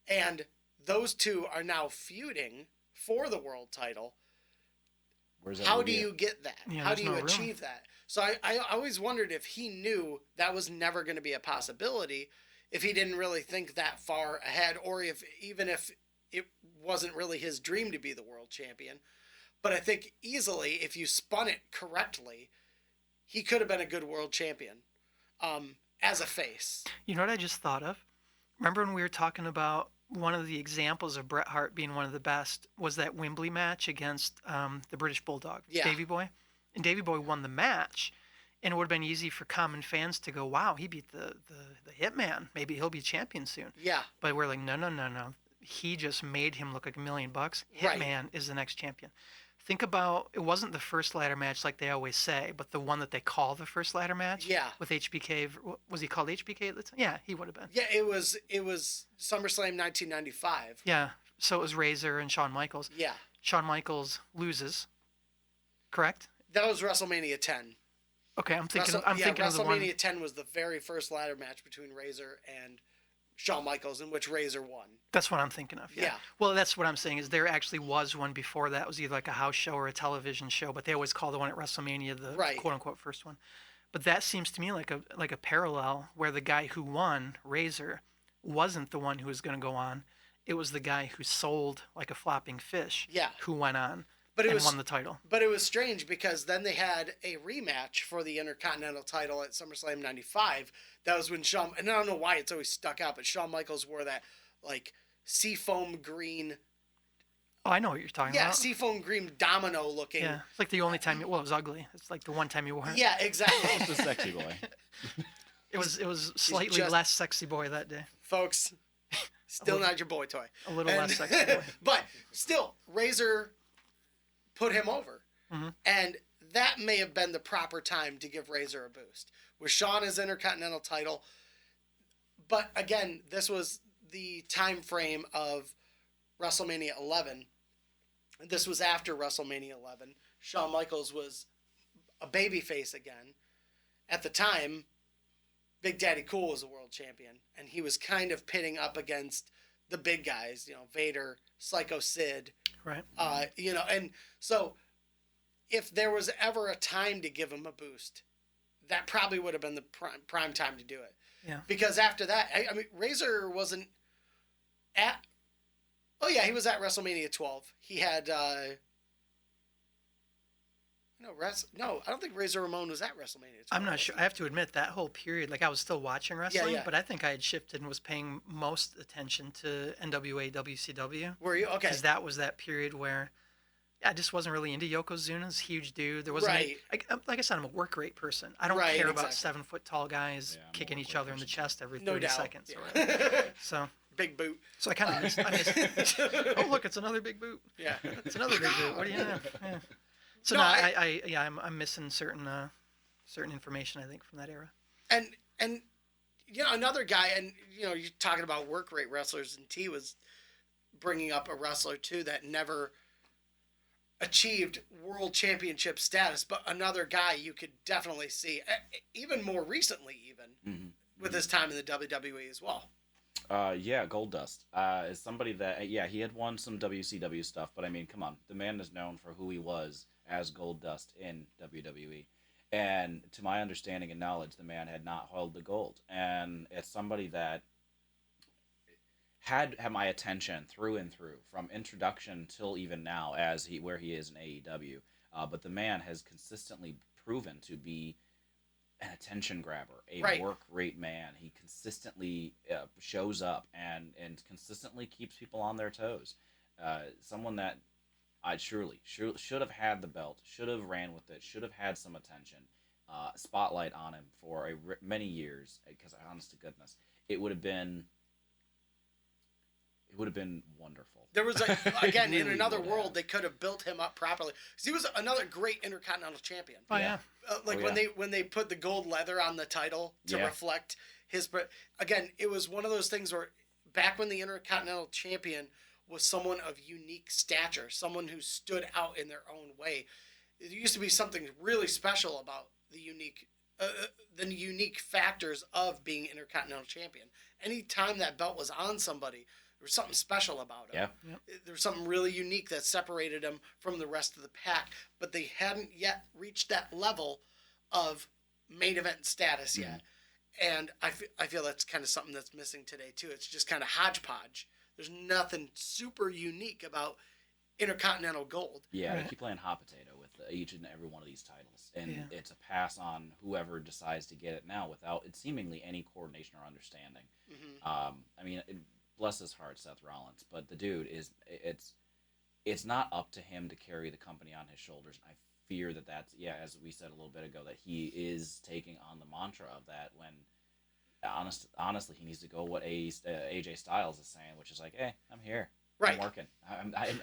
and those two are now feuding for the world title, how do you get that? Yeah, how do you achieve that? So I always wondered if he knew that was never going to be a possibility, if he didn't really think that far ahead, or if it wasn't really his dream to be the world champion. But I think easily, if you spun it correctly, he could have been a good world champion as a face. You know what I just thought of? Remember when we were talking about one of the examples of Bret Hart being one of the best was that Wembley match against the British Bulldog, Davey Boy? And Davey Boy won the match, and it would have been easy for common fans to go, wow, he beat the Hitman. Maybe he'll be champion soon. Yeah. But we're like, no. He just made him look like $1 million. Hitman is the next champion. Think about, it wasn't the first ladder match like they always say, but the one that they call the first ladder match. Yeah. With HBK. Was he called HBK at the time? Yeah, he would have been. Yeah, it was SummerSlam 1995. Yeah. So it was Razor and Shawn Michaels. Yeah. Shawn Michaels loses. Correct? That was WrestleMania 10. Okay, I'm thinking of the one. WrestleMania 10 was the very first ladder match between Razor and Shawn Michaels, in which Razor won. That's what I'm thinking of. Yeah. Well, that's what I'm saying is there actually was one before that. It was either like a house show or a television show, but they always call the one at WrestleMania the quote unquote first one. But that seems to me like a parallel where the guy who won, Razor, wasn't the one who was going to go on. It was the guy who sold like a flopping fish. Yeah. Who went on. But and won the title. But it was strange because then they had a rematch for the Intercontinental title at SummerSlam 95. That was when Shawn, and I don't know why it's always stuck out, but Shawn Michaels wore that like seafoam green. Oh, I know what you're talking about. Yeah, seafoam green domino looking. Yeah, it's like the only time. It was ugly. It's like the one time you wore it. Yeah, exactly. It was the sexy boy. It was slightly less sexy boy that day. Folks, still not your boy toy. A little less sexy boy. But still, Razor put him over. Mm-hmm. And that may have been the proper time to give Razor a boost. With Shawn as Intercontinental title, But again, this was the time frame of WrestleMania 11. This was after WrestleMania 11. Shawn Michaels was a babyface again. At the time, Big Daddy Cool was a world champion, and he was kind of pitting up against the big guys, Vader, Psycho Sid, Right. And so if there was ever a time to give him a boost, that probably would have been the prime time to do it. Yeah. Because after that, I mean, Razor wasn't at. Oh yeah, he was at WrestleMania 12. He had. No, I don't think Razor Ramon was at WrestleMania 12. I'm not sure. I have to admit that whole period, like I was still watching wrestling, yeah. but I think I had shifted and was paying most attention to NWA, WCW. Were you okay? Because that was that period where I just wasn't really into Yokozuna's huge dude. There wasn't Right. like I said, I'm a work rate person. I don't Right, care about exactly. 7-foot tall guys Yeah, I'm a kicking work each rate other in the person. chest every No 30 doubt. seconds. Or Yeah. whatever. So Big boot. I kind of missed. Oh look, it's another big boot. Yeah. It's another big boot. What do you know? Yeah. So No, no, I'm missing certain information I think from that era. And another guy, and you're talking about work rate wrestlers, and T was bringing up a wrestler too that never achieved world championship status, but another guy you could definitely see, even more recently, with his time in the WWE as well. Yeah, Goldust is somebody that, he had won some WCW stuff, but I mean, come on, the man is known for who he was as Goldust in WWE. And to my understanding and knowledge, the man had not held the gold. And it's somebody that had my attention through and through, from introduction till even now, where he is in AEW. But the man has consistently proven to be an attention grabber, a Right. work rate man. He consistently shows up and consistently keeps people on their toes. Someone that I surely should have had the belt, should have ran with it, should have had some attention, spotlight on him for many years. Because honest to goodness, it would have been wonderful. There was again in Really another would world have. they could have built him up properly. 'Cause he was another great Intercontinental Champion. Oh yeah. When they put the gold leather on the title to Yeah. reflect his. But again, it was one of those things where back when the Intercontinental Champion was someone of unique stature, someone who stood out in their own way. There used to be something really special about the unique factors of being Intercontinental Champion. Anytime that belt was on somebody, there was something special about him. Yeah. There was something really unique that separated him from the rest of the pack, but they hadn't yet reached that level of main event status yet. And I feel that's kind of something that's missing today too. It's just kind of hodgepodge. There's nothing super unique about Intercontinental Gold. Yeah, Right. they keep playing hot potato with each and every one of these titles, and Yeah. it's a pass on whoever decides to get it now without it seemingly any coordination or understanding. I mean, bless his heart, Seth Rollins, but the dude it's not up to him to carry the company on his shoulders. I fear that's as we said a little bit ago, that he is taking on the mantra of that when honestly he needs to go what AJ Styles is saying, which is like, hey, I'm here. Right. I'm working.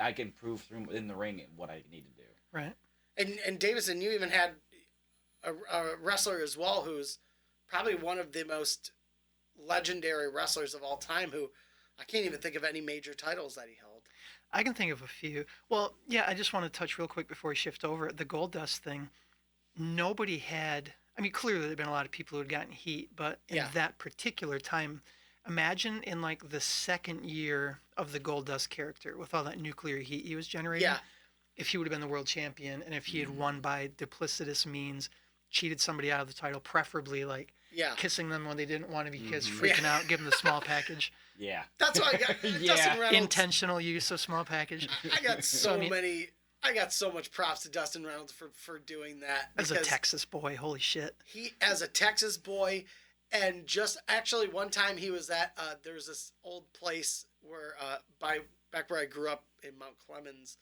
I can prove through in the ring what I need to do. Right. And Davison, you even had a wrestler as well who's probably one of the most legendary wrestlers of all time, who I can't even think of any major titles that he held. I can think of a few. Well, yeah, I just want to touch real quick before we shift over the Goldust thing. Nobody had. I mean, clearly there have been a lot of people who had gotten heat, but in Yeah. that particular time, imagine in like the second year of the Goldust character with all that nuclear heat he was generating. Yeah. If he would have been the world champion, and if he had won by duplicitous means, cheated somebody out of the title, preferably like Yeah. kissing them when they didn't want to be kissed, freaking out, give them the small package, Yeah. That's why I got Yeah. Dustin Reynolds. intentional use of small package. I got So, I mean- I got so much props to Dustin Reynolds for doing that. As a because Texas boy, holy shit. he, as a Texas boy, and just actually one time he was at there was this old place where back where I grew up in Mount Clemens.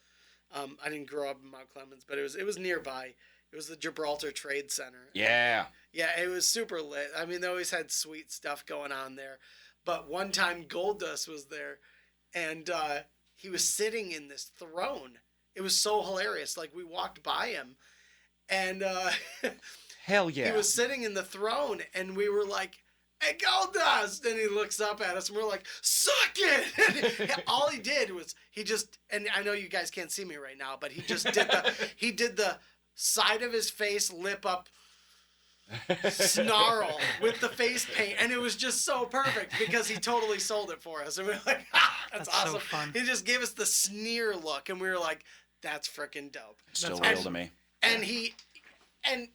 I didn't grow up in Mount Clemens, but it was nearby. It was the Gibraltar Trade Center. Yeah. Yeah, it was super lit. I mean, they always had sweet stuff going on there. But one time Goldust was there, and he was sitting in this throne. It was so hilarious. Like, we walked by him, and Hell yeah. he was sitting in the throne, and we were like, "Hey, Goldust!" And he looks up at us, and we're like, "Suck it!" And all he did was and I know you guys can't see me right now, but he just did the side of his face, lip up, snarl with the face paint, and it was just so perfect because he totally sold it for us, and we were like, that's awesome. So fun. He just gave us the sneer look, and we were like, that's freaking dope. Still real to me. And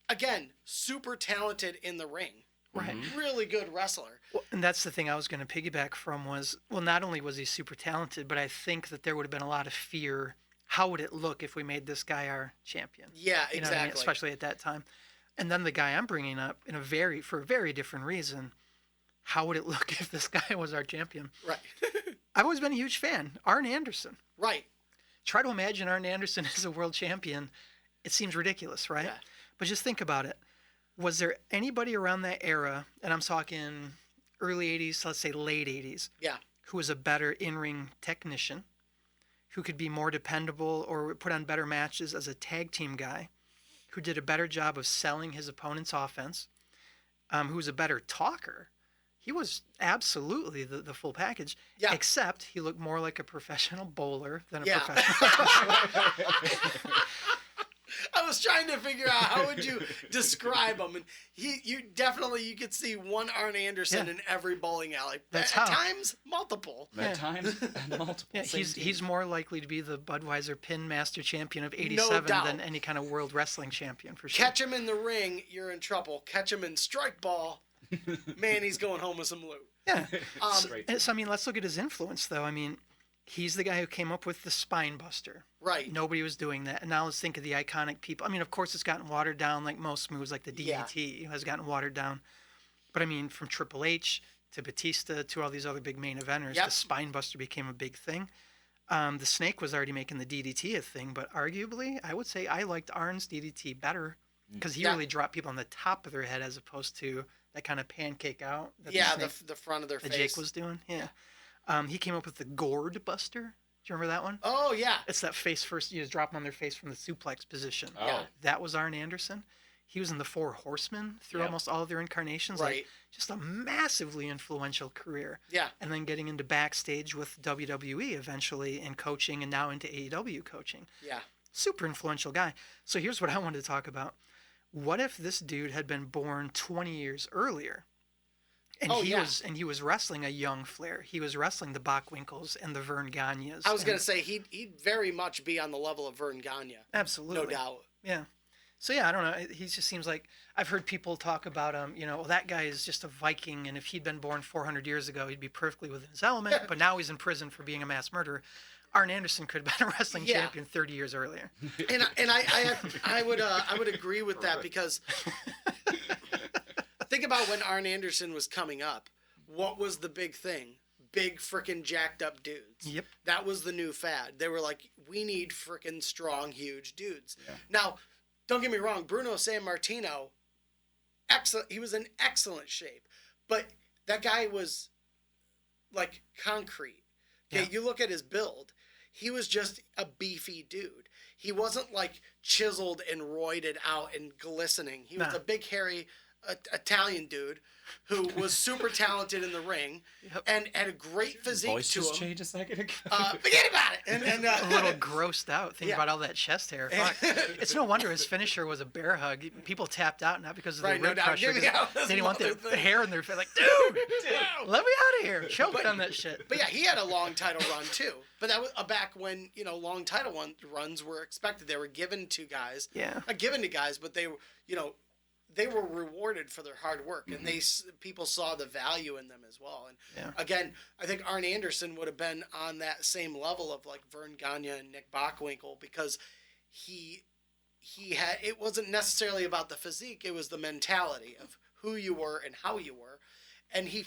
again, super talented in the ring. Right. Really good wrestler. Well, and that's the thing I was going to piggyback from was, well, not only was he super talented, but I think that there would have been a lot of fear. How would it look if we made this guy our champion? Yeah, You know exactly. what I mean? Especially at that time. And then the guy I'm bringing up for a very different reason. How would it look if this guy was our champion? Right. I've always been a huge fan. Arn Anderson. Right. Try to imagine Arn Anderson as a world champion. It seems ridiculous, right? Yeah. But just think about it. Was there anybody around that era, and I'm talking early 80s, let's say late 80s, Yeah. who was a better in-ring technician, who could be more dependable or put on better matches as a tag team guy, who did a better job of selling his opponent's offense, who was a better talker? He was absolutely the full package, Yeah. except he looked more like a professional bowler than a Yeah. professional. I was trying to figure out how would you describe him, and you could see one Arn Anderson Yeah. in every bowling alley. That's At how. times, multiple. At times, and multiple. Yeah, Same he's team. more likely to be the Budweiser Pin Master Champion of '87 doubt. than any kind of World Wrestling Champion for sure. Catch him in the ring, you're in trouble. Catch him in strike ball, man, he's going home with some loot. Yeah. Straight And so, I mean, let's look at his influence, though. I mean, he's the guy who came up with the spine buster. Right. Nobody was doing that. And now let's think of the iconic people. I mean, of course, it's gotten watered down like most moves, like the DDT has gotten watered down. But I mean, from Triple H to Batista to all these other big main eventers, Yep. the spine buster became a big thing. The Snake was already making the DDT a thing, but arguably, I would say I liked Arn's DDT better because he Yeah. really dropped people on the top of their head as opposed to that kind of pancake out that Yeah, the, the front of their that face. Jake was doing. Yeah. He came up with the Gourd Buster. Do you remember that one? Oh, yeah. It's that face first. You just drop them on their face from the suplex position. Oh. Yeah. That was Arn Anderson. He was in the Four Horsemen through Yep. almost all of their incarnations. Right. Like, just a massively influential career. Yeah. And then getting into backstage with WWE eventually and coaching and now into AEW coaching. Yeah. Super influential guy. So here's what I wanted to talk about. What if this dude had been born 20 years earlier? And he was wrestling a young Flair. He was wrestling the Bockwinkel's and the Vern Gagnes. I was and- going to say, he'd very much be on the level of Vern Gagne. Absolutely. No doubt. Yeah. So yeah, I don't know. He just seems like I've heard people talk about him. You know, well, that guy is just a Viking, and if he'd been born 400 years ago, he'd be perfectly within his element. But now he's in prison for being a mass murderer. Arn Anderson could have been a wrestling Yeah. champion 30 years earlier. And I would agree with that because think about when Arn Anderson was coming up. What was the big thing? Big frickin' jacked up dudes. Yep. That was the new fad. They were like, we need frickin' strong, huge dudes. Yeah. Now, don't get me wrong, Bruno Sammartino, excellent. He was in excellent shape, but that guy was like concrete. Okay, Yeah. you look at his build. He was just a beefy dude. He wasn't like chiseled and roided out and glistening. He was Nah. a big, hairy Italian dude who was super talented in the ring Yep. and had a great physique Voice to just him. changed a second ago. Forget about it. And A little grossed out. Think Yeah. about all that chest hair. Fuck. It's no wonder his finisher was a bear hug. People tapped out not because of Right, the no rib doubt. crusher. Get me out of this They didn't want mother the thing. hair in their face. Like, dude, let me out of here. Choking on that shit. But yeah, he had a long title run too. But that was back when long title runs were expected. They were given to guys. Yeah. Not given to guys, but they were they were rewarded for their hard work, and people saw the value in them as well. And Yeah. again, I think Arn Anderson would have been on that same level of like Vern Gagne and Nick Bockwinkel because he had, it wasn't necessarily about the physique, it was the mentality of who you were and how you were, and he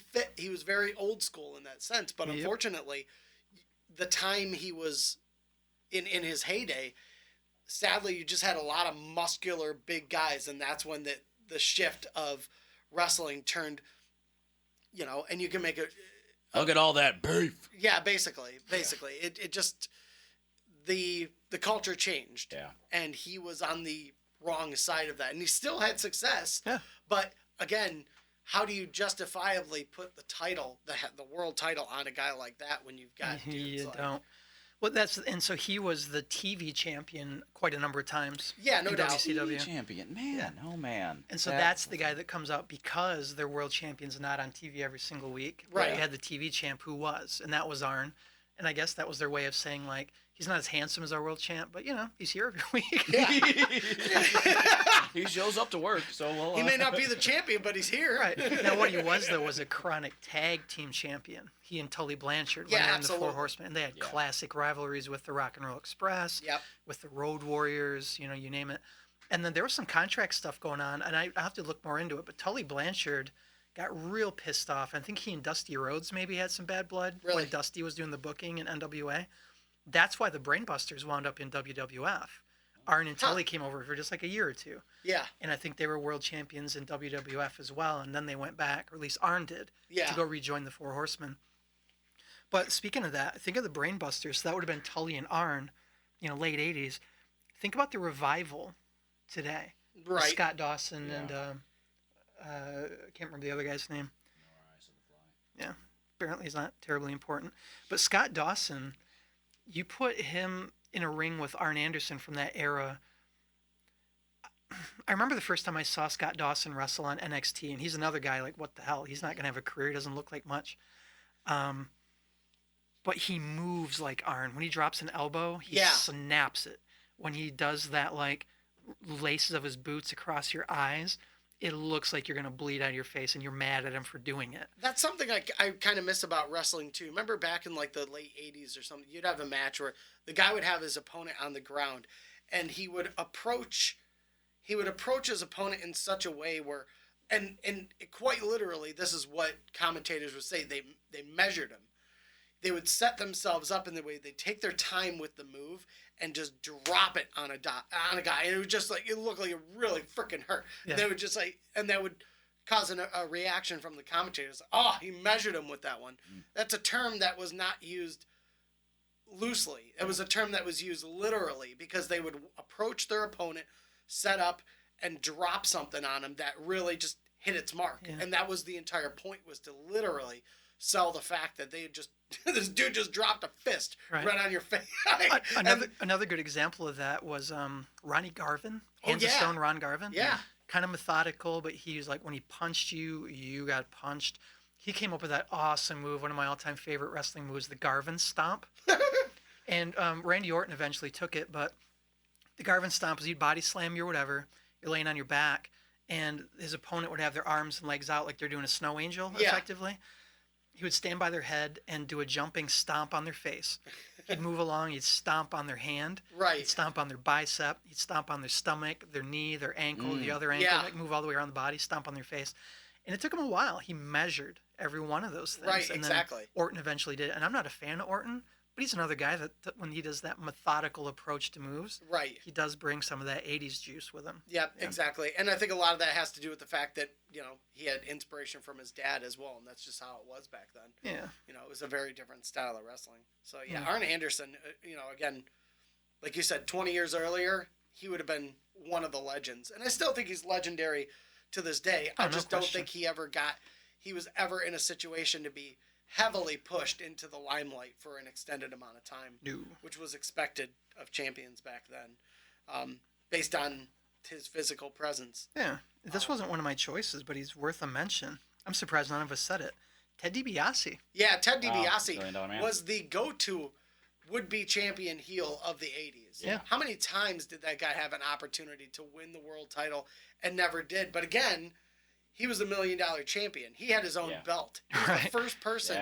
was very old school in that sense. But Yep. unfortunately, the time he was in his heyday, sadly, you just had a lot of muscular big guys, and that's when the shift of wrestling turned, and you can make it. Look at all that beef. Yeah, basically, it just the culture changed. Yeah. And he was on the wrong side of that, and he still had success. Yeah. But again, how do you justifiably put the title, the world title, on a guy like that when you've got dudes You like... don't. Well, so he was the TV champion quite a number of times. Yeah, no in doubt. WCW. TV champion, man. Oh man. And so that's the guy that comes out because their world champion's not on TV every single week. Right. They had the TV champ who was, and that was Arn. And I guess that was their way of saying, like, he's not as handsome as our world champ, but, he's here every week. He shows up to work, so we'll. He may not be the champion, but he's here. Right. Now, what he was, though, was a chronic tag team champion. He and Tully Blanchard when they were in the Four Horsemen. And they had classic rivalries with the Rock and Roll Express, with the Road Warriors, you name it. And then there was some contract stuff going on, and I have to look more into it. But Tully Blanchard got real pissed off. I think he and Dusty Rhodes maybe had some bad blood when Dusty was doing the booking in NWA. That's why the Brainbusters wound up in WWF. Arn and Tully came over for just like a year or two. Yeah. And I think they were world champions in WWF as well. And then they went back, or at least Arn did, to go rejoin the Four Horsemen. But speaking of that, think of the Brainbusters. So that would have been Tully and Arn, late 80s. Think about the revival today. Right. With Scott Dawson and I can't remember the other guy's name. Yeah. Apparently he's not terribly important. But Scott Dawson, you put him in a ring with Arn Anderson from that era. I remember the first time I saw Scott Dawson wrestle on NXT, and he's another guy like, what the hell? He's not going to have a career. He doesn't look like much. But he moves like Arn. When he drops an elbow, he snaps it. When he does that, like, laces of his boots across your eyes, it looks like you're going to bleed out of your face, and you're mad at him for doing it. That's something I kind of miss about wrestling, too. Remember back in, like, the late 80s or something, you'd have a match where the guy would have his opponent on the ground, and he would approach his opponent in such a way where, and quite literally, this is what commentators would say, they measured him. They would set themselves up in the way they take their time with the move and just drop it on a guy, and it would just it looked like it really freaking hurt. Yeah. They would just and that would cause a reaction from the commentators. Oh, he measured him with that one. That's a term that was not used loosely. It was a term that was used literally because they would approach their opponent, set up, and drop something on him that really just hit its mark. Yeah. And that was the entire point, was to literally sell the fact that they just this dude just dropped a fist right on your face. Another good example of that was Ronnie Garvin, Hands of yeah. Stone Ron Garvin. Yeah. Kind of methodical, but he was like, when he punched you, you got punched. He came up with that awesome move, one of my all-time favorite wrestling moves, the Garvin Stomp. And Randy Orton eventually took it, but the Garvin Stomp is you'd body slam you or whatever, you're laying on your back, and his opponent would have their arms and legs out like they're doing a snow angel, effectively. He would stand by their head and do a jumping stomp on their face. He'd move along, he'd stomp on their hand. Right. He'd stomp on their bicep. He'd stomp on their stomach, their knee, their ankle, the other ankle. Yeah. Like move all the way around the body, stomp on their face. And it took him a while. He measured every one of those things. Right, and exactly. Then Orton eventually did it. And I'm not a fan of Orton, but he's another guy that when he does that methodical approach to moves, Right. he does bring some of that 80s juice with him. Yep, exactly. And I think a lot of that has to do with the fact that, he had inspiration from his dad as well, and that's just how it was back then. Yeah. It was a very different style of wrestling. So, Arn Anderson, again, like you said, 20 years earlier, he would have been one of the legends. And I still think he's legendary to this day. I just don't think he was ever in a situation to be heavily pushed into the limelight for an extended amount of time, which was expected of champions back then, based on his physical presence. Yeah, this wasn't one of my choices, but he's worth a mention. I'm surprised none of us said it. Ted DiBiase. Yeah, Ted DiBiase $1 was the go-to would-be champion heel of the 80s. Yeah. How many times did that guy have an opportunity to win the world title and never did? But again, he was a $1 million champion. He had his own belt. He was the first person,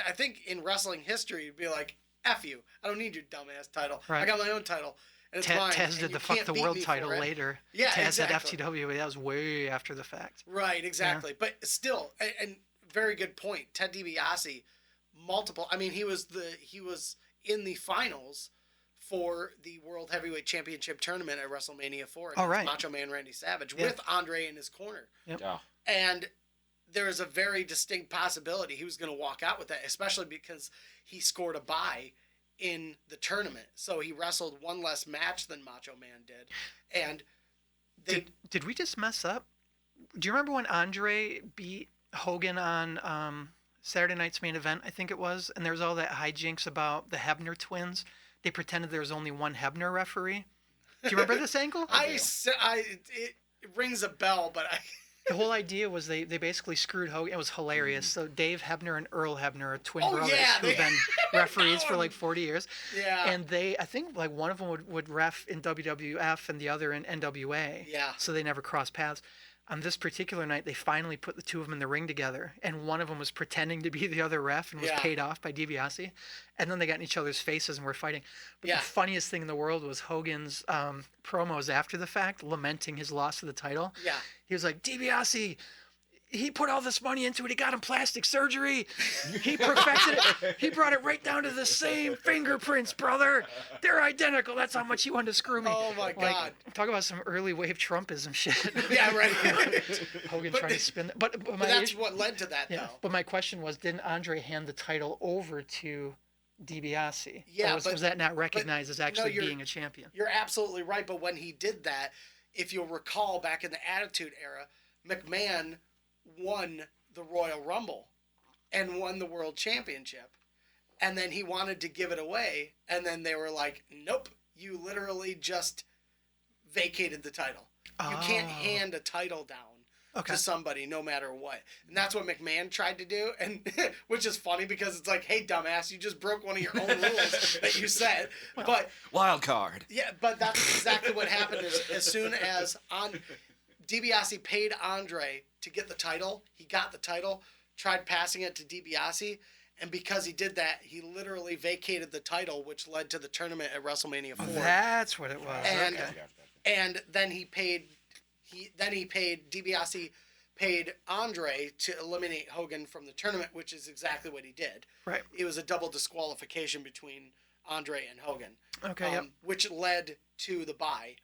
I think, in wrestling history to be like, F you. I don't need your dumbass title. Right. I got my own title. And it's mine. Taz did the fuck the world title later. Yeah, Taz exactly. had FTW, but that was way after the fact. Right, exactly. Yeah. But still, and very good point. Ted DiBiase, multiple. I mean, he was in the finals for the World Heavyweight Championship tournament at WrestleMania 4 against Macho Man Randy Savage with Andre in his corner. Yep. Yeah. And there is a very distinct possibility he was going to walk out with that, especially because he scored a bye in the tournament. So he wrestled one less match than Macho Man did. And did we just mess up? Do you remember when Andre beat Hogan on Saturday Night's Main Event? I think it was, and there was all that hijinks about the Hebner twins. They pretended there was only one Hebner referee. Do you remember this angle? It rings a bell, but The whole idea was they basically screwed Hogan. It was hilarious. So Dave Hebner and Earl Hebner are twin brothers who've been referees for like 40 years. Yeah. And I think like one of them would ref in WWF and the other in NWA. Yeah. So they never crossed paths. On this particular night, they finally put the two of them in the ring together, and one of them was pretending to be the other ref and was paid off by DiBiase. And then they got in each other's faces and were fighting. But the funniest thing in the world was Hogan's promos after the fact, lamenting his loss of the title. Yeah. He was like, DiBiase, he put all this money into it. He got him plastic surgery. He perfected it. He brought it right down to the same fingerprints, brother. They're identical. That's how much he wanted to screw me. Oh, my God. Talk about some early wave Trumpism shit. Yeah, right. Hogan trying to spin that. But that's what led to that, though. But my question was, didn't Andre hand the title over to DiBiase? Yeah, or was that not recognized as actually being a champion? You're absolutely right. But when he did that, if you'll recall back in the Attitude Era, McMahon won the Royal Rumble and won the World Championship. And then he wanted to give it away. And then they were like, nope, you literally just vacated the title. You can't hand a title down to somebody no matter what. And that's what McMahon tried to do. And which is funny because it's like, hey, dumbass, you just broke one of your own rules that you set. But wild card. Yeah, but that's exactly what happened as soon as DiBiase paid Andre to get the title. He got the title, tried passing it to DiBiase, and because he did that, he literally vacated the title, which led to the tournament at WrestleMania 4. That's what it was. And then DiBiase paid Andre to eliminate Hogan from the tournament, which is exactly what he did. Right. It was a double disqualification between Andre and Hogan. Okay. Which led to the bye.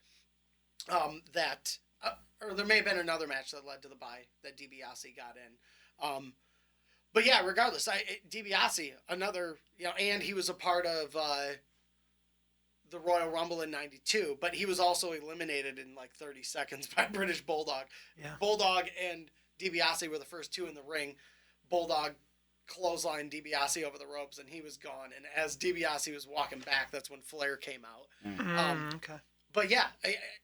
Or there may have been another match that led to the bye that DiBiase got in. But yeah, regardless, DiBiase, another, and he was a part of the Royal Rumble in '92, but he was also eliminated in like 30 seconds by British Bulldog. Yeah. Bulldog and DiBiase were the first two in the ring. Bulldog clotheslined DiBiase over the ropes, and he was gone. And as DiBiase was walking back, that's when Flair came out. Okay. But yeah,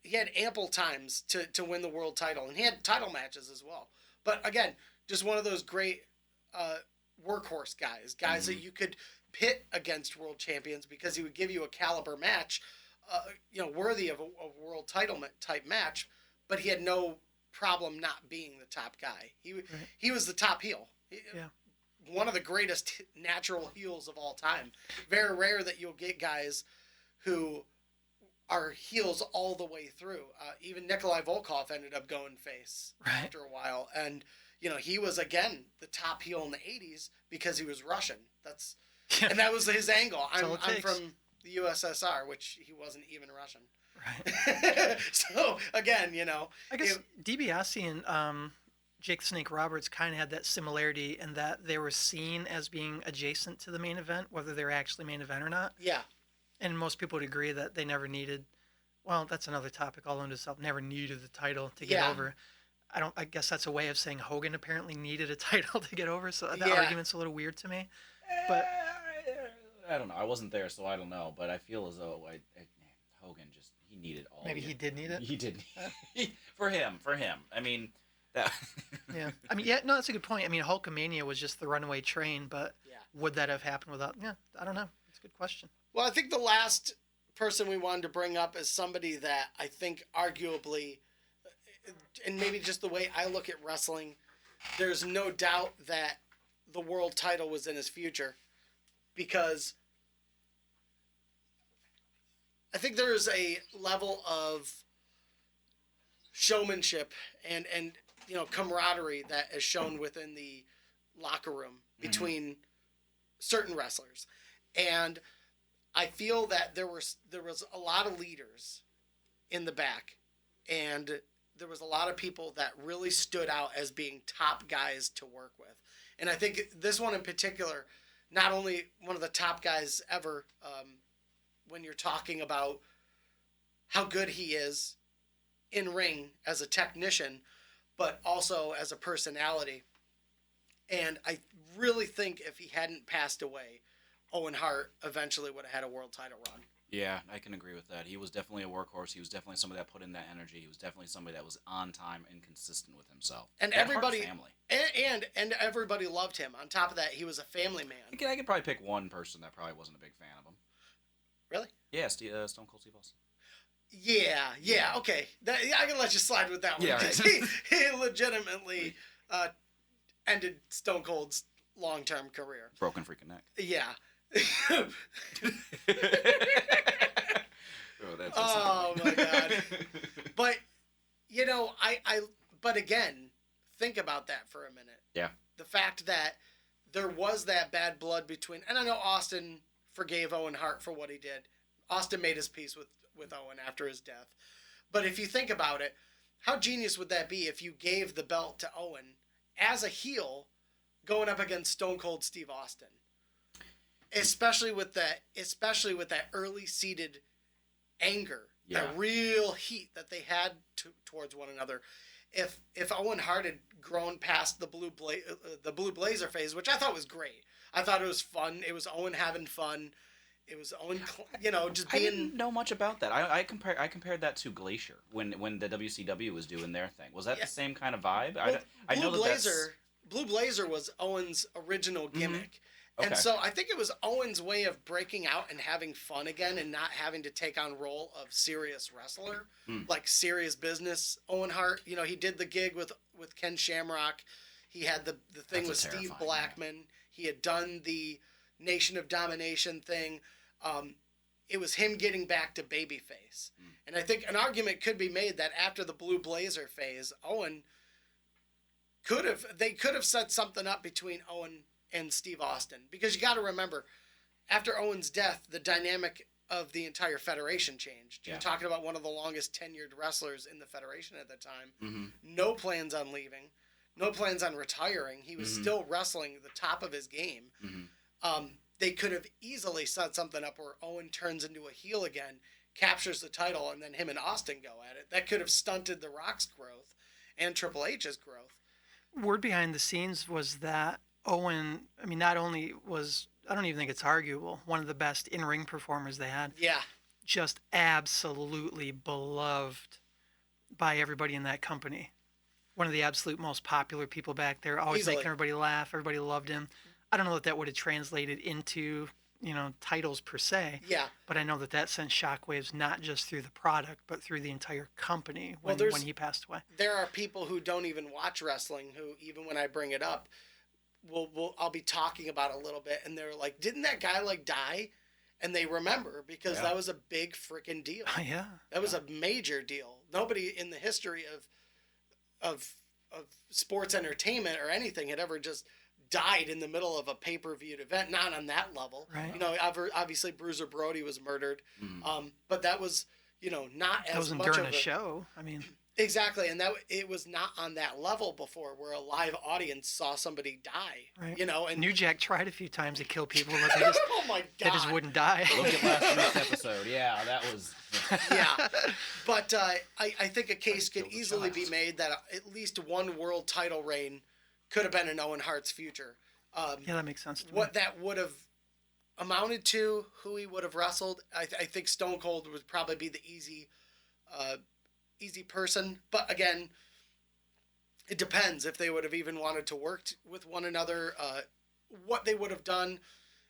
he had ample times to win the world title, and he had title matches as well. But again, just one of those great workhorse guys that you could pit against world champions because he would give you a caliber match, worthy of a world title type match. But he had no problem not being the top guy. He was the top heel. One of the greatest natural heels of all time. Very rare that you'll get guys who are heels all the way through. Even Nikolai Volkov ended up going face after a while. And, he was, again, the top heel in the 80s because he was Russian. And that was his angle. I'm from the USSR, which he wasn't even Russian. Right. So, again, I guess DiBiase and Jake the Snake Roberts kind of had that similarity in that they were seen as being adjacent to the main event, whether they were actually main event or not. Yeah. And most people would agree that they never needed, well, that's another topic all into itself, never needed the title to get over. I guess that's a way of saying Hogan apparently needed a title to get over, so that argument's a little weird to me. But I don't know. I wasn't there, so I don't know. But I feel as though Hogan he needed all. Maybe he did need it. He did. For him. I mean, that. Yeah. I mean, that's a good point. I mean, Hulkamania was just the runaway train, but would that have happened without? Yeah, I don't know. It's a good question. Well, I think the last person we wanted to bring up is somebody that I think arguably, and maybe just the way I look at wrestling, there's no doubt that the world title was in his future, because I think there is a level of showmanship and camaraderie that is shown within the locker room between certain wrestlers. And I feel that there was a lot of leaders in the back, and there was a lot of people that really stood out as being top guys to work with. And I think this one in particular, not only one of the top guys ever, when you're talking about how good he is in ring as a technician, but also as a personality. And I really think if he hadn't passed away, Owen Hart eventually would have had a world title run. Yeah, I can agree with that. He was definitely a workhorse. He was definitely somebody that put in that energy. He was definitely somebody that was on time and consistent with himself. And That Hart everybody family. and everybody loved him. On top of that, he was a family man. I could probably pick one person that probably wasn't a big fan of him. Really? Yeah, Stone Cold Steve Austin. Yeah, okay. I can let you slide with that one. Yeah, Because right. he legitimately ended Stone Cold's long-term career. Broken freaking neck. Yeah. Oh, my God. But, but again, think about that for a minute. Yeah. The fact that there was that bad blood between, and I know Austin forgave Owen Hart for what he did. Austin made his peace with Owen after his death. But if you think about it, how genius would that be if you gave the belt to Owen as a heel going up against Stone Cold Steve Austin? Especially with that early seated anger, that real heat that they had towards one another. If Owen Hart had grown past the blue blazer phase, which I thought was great, I thought it was fun. It was Owen having fun. It was Owen, just being. I didn't know much about that. I compared that to Glacier when the WCW was doing their thing. Was that the same kind of vibe? Well, I know Blue Blazer was Owen's original gimmick. Mm-hmm. Okay. And so I think it was Owen's way of breaking out and having fun again and not having to take on role of serious wrestler, like serious business. Owen Hart, he did the gig with Ken Shamrock. He had the thing with Steve Blackman. Man. He had done the Nation of Domination thing. It was him getting back to babyface. And I think an argument could be made that after the Blue Blazer phase, Owen could have set something up between Owen and Steve Austin, because you got to remember, after Owen's death, the dynamic of the entire federation changed. You're talking about one of the longest tenured wrestlers in the federation at the time. Mm-hmm. No plans on leaving, no plans on retiring. He was still wrestling the top of his game. Mm-hmm. They could have easily set something up where Owen turns into a heel again, captures the title, and then him and Austin go at it. That could have stunted The Rock's growth and Triple H's growth. Word behind the scenes was that Owen, not only was, I don't even think it's arguable, one of the best in-ring performers they had. Yeah. Just absolutely beloved by everybody in that company. One of the absolute most popular people back there, always making everybody laugh. Everybody loved him. I don't know that would have translated into, titles per se. Yeah. But I know that sent shockwaves not just through the product, but through the entire company when he passed away. There are people who don't even watch wrestling who, even when I bring it up, I'll be talking about it a little bit, and they're like, "Didn't that guy die?" And they remember because that was a big freaking deal. Yeah, that was a major deal. Nobody in the history of sports entertainment or anything had ever just died in the middle of a pay-per-view event. Not on that level. Right. Obviously Bruiser Brody was murdered, but that was not as wasn't much during of a show. Exactly, and that it was not on that level before, where a live audience saw somebody die. Right. And New Jack tried a few times to kill people, but they just oh my God, they just wouldn't die. Look at last week's episode. Yeah, that was. Yeah, but I think a case could easily be made that at least one world title reign could have been in Owen Hart's future. Yeah, that makes sense to me. What that would have amounted to, who he would have wrestled, I think Stone Cold would probably be the easy person, but again, it depends if they would have even wanted to work with one another, what they would have done.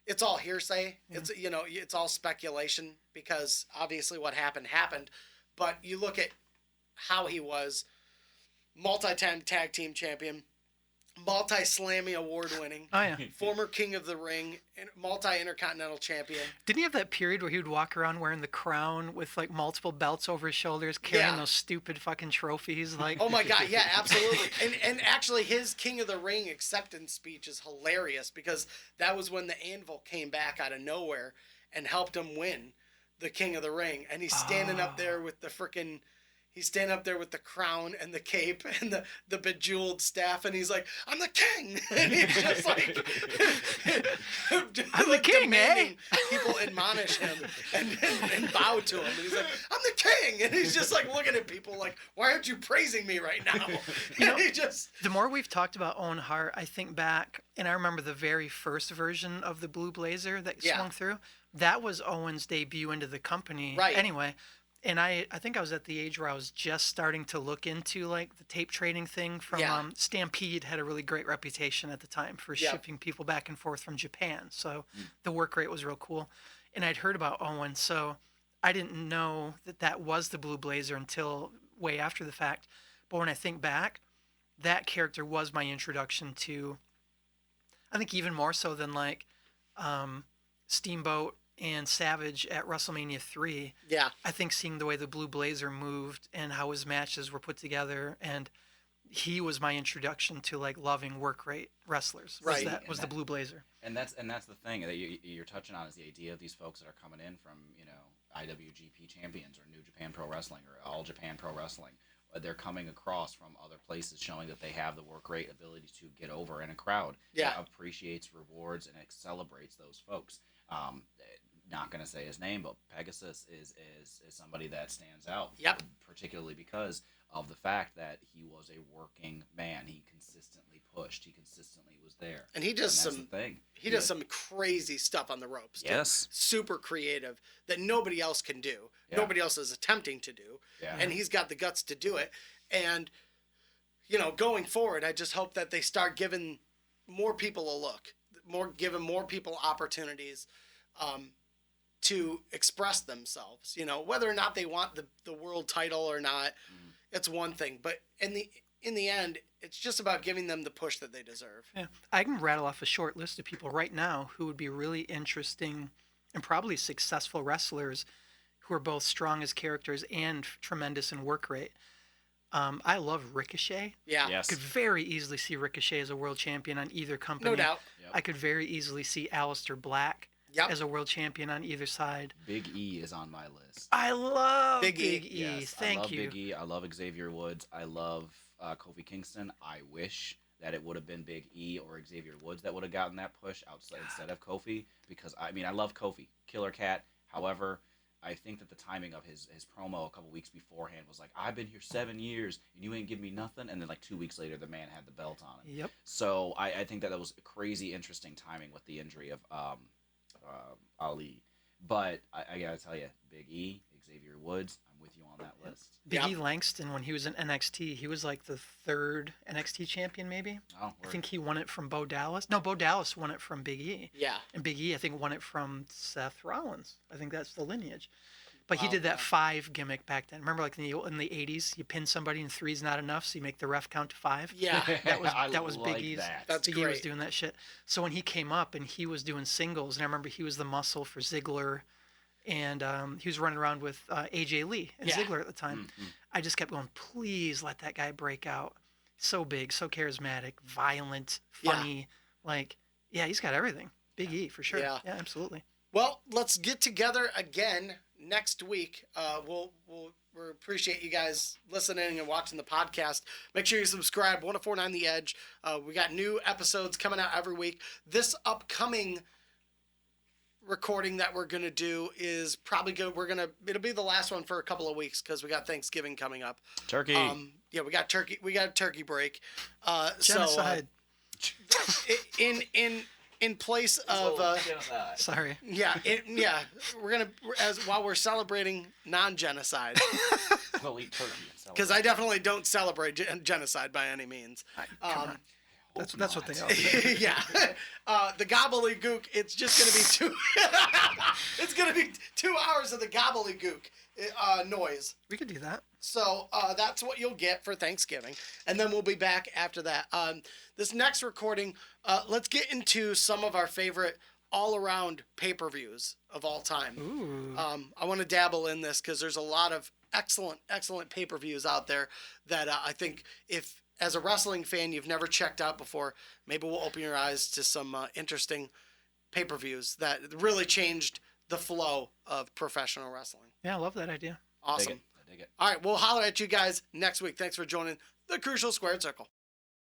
It's all hearsay. Yeah. It's all speculation, because obviously what happened, but you look at how he was multi-time tag team champion, multi-Slammy award winning, former King of the Ring, multi-Intercontinental champion. Didn't he have that period where he would walk around wearing the crown with like multiple belts over his shoulders, carrying those stupid fucking trophies? Like, oh my God, yeah, absolutely. And actually, his King of the Ring acceptance speech is hilarious, because that was when the Anvil came back out of nowhere and helped him win the King of the Ring, and he's standing up there with the freaking. He's standing up there with the crown and the cape and the bejeweled staff, and he's like, "I'm the king," and he's just like, I'm the king, demanding people admonish him and bow to him, and he's like, "I'm the king," and he's just like looking at people like, "Why aren't you praising me right now?" He just The more we've talked about Owen Hart, I think back, and I remember the very first version of the Blue Blazer that swung through. That was Owen's debut into the company. Right. Anyway, and I think I was at the age where I was just starting to look into like the tape trading thing from Stampede had a really great reputation at the time for shipping people back and forth from Japan. So the work rate was real cool. And I'd heard about Owen, so I didn't know that was the Blue Blazer until way after the fact. But when I think back, that character was my introduction to, I think even more so than like Steamboat and Savage at WrestleMania 3. Yeah. I think seeing the way the Blue Blazer moved and how his matches were put together, and he was my introduction to like loving work rate wrestlers. Right. Was the Blue Blazer. And that's the thing that you're touching on is the idea of these folks that are coming in from, you know, IWGP champions or New Japan Pro Wrestling or All Japan Pro Wrestling. They're coming across from other places, showing that they have the work rate ability to get over in a crowd that appreciates, rewards, and celebrates those folks. Not going to say his name, but Pegasus is somebody that stands out. Yep. Particularly because of the fact that he was a working man. He consistently pushed. He consistently was there. And he does does some crazy stuff on the ropes. Yes. Super creative that nobody else can do. Yeah. Nobody else is attempting to do. Yeah. And he's got the guts to do it. And, you know, going forward, I just hope that they start giving more people a look, giving more people opportunities to express themselves. You know, whether or not they want the world title or not, it's one thing. But in the end, it's just about giving them the push that they deserve. Yeah, I can rattle off a short list of people right now who would be really interesting and probably successful wrestlers who are both strong as characters and tremendous in work rate. I love Ricochet. Yeah. Yes. I could very easily see Ricochet as a world champion on either company. No doubt. Yep. I could very easily see Aleister Black as a world champion on either side. Big E is on my list. I love Big Big E. E. Yes, Thank I love you. Big E. I love Xavier Woods. I love Kofi Kingston. I wish that it would have been Big E or Xavier Woods that would have gotten that push instead of Kofi, because I mean I love Kofi, Killer Cat. However, I think that the timing of his promo a couple weeks beforehand was like, I've been here 7 years and you ain't give me nothing, and then like 2 weeks later the man had the belt on him. Yep. So I think that was crazy interesting timing with the injury of Ali. But I gotta tell you, Big E, Xavier Woods, I'm with you on that list. Big E Langston, when he was in NXT, he was like the third NXT champion, maybe. Oh, I think he won it from Bo Dallas. No, Bo Dallas won it from Big E. Yeah. And Big E, I think, won it from Seth Rollins. I think that's the lineage. But he did that 5 gimmick back then. Remember, like in the 80s, you pin somebody and 3's not enough, so you make the ref count to 5. Yeah. That was like Big E's. that. That's Big E was great. doing that shit. So when he came up and he was doing singles, and I remember he was the muscle for Ziggler, and he was running around with AJ Lee and Ziggler at the time. Mm-hmm. I just kept going, please let that guy break out. So big, so charismatic, violent, funny. He's got everything. Big E for sure. Yeah. Yeah, absolutely. Well, let's get together again next week. We'll appreciate you guys listening and watching the podcast. Make sure you subscribe. 1049 The Edge. We got new episodes coming out every week. This upcoming recording that we're gonna do is probably good. It'll be the last one for a couple of weeks because we got Thanksgiving coming up. Turkey. We got turkey. We got a turkey break. Genocide. In place of Sorry. while we're celebrating non-genocide, We'll eat turkey. because I definitely don't celebrate genocide by any means. Come on. That's what they all say. Yeah, the gobbledygook. It's just gonna be 2. It's gonna be 2 hours of the gobbledygook noise. We could do that. So that's what you'll get for Thanksgiving. And then we'll be back after that. This next recording, let's get into some of our favorite all-around pay-per-views of all time. Ooh. I want to dabble in this because there's a lot of excellent pay-per-views out there that I think if, as a wrestling fan, you've never checked out before, maybe we'll open your eyes to some interesting pay-per-views that really changed the flow of professional wrestling. Yeah, I love that idea. Awesome. I dig it. All right, we'll holler at you guys next week. Thanks for joining the Crucial Squared Circle.